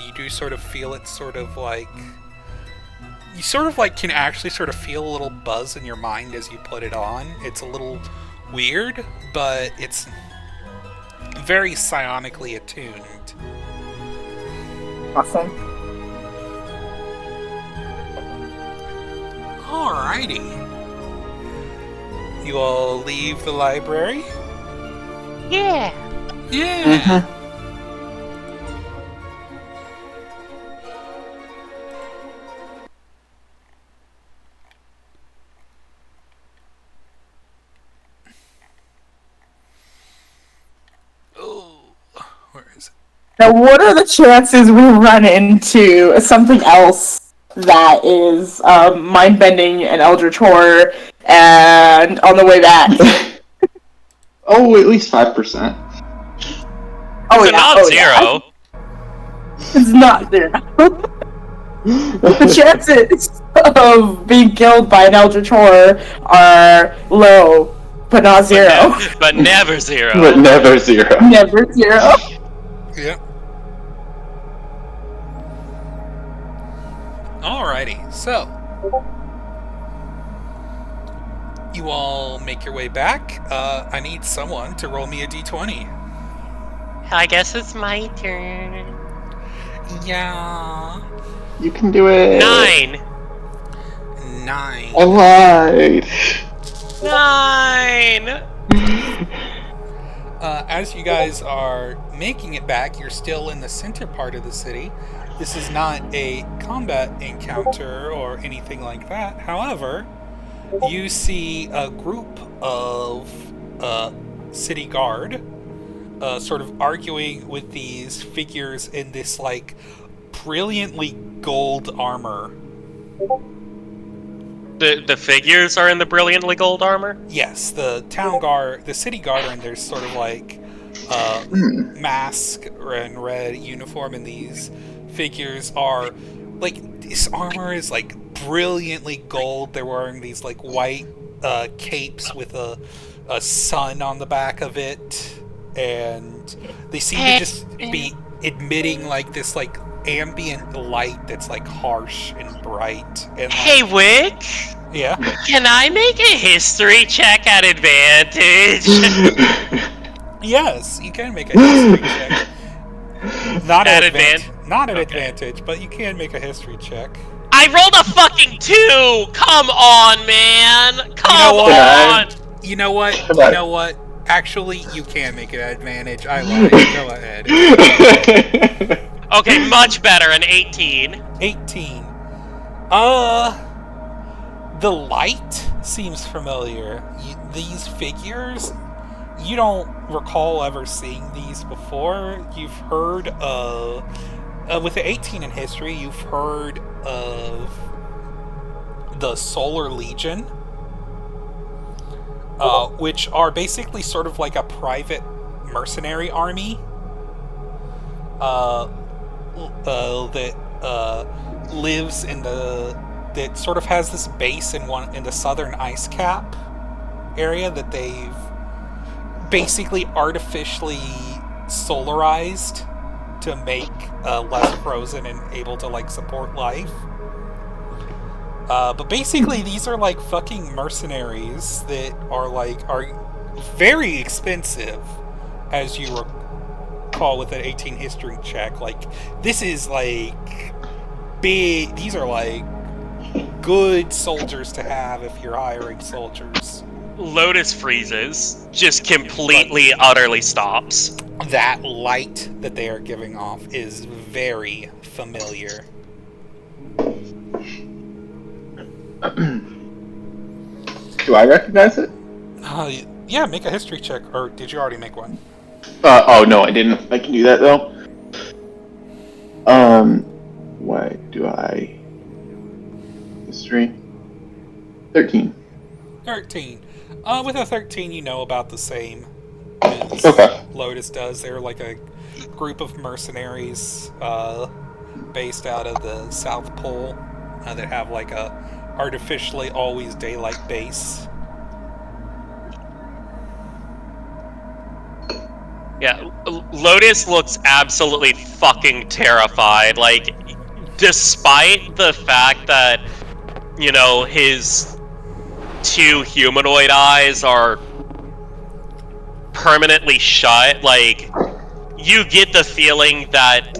you do sort of feel it sort of like... You sort of like can actually sort of feel a little buzz in your mind as you put it on. It's a little weird, but it's very psionically attuned. Awesome. Alrighty. You all leave the library? Yeah. Yeah. Oh, where is it? Now, what are the chances we run into something else that is mind-bending and eldritch horror, and on the way back? Oh, at least 5%. Oh, It's yeah. not zero. It's not zero. The chances of being killed by an eldritch horror are low, but not zero. But never zero. But never zero. Never zero. Yep. Alrighty, so you all make your way back. I need someone to roll me a d20. I guess it's my turn. Yeah. You can do it. 9. 9. I lied. 9. As you guys are making it back, you're still in the center part of the city. This is not a combat encounter or anything like that. However, you see a group of city guard sort of arguing with these figures in this like brilliantly gold armor. The figures are in the brilliantly gold armor? Yes, the town guard, the city guard are in their sort of like mask and red uniform, and these figures are like, this armor is like brilliantly gold. They're wearing these like white capes with a sun on the back of it, and they seem to just be emitting like this like ambient light that's like harsh and bright. And like, Hey, Wick, yeah. can I make a history check at advantage? Yes, you can make a history check. Not At not at Okay. advantage, but you can make a history check. I rolled a fucking 2! Come on, man! Come what? on! You know what? Come You on. know what? Actually, you can make it advantage. I lied. Go ahead. Okay, much better, an 18. 18. The light seems familiar. These figures, you don't recall ever seeing these before. You've heard of... with the 18 in history, you've heard of the Solar Legion, which are basically sort of like a private mercenary army that lives in that sort of has this base in the southern ice cap area that they've basically artificially solarized to make less frozen and able to like support life. But basically these are like fucking mercenaries that are very expensive, as you recall with an 18 history check. Like, this is like big, these are like good soldiers to have if you're hiring soldiers. Lotus freezes. Just completely, utterly stops. That light that they are giving off is very familiar. Do I recognize it? Yeah, make a history check. Or did you already make one? Oh no, I didn't. I can do that though. Why do I? History. 13. 13. With a 13, you know about the same as Okay. Lotus does. They're like a group of mercenaries based out of the South Pole that have like a artificially always daylight base. Yeah, Lotus looks absolutely fucking terrified. Like, despite the fact that, you know, his 2 humanoid eyes are permanently shut, like, you get the feeling that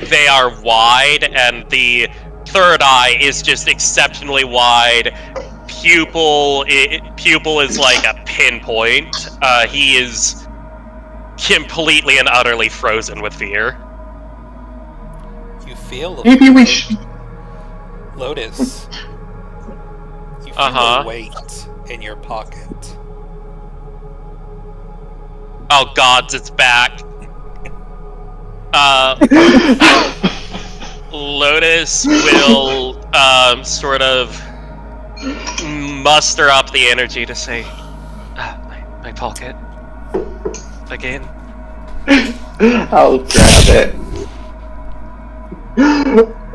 they are wide, and the 3rd eye is just exceptionally wide. Pupil is like a pinpoint. He is completely and utterly frozen with fear. You feel Maybe we should. Lotus. You feel a weight in your pocket. Oh gods, it's back. Lotus will sort of muster up the energy to say, my pocket. Again. I'll grab it.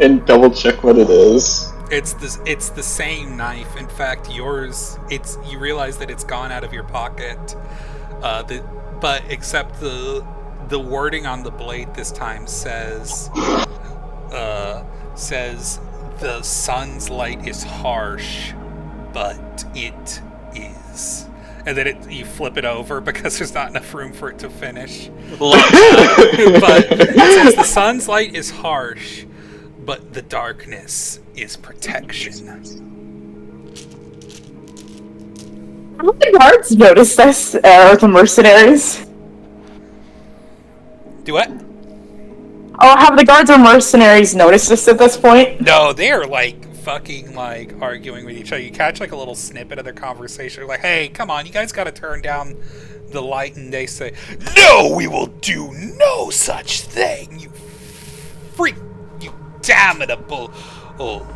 And double check what it is. It's the same knife. In fact, yours. You realize that it's gone out of your pocket. But except the wording on the blade this time says the sun's light is harsh, but it is. And then you flip it over because there's not enough room for it to finish. But it says the sun's light is harsh, but the darkness is protection. How the guards notice this, or the mercenaries? Do what? Oh, have the guards or mercenaries noticed this at this point? No, they're like fucking like arguing with each other. You catch like a little snippet of their conversation. They're like, hey, come on, you guys gotta turn down the light. And they say, no, we will do no such thing, you freak, you damnable old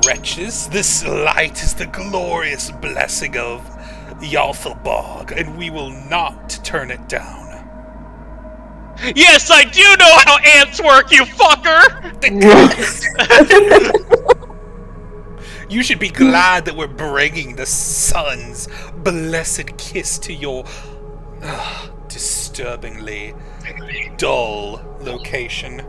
wretches. This light is the glorious blessing of Yalthalbog, and we will not turn it down. Yes, I do know how ants work, you fucker! You should be glad that we're bringing the sun's blessed kiss to your disturbingly dull location.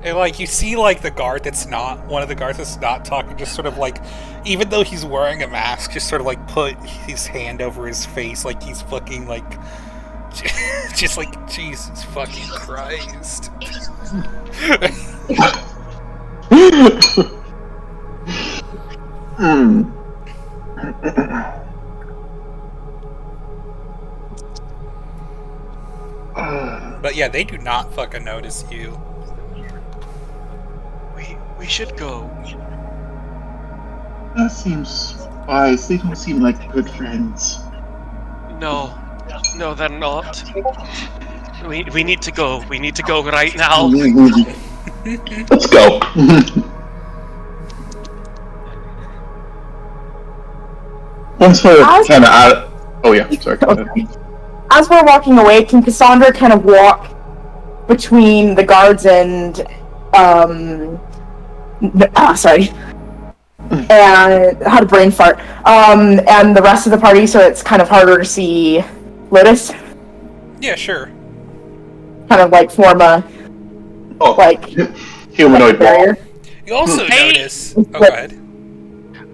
And like you see like the guard that's not one of the guards that's not talking, just sort of like, even though he's wearing a mask, just sort of like put his hand over his face like he's fucking like just like Jesus fucking Christ. But yeah, they do not fucking notice you. We should go. That seems wise. They don't seem like good friends. No, they're not. We need to go. We need to go right now. Let's go. Once we're kind of out. Oh yeah, sorry. Okay. As we're walking away, can Cassandra kind of walk between the guards and sorry. And had a brain fart. And the rest of the party, so it's kind of harder to see Lotus. Yeah, sure. Kind of like form a humanoid barrier. You also notice. Oh, go ahead.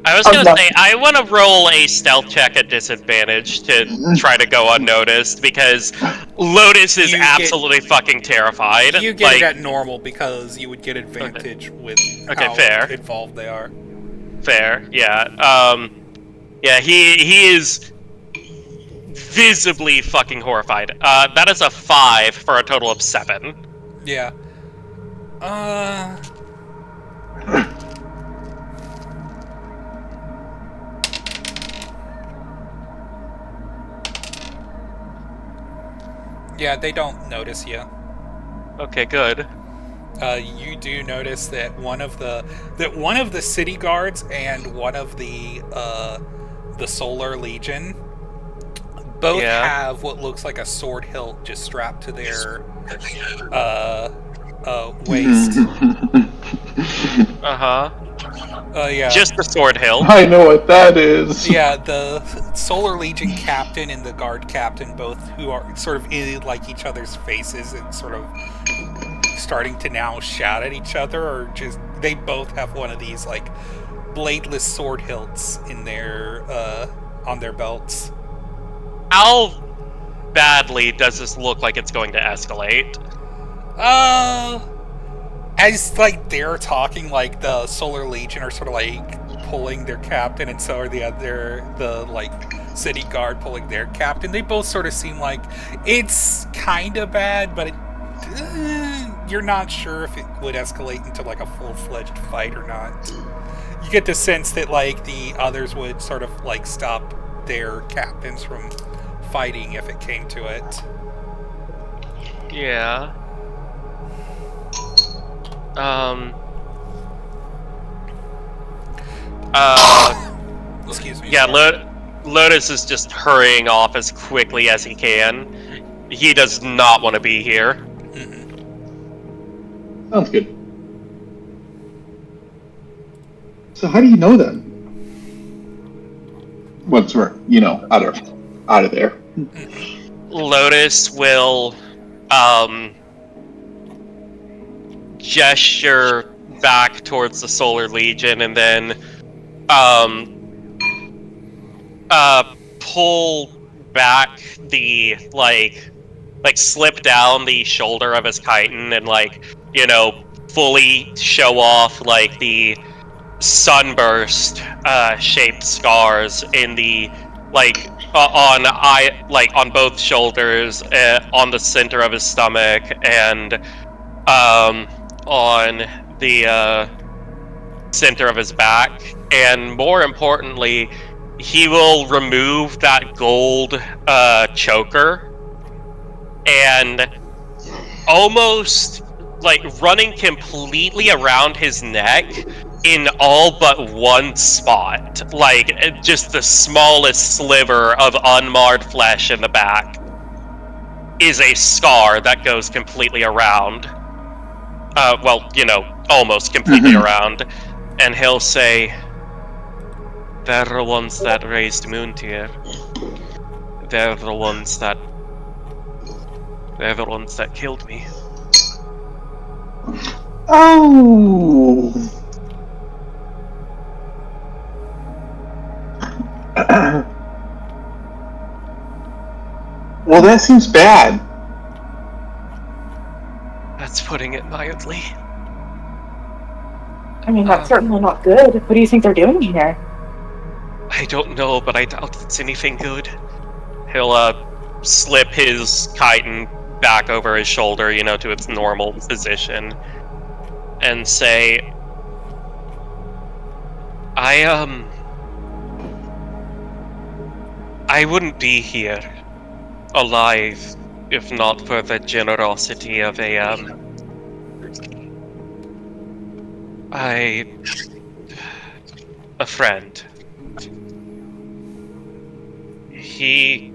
I was gonna say, I want to roll a stealth check at disadvantage to try to go unnoticed, because Lotus is absolutely fucking terrified. You get it at normal because you would get advantage with how fair. involved they are. Fair, yeah. Yeah, he is visibly fucking horrified. That is a 5 for a total of 7. Yeah. Yeah, they don't notice you. Okay, good. You do notice that one of the city guards and one of the Solar Legion both have what looks like a sword hilt just strapped to their waist. Yeah. Just the sword hilt. I know what that is. Yeah, the Solar Legion captain and the guard captain, both who are sort of in like each other's faces and sort of starting to now shout at each other, or just they both have one of these like bladeless sword hilts in their on their belts. How badly does this look like it's going to escalate? As like they're talking, like the Solar Legion are sort of like pulling their captain, and so are the like city guard pulling their captain. They both sort of seem like it's kind of bad, but you're not sure if it would escalate into like a full-fledged fight or not. You get the sense that like the others would sort of like stop their captains from fighting if it came to it. Yeah. Excuse me. Yeah, Lotus is just hurrying off as quickly as he can. He does not want to be here. Mm-hmm. Sounds good. So how do you know them? Once we're, out of there. Lotus will gesture back towards the Solar Legion and then pull back the like slip down the shoulder of his chitin and fully show off like the sunburst shaped scars in the on both shoulders, on the center of his stomach, and on the center of his back. And more importantly, he will remove that gold choker and almost running completely around his neck in all but one spot, just the smallest sliver of unmarred flesh in the back, is a scar that goes completely around. Almost completely around. And he'll say, "They're the ones that raised Moontear. They're the ones that killed me." Oh. Well, that seems bad. That's putting it mildly. I mean, that's certainly not good. What do you think they're doing here? I don't know, but I doubt it's anything good. He'll slip his chitin back over his shoulder, to its normal position, and say, I wouldn't be here alive if not for the generosity of a friend. He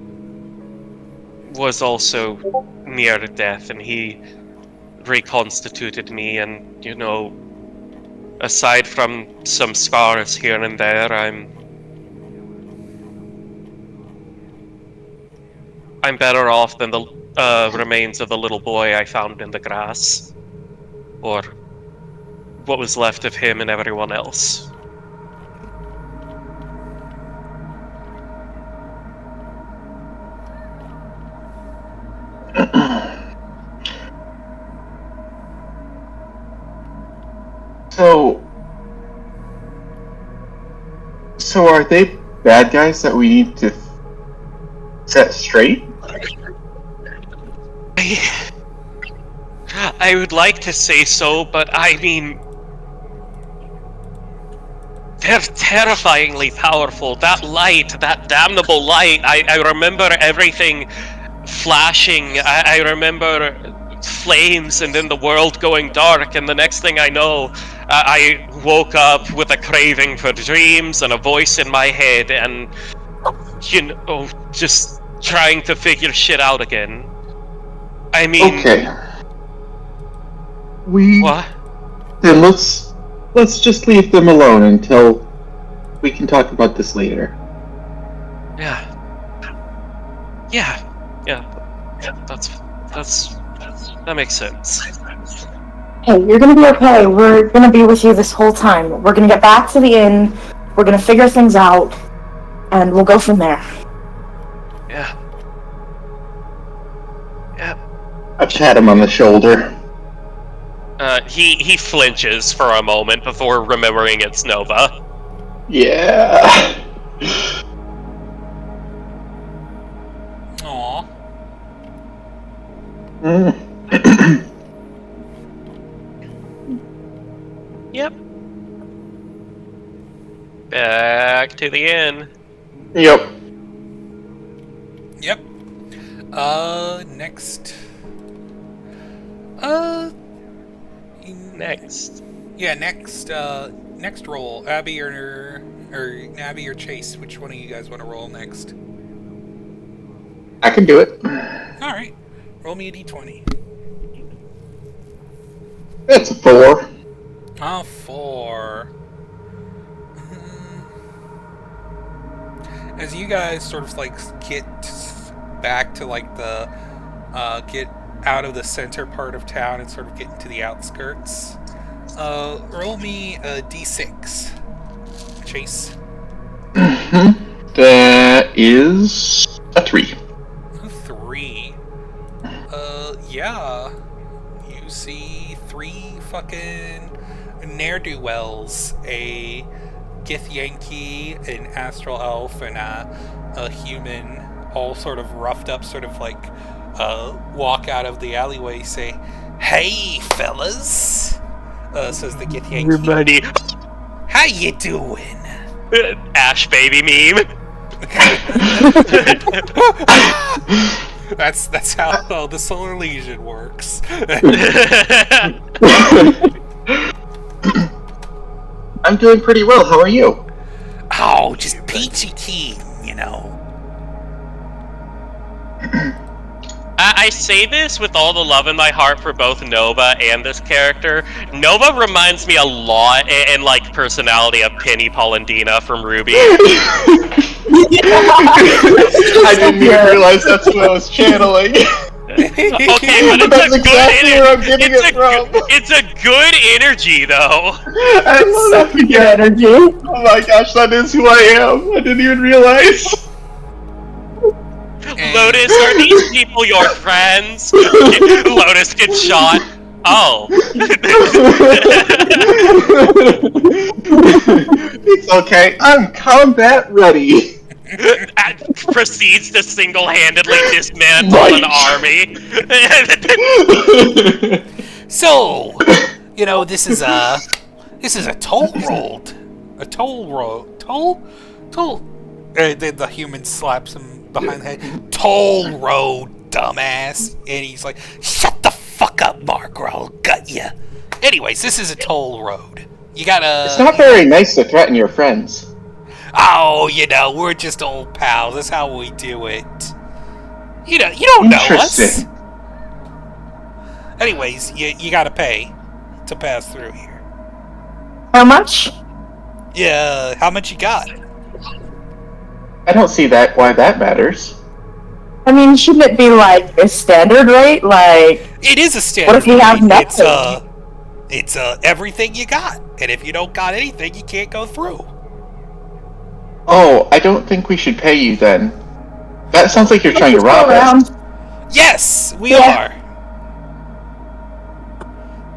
was also near death, and he reconstituted me, and aside from some scars here and there, I'm better off than the remains of the little boy I found in the grass, or what was left of him and everyone else. So are they bad guys that we need to set straight? I would like to say so, but I mean, they're terrifyingly powerful. That light, that damnable light, I remember everything flashing. I remember flames and then the world going dark, and the next thing I know, I woke up with a craving for dreams and a voice in my head, and just trying to figure shit out again. I mean, okay. What? Then let's let's just leave them alone until we can talk about this later. Yeah. That makes sense. Hey, you're gonna be okay. We're gonna be with you this whole time. We're gonna get back to the inn. We're gonna figure things out, and we'll go from there. Yeah. I pat him on the shoulder. He flinches for a moment before remembering it's Nova. Yeah. Aw. Yep. Back to the inn. Yep. Yep. Next. Next. Yeah, next roll. Abby or Chase. Which one of you guys want to roll next? I can do it. All right. Roll me a d20. It's a 4. Oh, 4. As you guys sort of like get back to like the get out of the center part of town and sort of get into the outskirts, roll me a d6. Chase. That is a 3. 3. Yeah. You see 3 fucking ne'er-do-wells. A Githyanki, an astral elf, and a human, all sort of roughed up, sort of like walk out of the alleyway, say, "Hey, fellas," says the Githyanki. Everybody. How you doing? Ash baby meme. That's how the Solar Legion works. I'm doing pretty well. How are you? Oh, just peachy keen, you know. I say this with all the love in my heart for both Nova and this character. Nova reminds me a lot in like personality of Penny Polendina from Ruby. I didn't even realize that's what I was channeling. Okay, but That's exactly where I'm getting it from. It's a good energy, though. I love Such good energy. Oh my gosh, that is who I am. I didn't even realize. Lotus, are these people your friends? Lotus gets shot. Oh. It's okay. I'm combat ready. Proceeds to single-handedly dismantle an army. So, you know, this is a toll road. A toll road. Toll? The human slaps him behind the head. Toll road, dumbass. And he's like, shut the fuck up, Mark, or I'll gut ya. Anyways, this is a toll road. You gotta... It's not very nice to threaten your friends. Oh, you know, we're just old pals. That's how we do it. You know, you don't know us. Interesting. Anyways, you gotta pay to pass through here. How much? Yeah, how much you got? I don't see why that matters. I mean, shouldn't it be like a standard rate? Like, It is a standard. what if we have rate. nothing? It's everything you got, and if you don't got anything, you can't go through. Oh, I don't think we should pay you then. That sounds like you're trying to Just go rob us. around. Yes, we Yeah. are.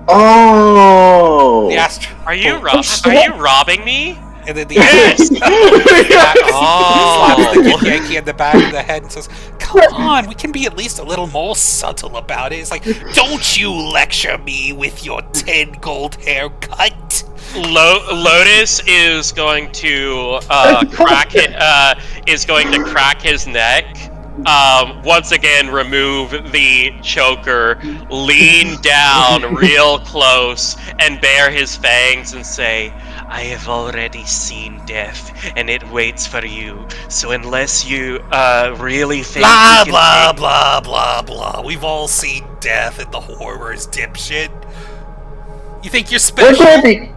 Oh. The Astro. Are you robbing me? And then the Yes! slaps the Yankee in the back of the head and says, "Come on, we can be at least a little more subtle about it." It's like, don't you lecture me with your 10 gold haircut. Lotus is going to crack his neck. Once again, remove the choker, lean down real close, and bare his fangs and say, "I have already seen death, and it waits for you. So unless you really think Blah, you can blah, take-" blah, blah, blah. We've all seen death and the horrors, dipshit. You think you're We're special? camping.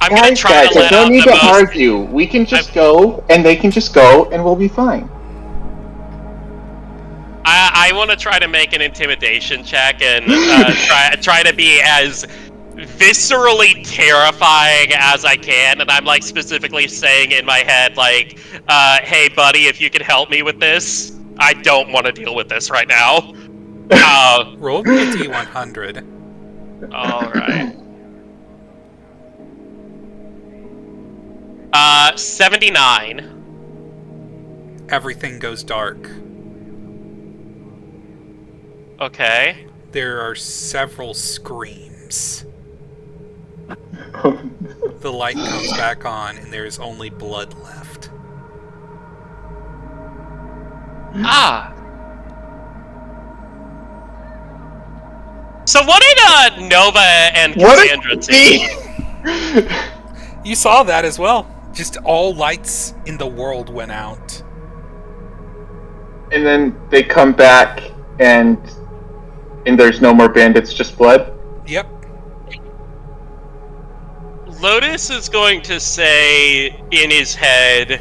I'm gonna try guys, to I let don't out need the to most. argue. We can just go, and they can just go, and we'll be fine. I want to try to make an intimidation check and try to be as viscerally terrifying as I can, and I'm like specifically saying in my head like, "Hey, buddy, if you could help me with this, I don't want to deal with this right now." Roll me a D100. All right. 79. Everything goes dark. Okay. There are several screams. The light comes back on, and there's only blood left. Ah. So what did Nova and Cassandra see? You saw that as well. Just all lights in the world went out. And then they come back, and there's no more bandits, just blood? Yep. Lotus is going to say in his head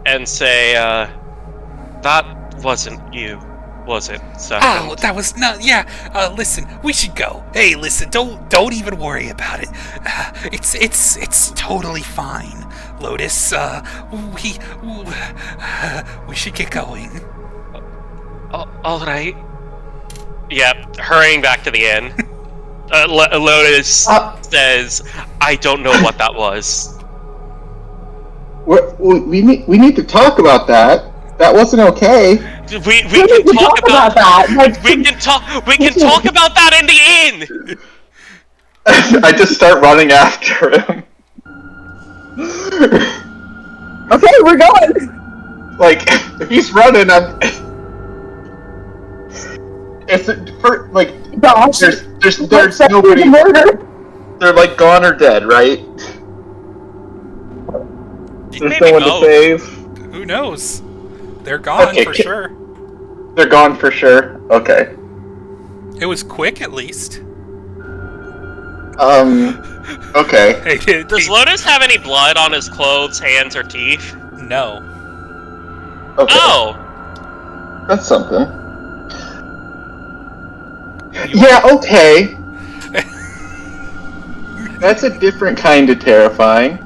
and say, that wasn't you, was it, Serpent? Oh, that was not. Yeah. Listen, we should go. Hey, listen, don't even worry about it. It's totally fine, Lotus. We should get going. All right. Yep. Hurrying back to the inn. Lotus says, "I don't know what that was." We need to talk about that. That wasn't okay. We can talk about that. Like, we can talk about that in the inn. I just start running after him. okay, we're going. Like, if he's running, Gosh, there's nobody. Murder. They're like gone or dead, right? There's Maybe no one to save. Who knows? They're gone for sure. They're gone for sure. Okay. It was quick, at least. Okay. Does Lotus have any blood on his clothes, hands, or teeth? No. Okay. Oh. That's something. Yeah, okay. That's a different kind of terrifying.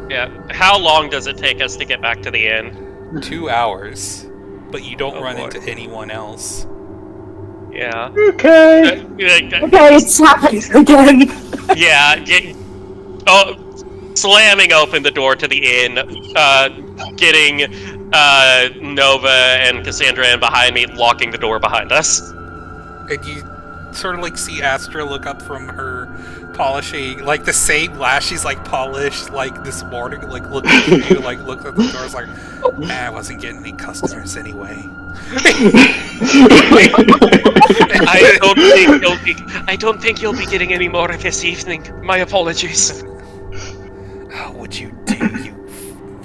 Yeah. How long does it take us to get back to the inn? 2 hours. But you don't run into anyone else. Yeah. Okay. Okay, it's happening again. Yeah. Slamming open the door to the inn, getting Nova and Cassandra in behind me, locking the door behind us. And you sort of like see Astra look up from her polishing, like the same glass she's like polished like this morning, like looking at you, like looks at the doors like, I wasn't getting any customers anyway. I don't think you'll be getting any more this evening. My apologies. How would you do,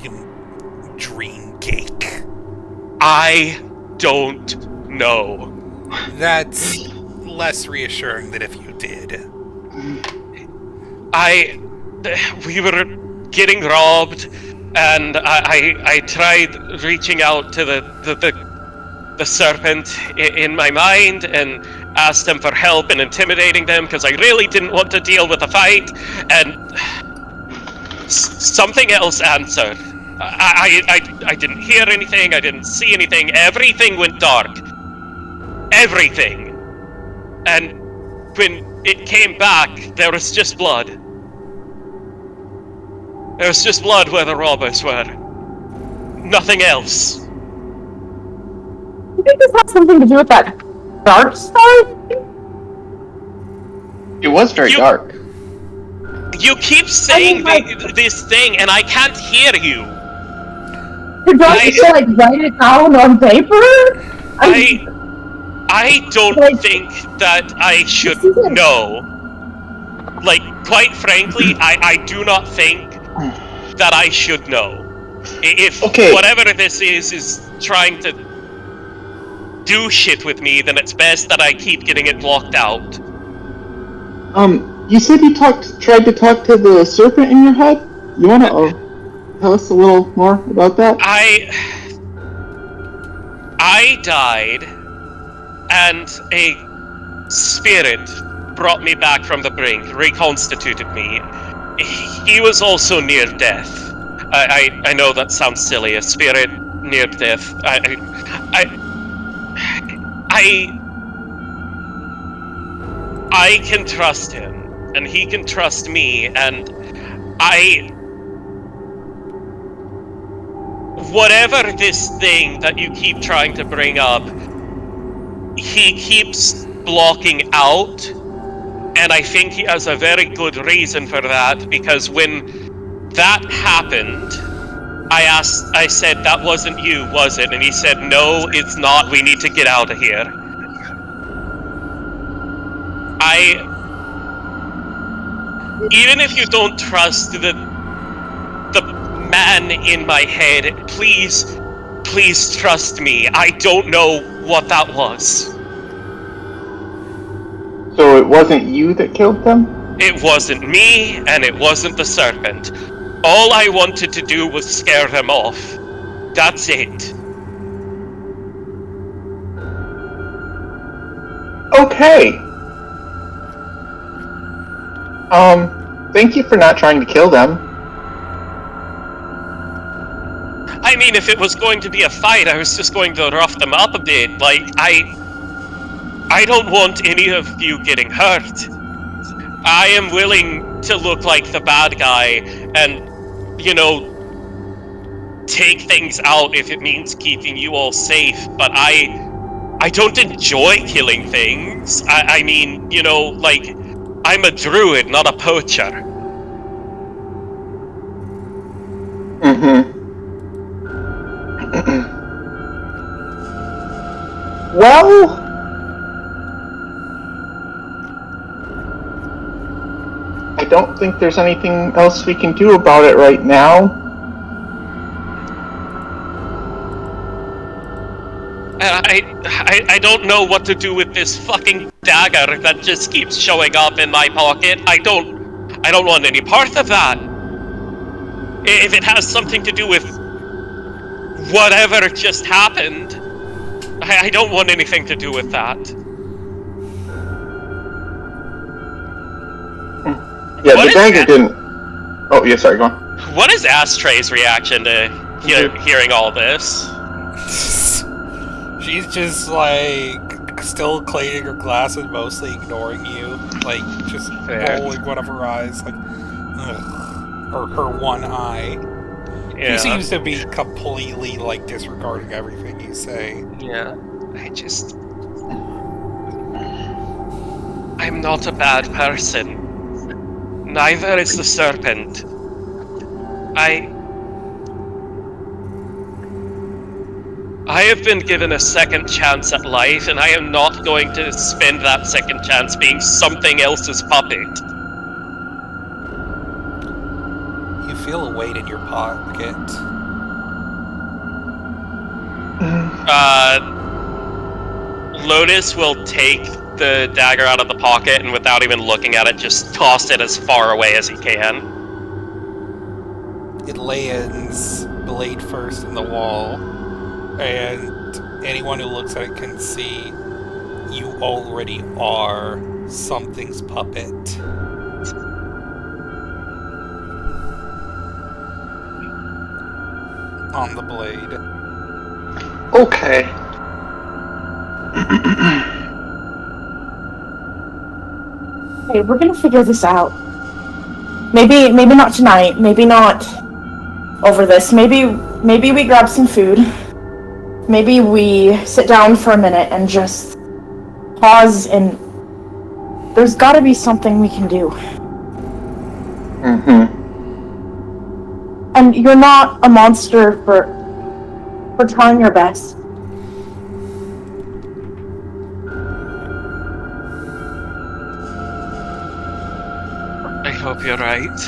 you dream cake? I don't know. That's less reassuring than if you did. We were getting robbed, and I tried reaching out to the serpent in my mind and asked them for help and intimidating them because I really didn't want to deal with a fight, and something else answered. I didn't hear anything, I didn't see anything, everything went dark. Everything. And when it came back, there was just blood. There was just blood where the robbers were. Nothing else. You think this has something to do with that Darkstar? It was very dark. You keep saying this thing, and I can't hear you. You're going to like write it down on paper? I don't think that I should know. Like, quite frankly, I do not think that I should know. If whatever this is trying to do shit with me, then it's best that I keep getting it blocked out. You said you tried to talk to the serpent in your head? You want to tell us a little more about that? I died, and a spirit brought me back from the brink, reconstituted me. He was also near death. I know that sounds silly. A spirit near death. I can trust him, and he can trust me, and whatever this thing that you keep trying to bring up, he keeps blocking out, and I think he has a very good reason for that, because when that happened, I said, that wasn't you, was it? And he said, no, it's not, we need to get out of here. Even if you don't trust the man in my head, please trust me. I don't know what that was. So it wasn't you that killed them? It wasn't me, and it wasn't the serpent. All I wanted to do was scare them off. That's it. Okay. Thank you for not trying to kill them. I mean, if it was going to be a fight, I was just going to rough them up a bit. Like, I don't want any of you getting hurt. I am willing to look like the bad guy and, take things out if it means keeping you all safe, but I don't enjoy killing things. I mean, I'm a druid, not a poacher. Well, I don't think there's anything else we can do about it right now. I don't know what to do with this fucking dagger that just keeps showing up in my pocket. I don't want any part of that. If it has something to do with whatever just happened, I don't want anything to do with that. Yeah, the dagger didn't... Oh, yeah, sorry, go on. What is Astray's reaction to hearing all this? She's just still cleaning her glass and mostly ignoring you, just rolling one of her eyes, or her one eye. Yeah. He seems to be completely disregarding everything you say. Yeah, I'm not a bad person. Neither is the serpent. I have been given a second chance at life, and I am not going to spend that second chance being something else's puppet. You feel a weight in your pocket. Lotus will take the dagger out of the pocket, and without even looking at it, just toss it as far away as he can. It lands blade first in the wall, and anyone who looks at it can see you already are something's puppet. On the blade. Okay. Hey, we're gonna figure this out. Maybe not tonight. Maybe not over this. Maybe we grab some food. Maybe we sit down for a minute and just pause, and there's gotta be something we can do. And you're not a monster for trying your best. I hope you're right.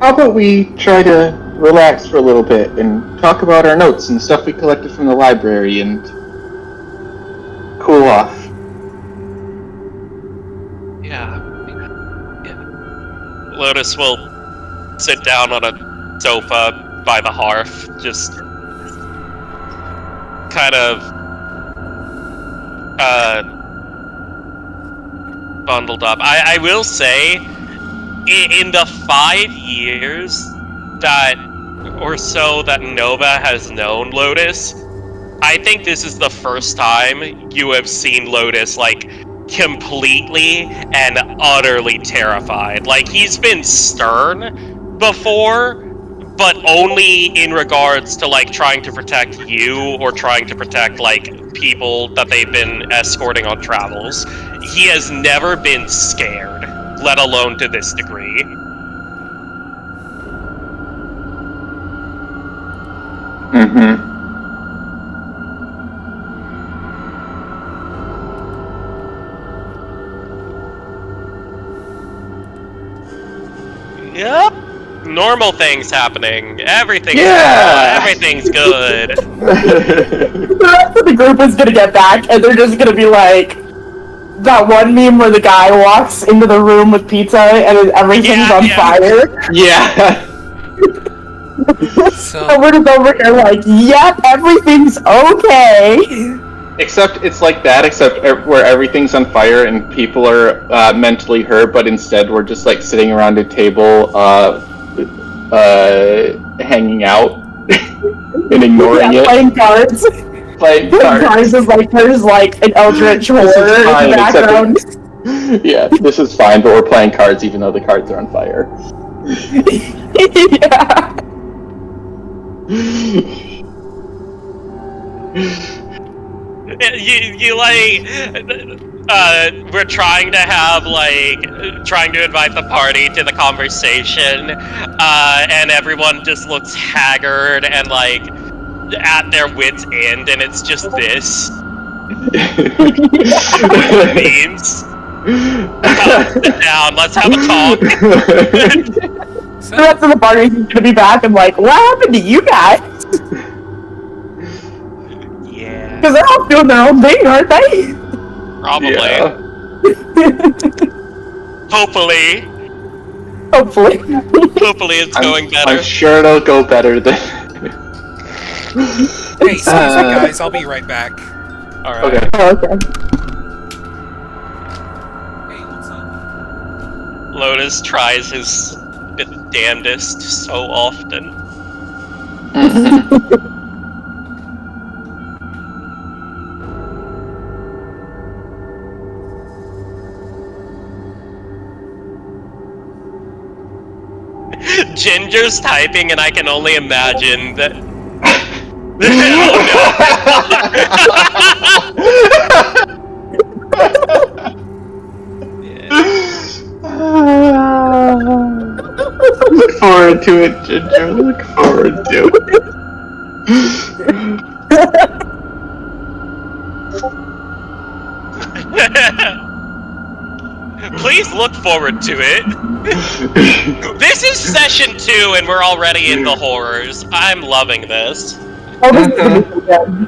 How about we try to relax for a little bit and talk about our notes and stuff we collected from the library and cool off? Yeah. Lotus will sit down on a sofa by the hearth, just kind of bundled up. I will say, in the 5 years that or so that Nova has known Lotus, I think this is the first time you have seen Lotus like completely and utterly terrified. Like, he's been stern before, but only in regards to like trying to protect you or trying to protect like people that they've been escorting on travels. He has never been scared, let alone to this degree. Mm-hmm. Yep. Normal things happening. Everything's everything's good. The rest of the group is gonna get back, and they're just gonna be like that one meme where the guy walks into the room with pizza and everything's on fire. Yeah. So And we're just over here like, yep, everything's okay. Except it's like that, except where everything's on fire and people are mentally hurt, but instead we're just like sitting around a table, hanging out and ignoring it. Playing cards. Playing cards. Is like there's like an eldritch horror in the background. Yeah, this is fine, but we're playing cards even though the cards are on fire. Yeah. You like, we're trying to have trying to invite the party to the conversation, and everyone just looks haggard and like at their wits' end, and it's just this. Memes. Sit down, let's have a talk. The rest of the party is gonna be back and like, what happened to you guys? Yeah. Because they're all doing their own thing, aren't they? Probably. Yeah. Hopefully. Hopefully it's going better. I'm sure it'll go better than... hey, excuse me, guys. I'll be right back. All right. Okay. Oh, okay. Hey, what's up? Lotus tries his damnedest so often. Ginger's typing, and I can only imagine that. Look forward to it, Ginger. Look forward to it. Please look forward to it. This is session 2, and we're already in the horrors. I'm loving this. Oh, this is gonna be so good.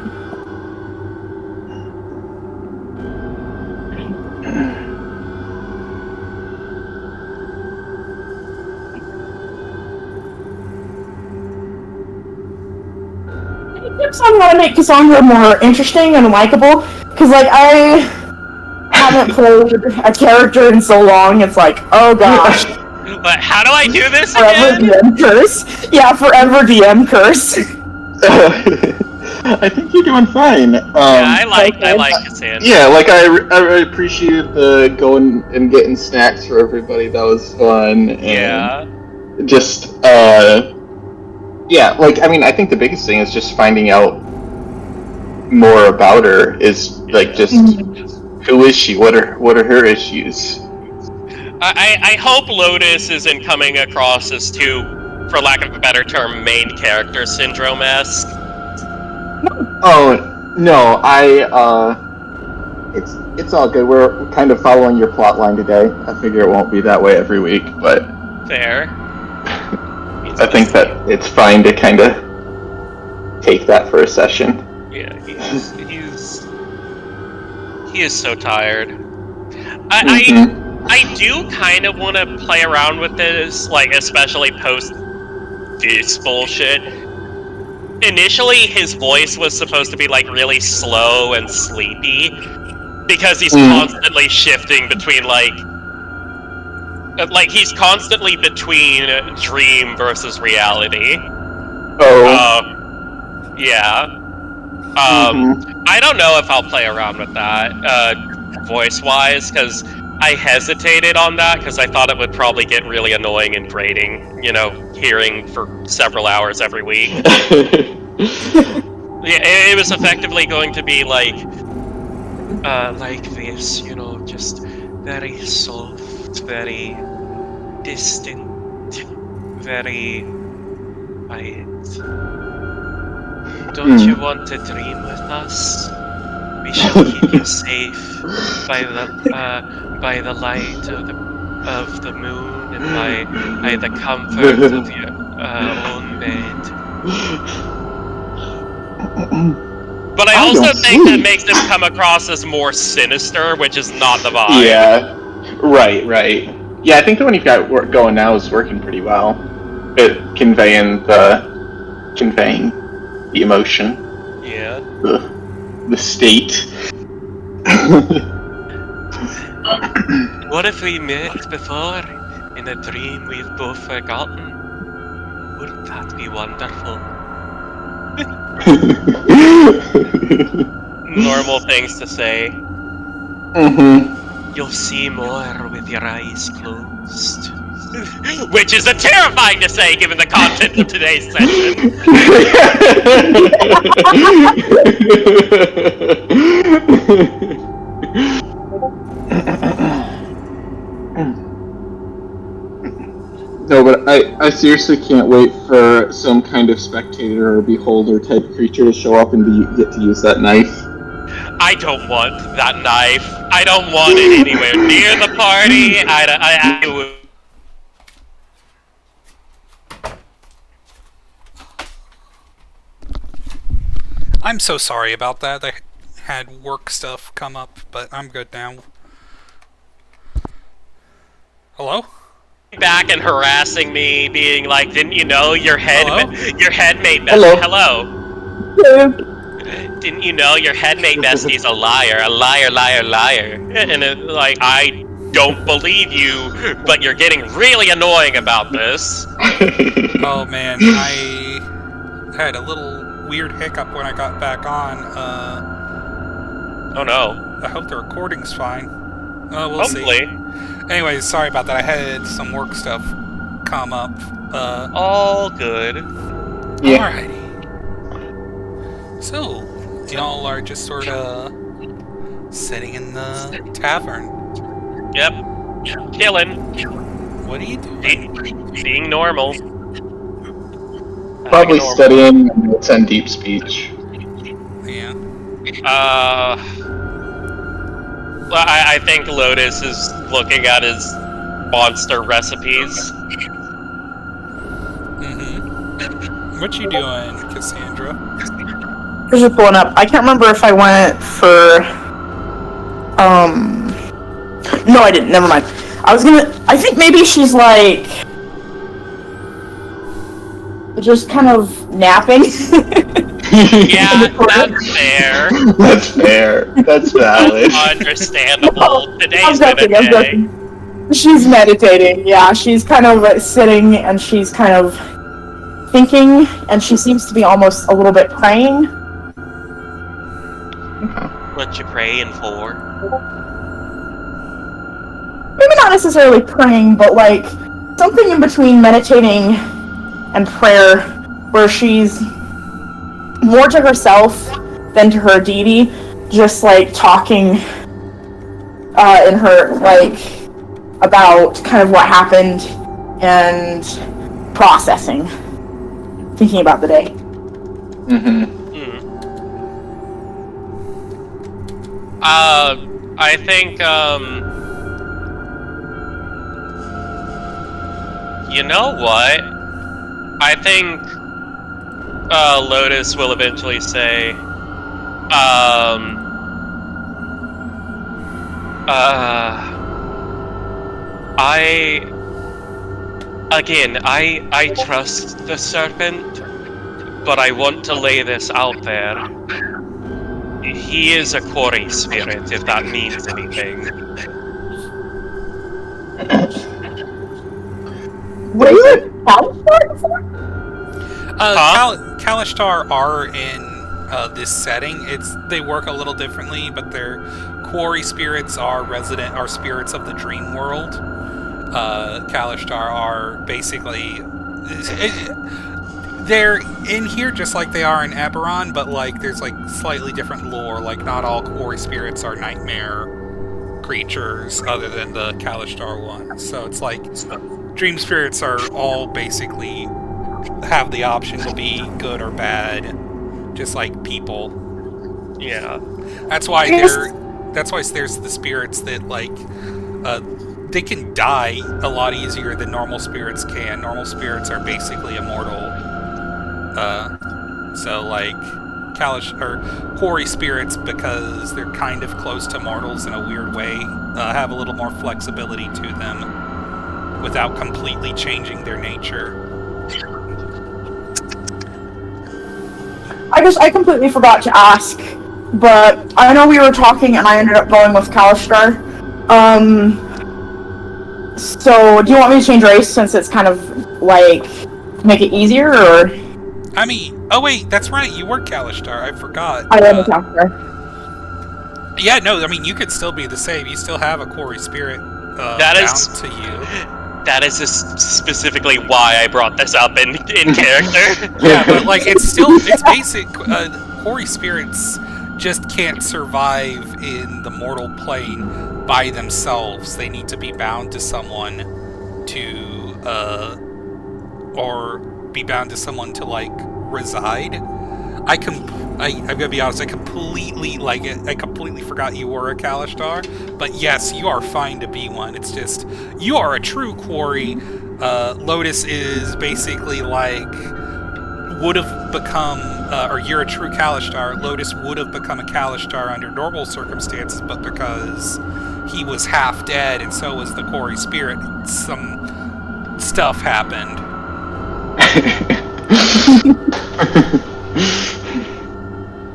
Tips on how to make Cassandra more interesting and likable, because like I haven't played a character in so long. It's like, oh gosh, But how do I do this forever again? DM curse. Yeah, forever DM curse. I think you're doing fine. I like Cassandra. Yeah, like I appreciated the going and getting snacks for everybody. That was fun. And Yeah. just yeah, like I mean, I think the biggest thing is just finding out more about her. Is like just who is she? What are her issues? I hope Lotus isn't coming across as too, for lack of a better term, main character syndrome-esque. Oh no, it's all good. We're kind of following your plot line today. I figure it won't be that way every week, but Fair. I think that it's fine to kind of take that for a session. Yeah, he is so tired. I do kind of want to play around with this, like especially post this bullshit. Initially, his voice was supposed to be like really slow and sleepy because he's constantly shifting between like he's constantly between dream versus reality. Oh. Yeah. I don't know if I'll play around with that voice-wise, because I hesitated on that because I thought it would probably get really annoying and draining, hearing for several hours every week. Yeah, it was effectively going to be like this, just very soft, very distant, very quiet. Don't you want to dream with us? We shall keep you safe by the light of the moon and by the comfort of your own bed. But I also think that makes him come across as more sinister, which is not the vibe. Yeah, right. Yeah, I think the one you've got going now is working pretty well. Conveying the emotion. Yeah. The state. What if we met before in a dream we've both forgotten? Wouldn't that be wonderful? Normal things to say. You'll see more with your eyes closed. Which is terrifying to say given the content of today's session. No, but I seriously can't wait for some kind of spectator or beholder type creature to show up and get to use that knife. I don't want that knife. I don't want it anywhere near the party. I would. I'm so sorry about that. I had work stuff come up, but I'm good now. Hello? Back and harassing me, being like, "Didn't you know your headmate Hello. Didn't you know your headmate bestie's a liar, liar?" And I don't believe you, but you're getting really annoying about this. Oh man, I had a little weird hiccup when I got back on. Oh no. I hope the recording's fine. We'll Hopefully. see. Anyways, sorry about that. I had some work stuff come up. All good. Yeah. Alrighty. So, y'all are just sort of sitting in the tavern. Yep. Killing. What are you doing? Being normal. Probably studying notes on deep speech. Yeah. I think Lotus is looking at his monster recipes. What you doing, Cassandra? Where's it pulling up? I can't remember if I went for... No, I didn't. Never mind. I think maybe she's like... just kind of napping. Yeah, that's fair. That's fair. That's valid. Understandable. Today's I'm been a day. She's meditating, yeah. She's kind of sitting and she's kind of thinking, and she seems to be almost a little bit praying. What you praying for? Maybe not necessarily praying, but like something in between meditating and prayer, where she's more to herself than to her deity, just like talking in her, like, about kind of what happened and processing, thinking about the day. I think, you know what? I think Lotus will eventually say, I trust the serpent, but I want to lay this out there. He is a quarry spirit, if that means anything. Were you at Darkstar before? Kalishtar are in this setting. They work a little differently, but their quarry spirits are spirits of the dream world. Kalishtar are basically they're in here just like they are in Eberron, but like there's like slightly different lore. Like not all quarry spirits are nightmare creatures, other than the Kalishtar ones. So it's like dream spirits are all basically have the option to be good or bad, just like people. Yeah. That's why there's the spirits that like they can die a lot easier than normal spirits can. Normal spirits are basically immortal. So like quarry spirits, because they're kind of close to mortals in a weird way, have a little more flexibility to them without completely changing their nature. I completely forgot to ask, but I know we were talking and I ended up going with Kalishtar. So do you want me to change race since it's kind of like make it easier, or? I mean, oh wait, that's right, you were Kalishtar, I forgot. I am a Kalishtar. Yeah, no, I mean, you could still be the same. You still have a quarry spirit bound to you. That is specifically why I brought this up in character. Yeah, but like it's basic. Quarry spirits just can't survive in the mortal plane by themselves. They need to be bound to someone or be bound to someone to like reside. I'm gonna be honest. I completely forgot you were a Kalishtar. But yes, you are fine to be one. It's just you are a true quarry. Lotus is basically like would have become, or you're a true Kalishtar. Lotus would have become a Kalishtar under normal circumstances, but because he was half dead and so was the quarry spirit, some stuff happened.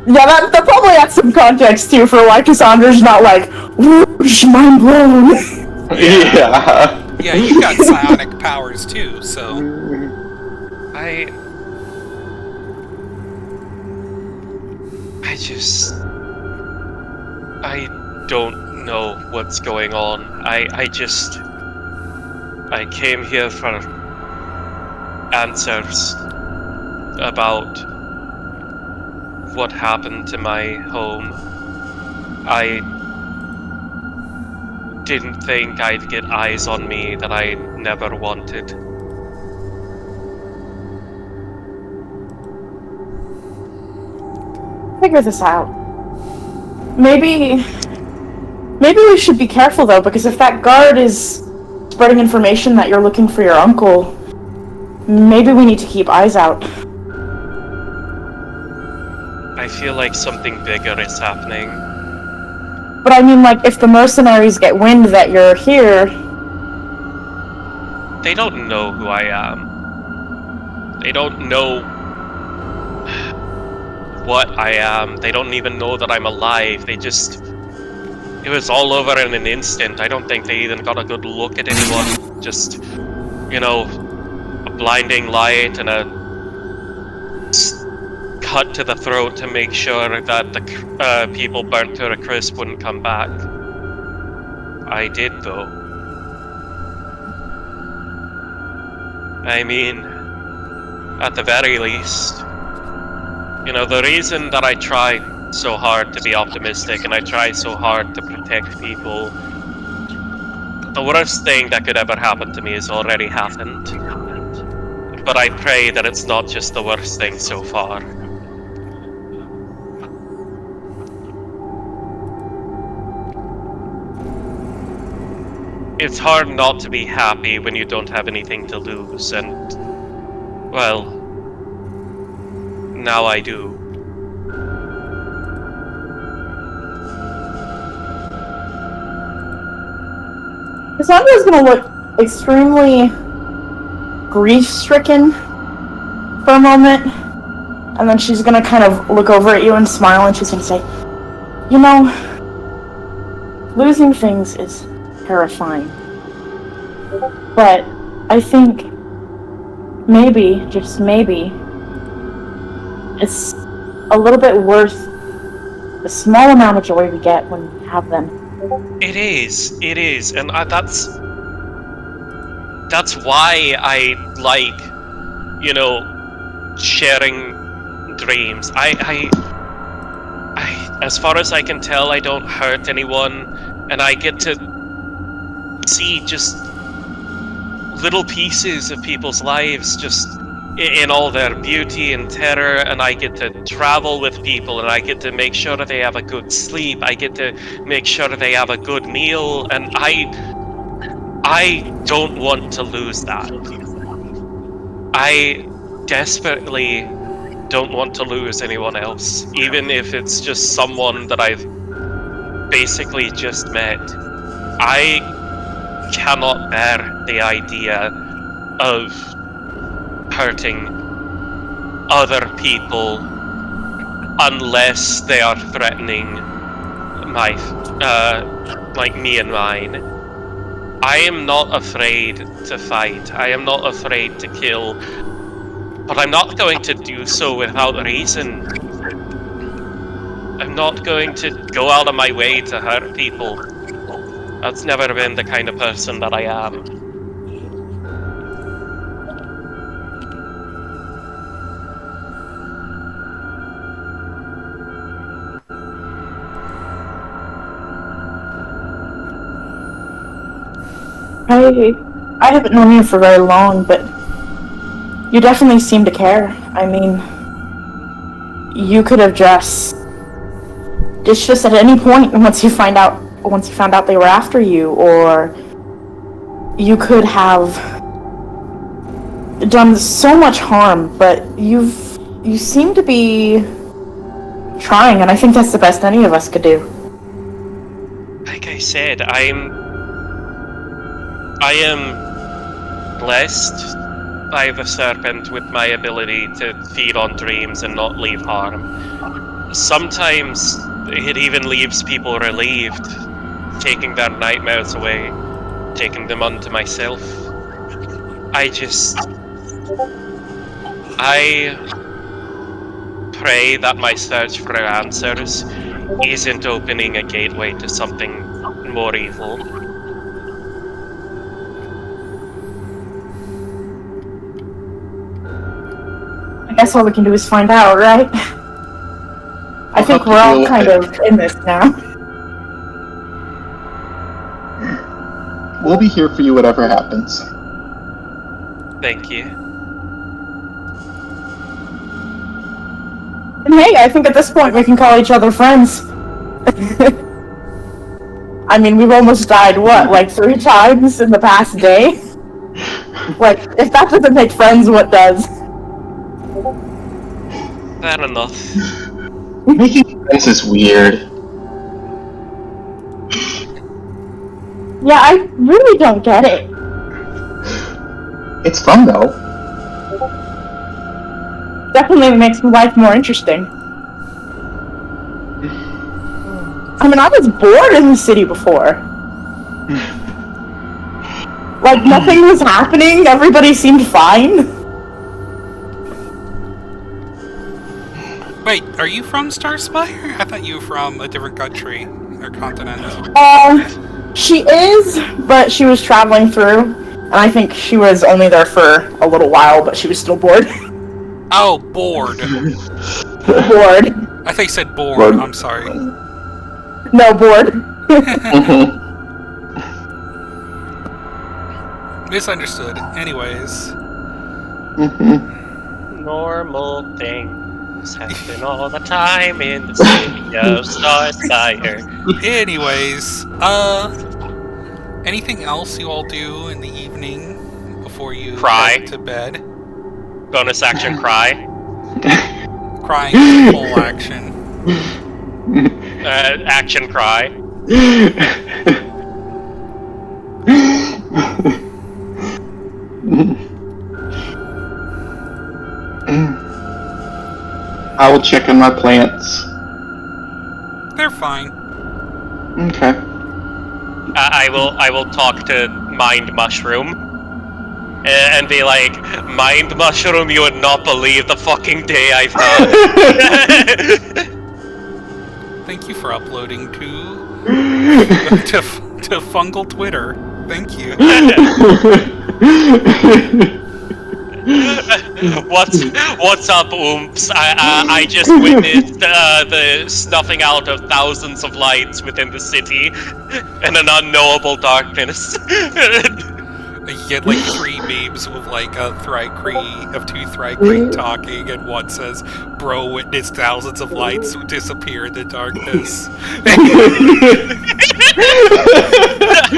Yeah, that probably adds some context too for why Cassandra's not like, whoosh, mind blown. Yeah, you got psionic powers too, so. I don't know what's going on. I came here for answers about what happened to my home. I didn't think I'd get eyes on me that I never wanted. Figure this out. Maybe we should be careful though, because if that guard is spreading information that you're looking for your uncle, maybe we need to keep eyes out. I feel like something bigger is happening. But I mean, like, if the mercenaries get wind that you're here... They don't know who I am. They don't know what I am. They don't even know that I'm alive. It was all over in an instant. I don't think they even got a good look at anyone. Just, a blinding light and a cut to the throat to make sure that the people burnt to a crisp wouldn't come back. I did, though. I mean, at the very least, the reason that I try so hard to be optimistic and I try so hard to protect people, the worst thing that could ever happen to me has already happened. But I pray that it's not just the worst thing so far. It's hard not to be happy when you don't have anything to lose, and Well, now I do. Cassandra's gonna look extremely grief-stricken for a moment, and then she's gonna kind of look over at you and smile, and she's gonna say, "You know, losing things is terrifying. But I think maybe, just maybe, it's a little bit worth the small amount of joy we get when we have them." It is, and that's why I like, sharing dreams. I, as far as I can tell, I don't hurt anyone, and I get to see just little pieces of people's lives just in all their beauty and terror, and I get to travel with people, and I get to make sure that they have a good sleep. I get to make sure that they have a good meal, and I don't want to lose that. I desperately don't want to lose anyone else, even if it's just someone that I've basically just met. I cannot bear the idea of hurting other people unless they are threatening my, like me and mine. I am not afraid to fight. I am not afraid to kill, but I'm not going to do so without reason. I'm not going to go out of my way to hurt people. That's never been the kind of person that I am. I haven't known you for very long, but you definitely seem to care. I mean, you could have just at any point once you found out they were after you, or you could have done so much harm, but you seem to be trying, and I think that's the best any of us could do. Like I said, I am blessed by the serpent with my ability to feed on dreams and not leave harm. Sometimes it even leaves people relieved, taking their nightmares away, taking them unto myself. I pray that my search for answers isn't opening a gateway to something more evil. I guess all we can do is find out, right? I think we're all kind of in this now. We'll be here for you whatever happens. Thank you. And hey, I think at this point we can call each other friends. I mean, we've almost died, what, like 3 times in the past day? Like, if that doesn't make friends, what does? Fair enough. Making friends is weird. Yeah, I really don't get it. It's fun though. Definitely makes life more interesting. I mean, I was bored in the city before. Like, nothing was happening, everybody seemed fine. Wait, are you from Starspire? I thought you were from a different country or continent. She is, but she was traveling through, and I think she was only there for a little while, but she was still bored. Oh, bored. Bored. I think you said bored. Bored. I'm sorry. No, bored. Misunderstood. Anyways. Normal things happen all the time in the city of Starspire. Anyways, anything else you all do in the evening before you Cry. head to bed? Bonus action cry. Crying is full action. Action cry. I will check on my plants. They're fine. Okay. I will talk to Mind Mushroom and be like, Mind Mushroom, you would not believe the fucking day I've had. Thank you for uploading to Fungal Twitter. Thank you. What's up, Oomps? I just witnessed the snuffing out of thousands of lights within the city in an unknowable darkness. You get like 3 memes with like two Thrycree talking, and one says, "Bro witnessed thousands of lights disappear in the darkness."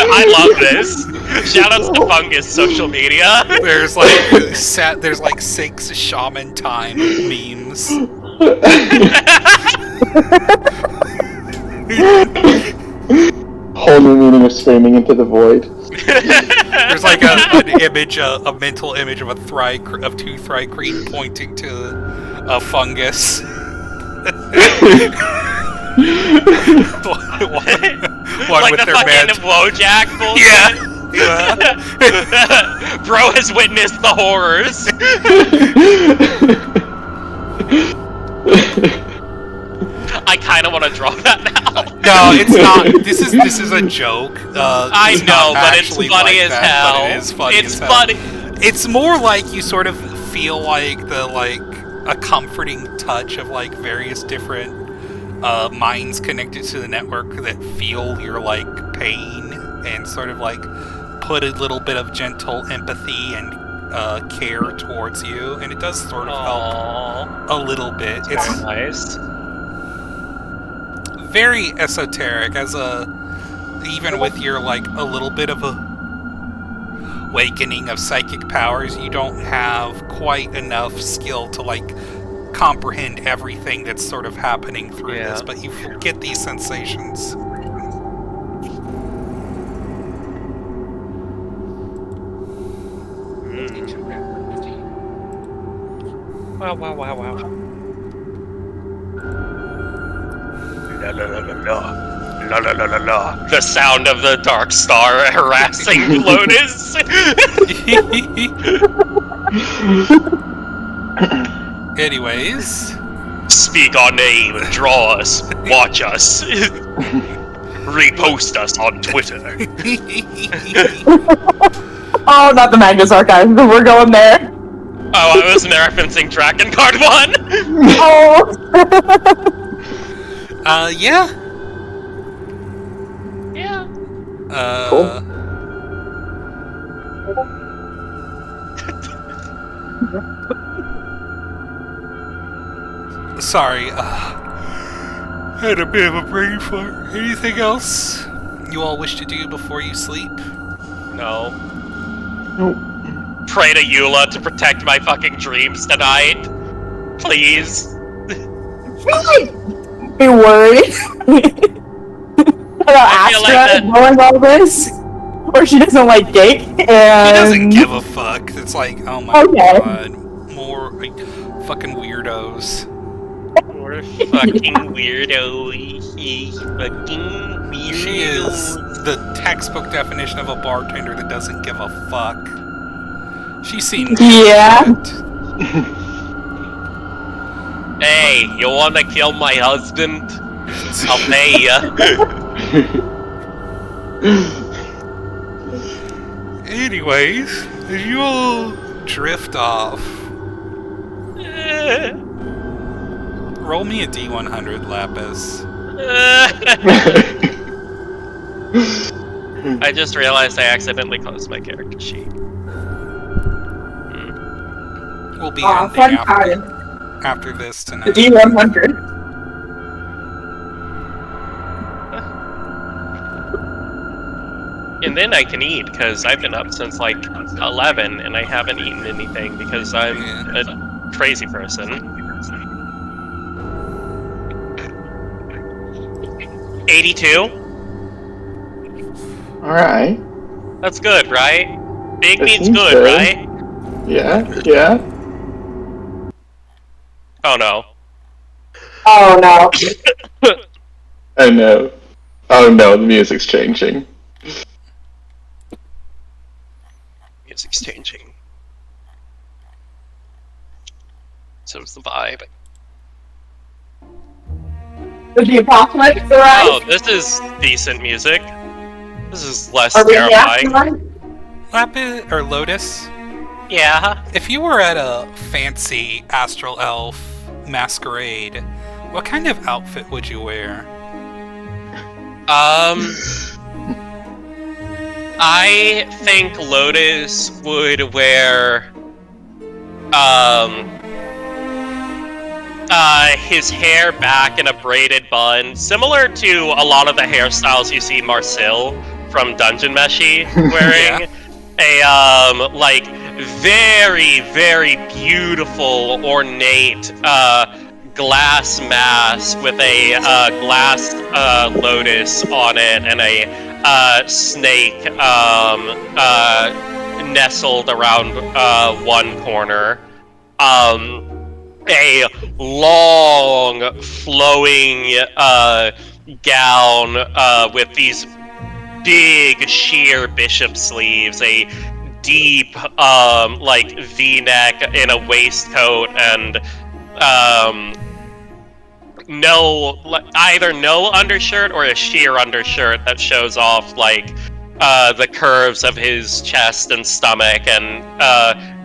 I love this. Shoutouts to Fungus social media. There's like 6 shaman time memes. Whole new meaning of screaming into the void. There's like an image, a mental image of two Thrycree pointing to a fungus. one like with the their fucking man. Wojak bullshit. Yeah. Bro has witnessed the horrors. I kind of want to draw that now. No, it's not. This is a joke. I know, but it's funny like as that, hell. But it is funny It's as hell. funny. It's more like you sort of feel like a comforting touch of like various different minds connected to the network that feel your like pain and sort of like put a little bit of gentle empathy and care towards you, and it does sort of help a little bit. It's very nice. very esoteric even with your like a little bit of a awakening of psychic powers, you don't have quite enough skill to like comprehend everything that's sort of happening through this, but you get these sensations. Wow. La la la la la. La la la la la. The sound of the Darkstar harassing Lotus. Anyways. Speak our name, draw us, watch us, repost us on Twitter. Oh, not the Magnus Archive. We're going there. Oh, I was referencing Dragon Card 1! Oh! Yeah. Yeah. Cool. Sorry, had a bit of a brain fart. Anything else you all wish to do before you sleep? No. Nope. Pray to Eula to protect my fucking dreams tonight. Please. Be worried about I feel like Astra knowing all this, or she doesn't like Gate, and He doesn't give a fuck. It's like, oh my god, more like, fucking weirdos. We're fucking weirdos. Fucking weirdos. She is the textbook definition of a bartender that doesn't give a fuck. She seems Hey, you wanna kill my husband? I'll pay ya. Anyways, as you all drift off, roll me a D100, Lapis. I just realized I accidentally closed my character sheet. We'll be fun time. after this The tonight. D100. and then I can eat, because I've been up since like 11 and I haven't eaten anything because I'm a crazy person. 82? Alright. That's good, right? Big That meat's seems good, good. right? Yeah. Oh no. Oh no. Oh no. Oh no, the music's changing. Music's changing. So's the vibe. The apocalypse Oh, arrived. this is decent music. This is less Are we in the terrifying. afterlife? Lapis or Lotus, Yeah. if you were at a fancy astral elf masquerade, what kind of outfit would you wear? I think Lotus would wear his hair back in a braided bun, similar to a lot of the hairstyles you see Marcel from Dungeon Meshi wearing. Yeah. A like very, very beautiful, ornate glass mask with a glass lotus on it and a snake nestled around one corner. A long, flowing gown with these big, sheer bishop sleeves, a deep, like V-neck in a waistcoat, and either no undershirt or a sheer undershirt that shows off like the curves of his chest and stomach and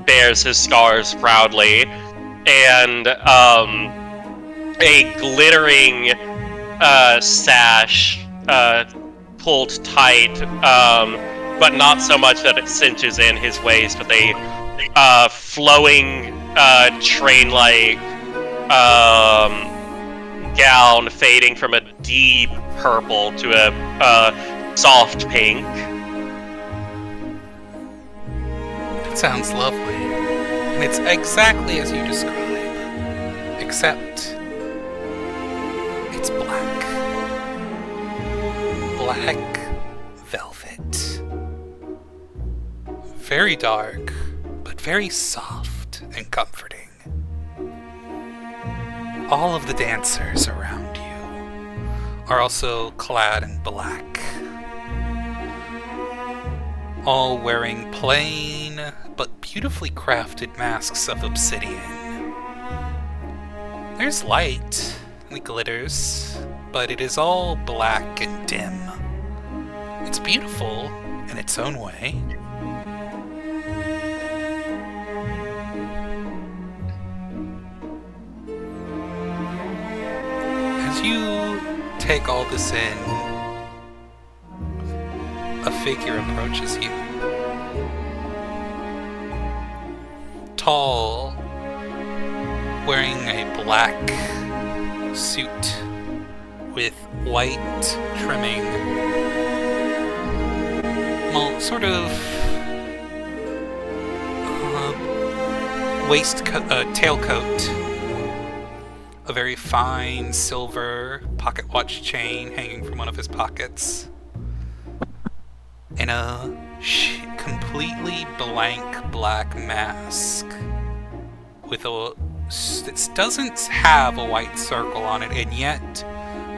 bears his scars proudly, and a glittering sash pulled tight, but not so much that it cinches in his waist, with a flowing train-like gown fading from a deep purple to a soft pink. That sounds lovely. And it's exactly as you describe. Except it's black. Black velvet. Very dark, but very soft and comforting. All of the dancers around you are also clad in black. All wearing plain but beautifully crafted masks of obsidian. There's light and glitters, but it is all black and dim. It's beautiful in its own way. As you take all this in, a figure approaches you. Tall, wearing a black suit with white trimming. Well, sort of tailcoat. A very fine silver pocket watch chain hanging from one of his pockets. And a completely blank black mask with it doesn't have a white circle on it, and yet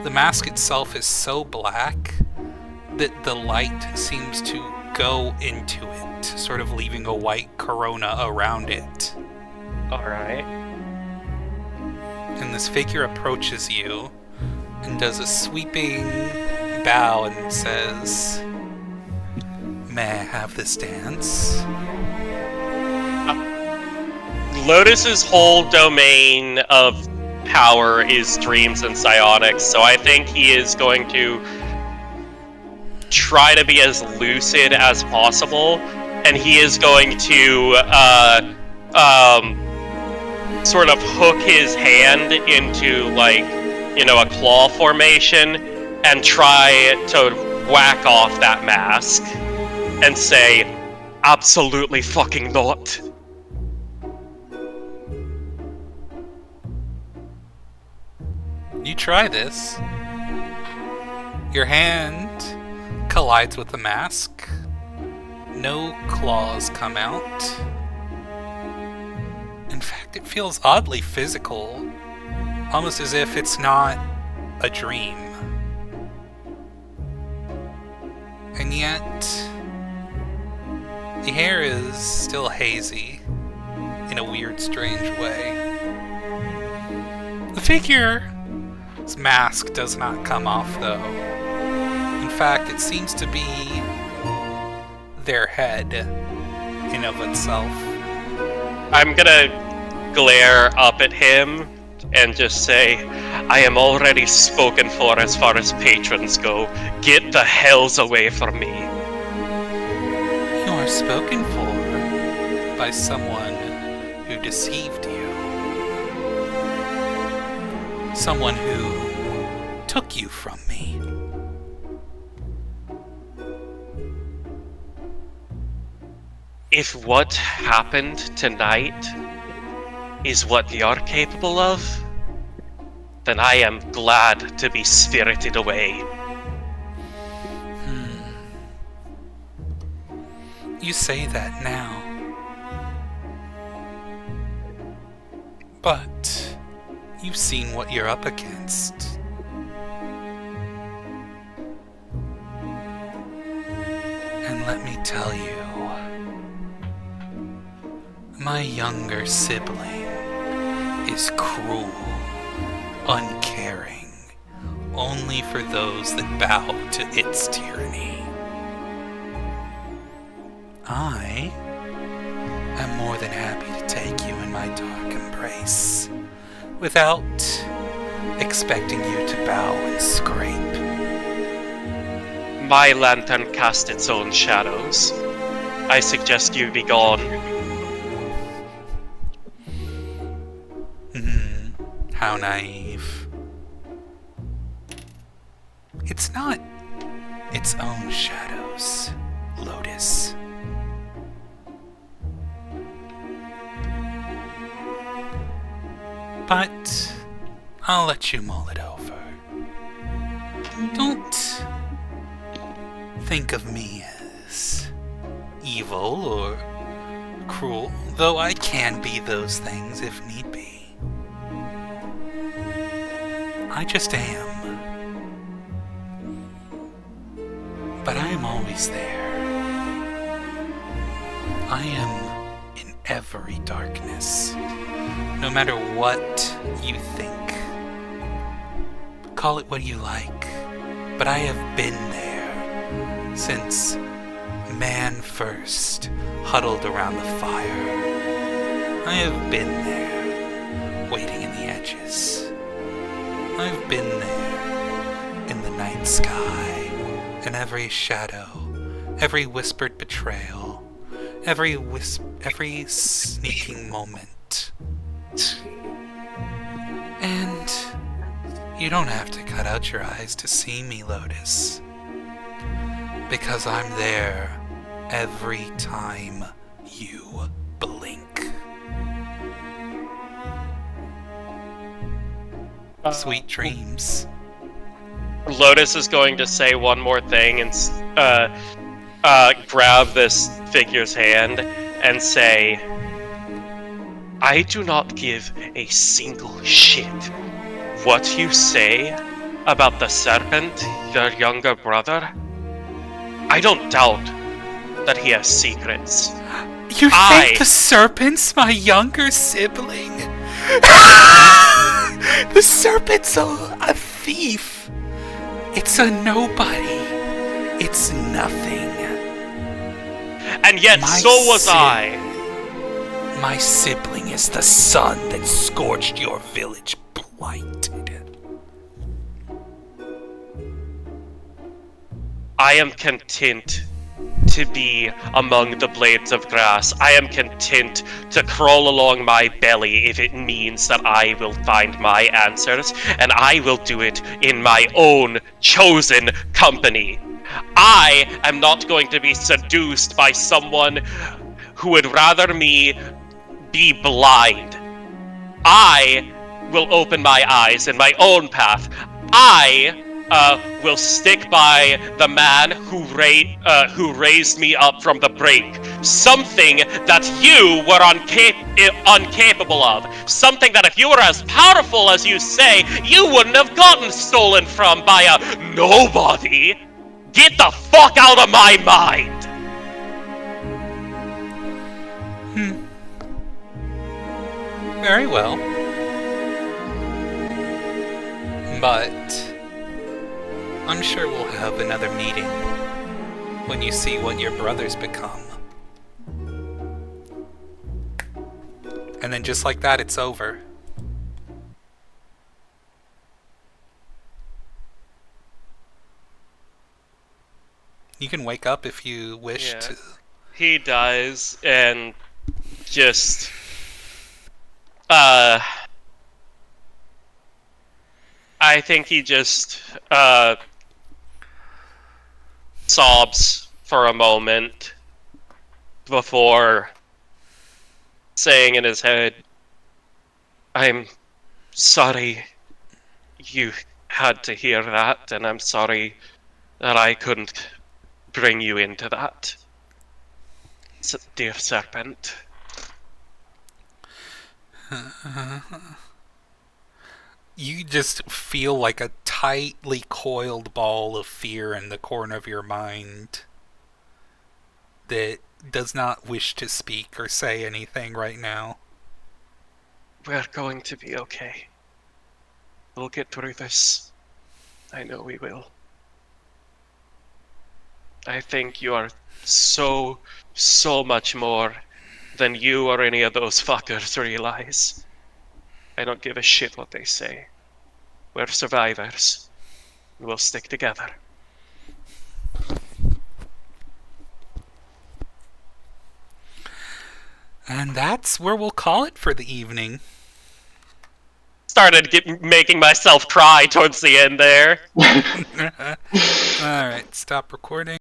the mask itself is so black that the light seems to go into it, sort of leaving a white corona around it. Alright. And this figure approaches you and does a sweeping bow and says, "May I have this dance?" Lotus's whole domain of power is dreams and psionics, so I think he is going to try to be as lucid as possible, and he is going to sort of hook his hand into, like, you know, a claw formation and try to whack off that mask. and say, absolutely fucking not. You try this. Your hand collides with the mask. No claws come out. In fact, it feels oddly physical. Almost as if it's not a dream. And yet, the hair is still hazy in a weird, strange way. The figure's mask does not come off, though. In fact, it seems to be their head in of itself. I'm gonna glare up at him and just say, I am already spoken for as far as patrons go. Get the hells away from me. You are spoken for by someone who deceived you. Someone who took you from me. If what happened tonight is what you're capable of, then I am glad to be spirited away. You say that now. But you've seen what you're up against. And let me tell you, my younger sibling is cruel, uncaring, only for those that bow to its tyranny. I am more than happy to take you in my dark embrace, without expecting you to bow and scrape. My lantern casts its own shadows. I suggest you be gone. How naive. It's not its own shadows, Lotus. But I'll let you mull it over. Don't think of me as evil or cruel, though I can be those things if need be. I just am. But I am always there. I am in every darkness, no matter what you think. Call it what you like, but I have been there since man first huddled around the fire. I have been there, waiting in the edges. I've been there in the night sky, in every shadow, every whispered betrayal, every sneaking moment. And you don't have to cut out your eyes to see me, Lotus, because I'm there every time you blink. Sweet dreams. Lotus is going to say one more thing and grab this figure's hand and say, I do not give a single shit what you say about the serpent, your younger brother. I don't doubt that he has secrets. You think the serpent's my younger sibling? The serpent's a thief. It's a nobody. It's nothing. And yet so was I. My sibling is the sun that scorched your village blighted. I am content to be among the blades of grass. I am content to crawl along my belly if it means that I will find my answers, and I will do it in my own chosen company. I am not going to be seduced by someone who would rather me be blind. I will open my eyes in my own path. I will stick by the man who raised me up from the brink. Something that you were incapable of. Something that if you were as powerful as you say, you wouldn't have gotten stolen from by a nobody. Get the fuck out of my mind! Very well. But I'm sure we'll have another meeting when you see what your brothers become. And then just like that, it's over. You can wake up if you wish to. He dies, and just... I think he just, sobs for a moment before saying in his head, I'm sorry you had to hear that, and I'm sorry that I couldn't bring you into that, dear serpent. You just feel like a tightly coiled ball of fear in the corner of your mind that does not wish to speak or say anything right now. We're going to be okay. We'll get through this. I know we will. I think you are so much more than you or any of those fuckers realize. I don't give a shit what they say. We're survivors. We'll stick together. And that's where we'll call it for the evening. Started making myself cry towards the end there. Alright, stop recording.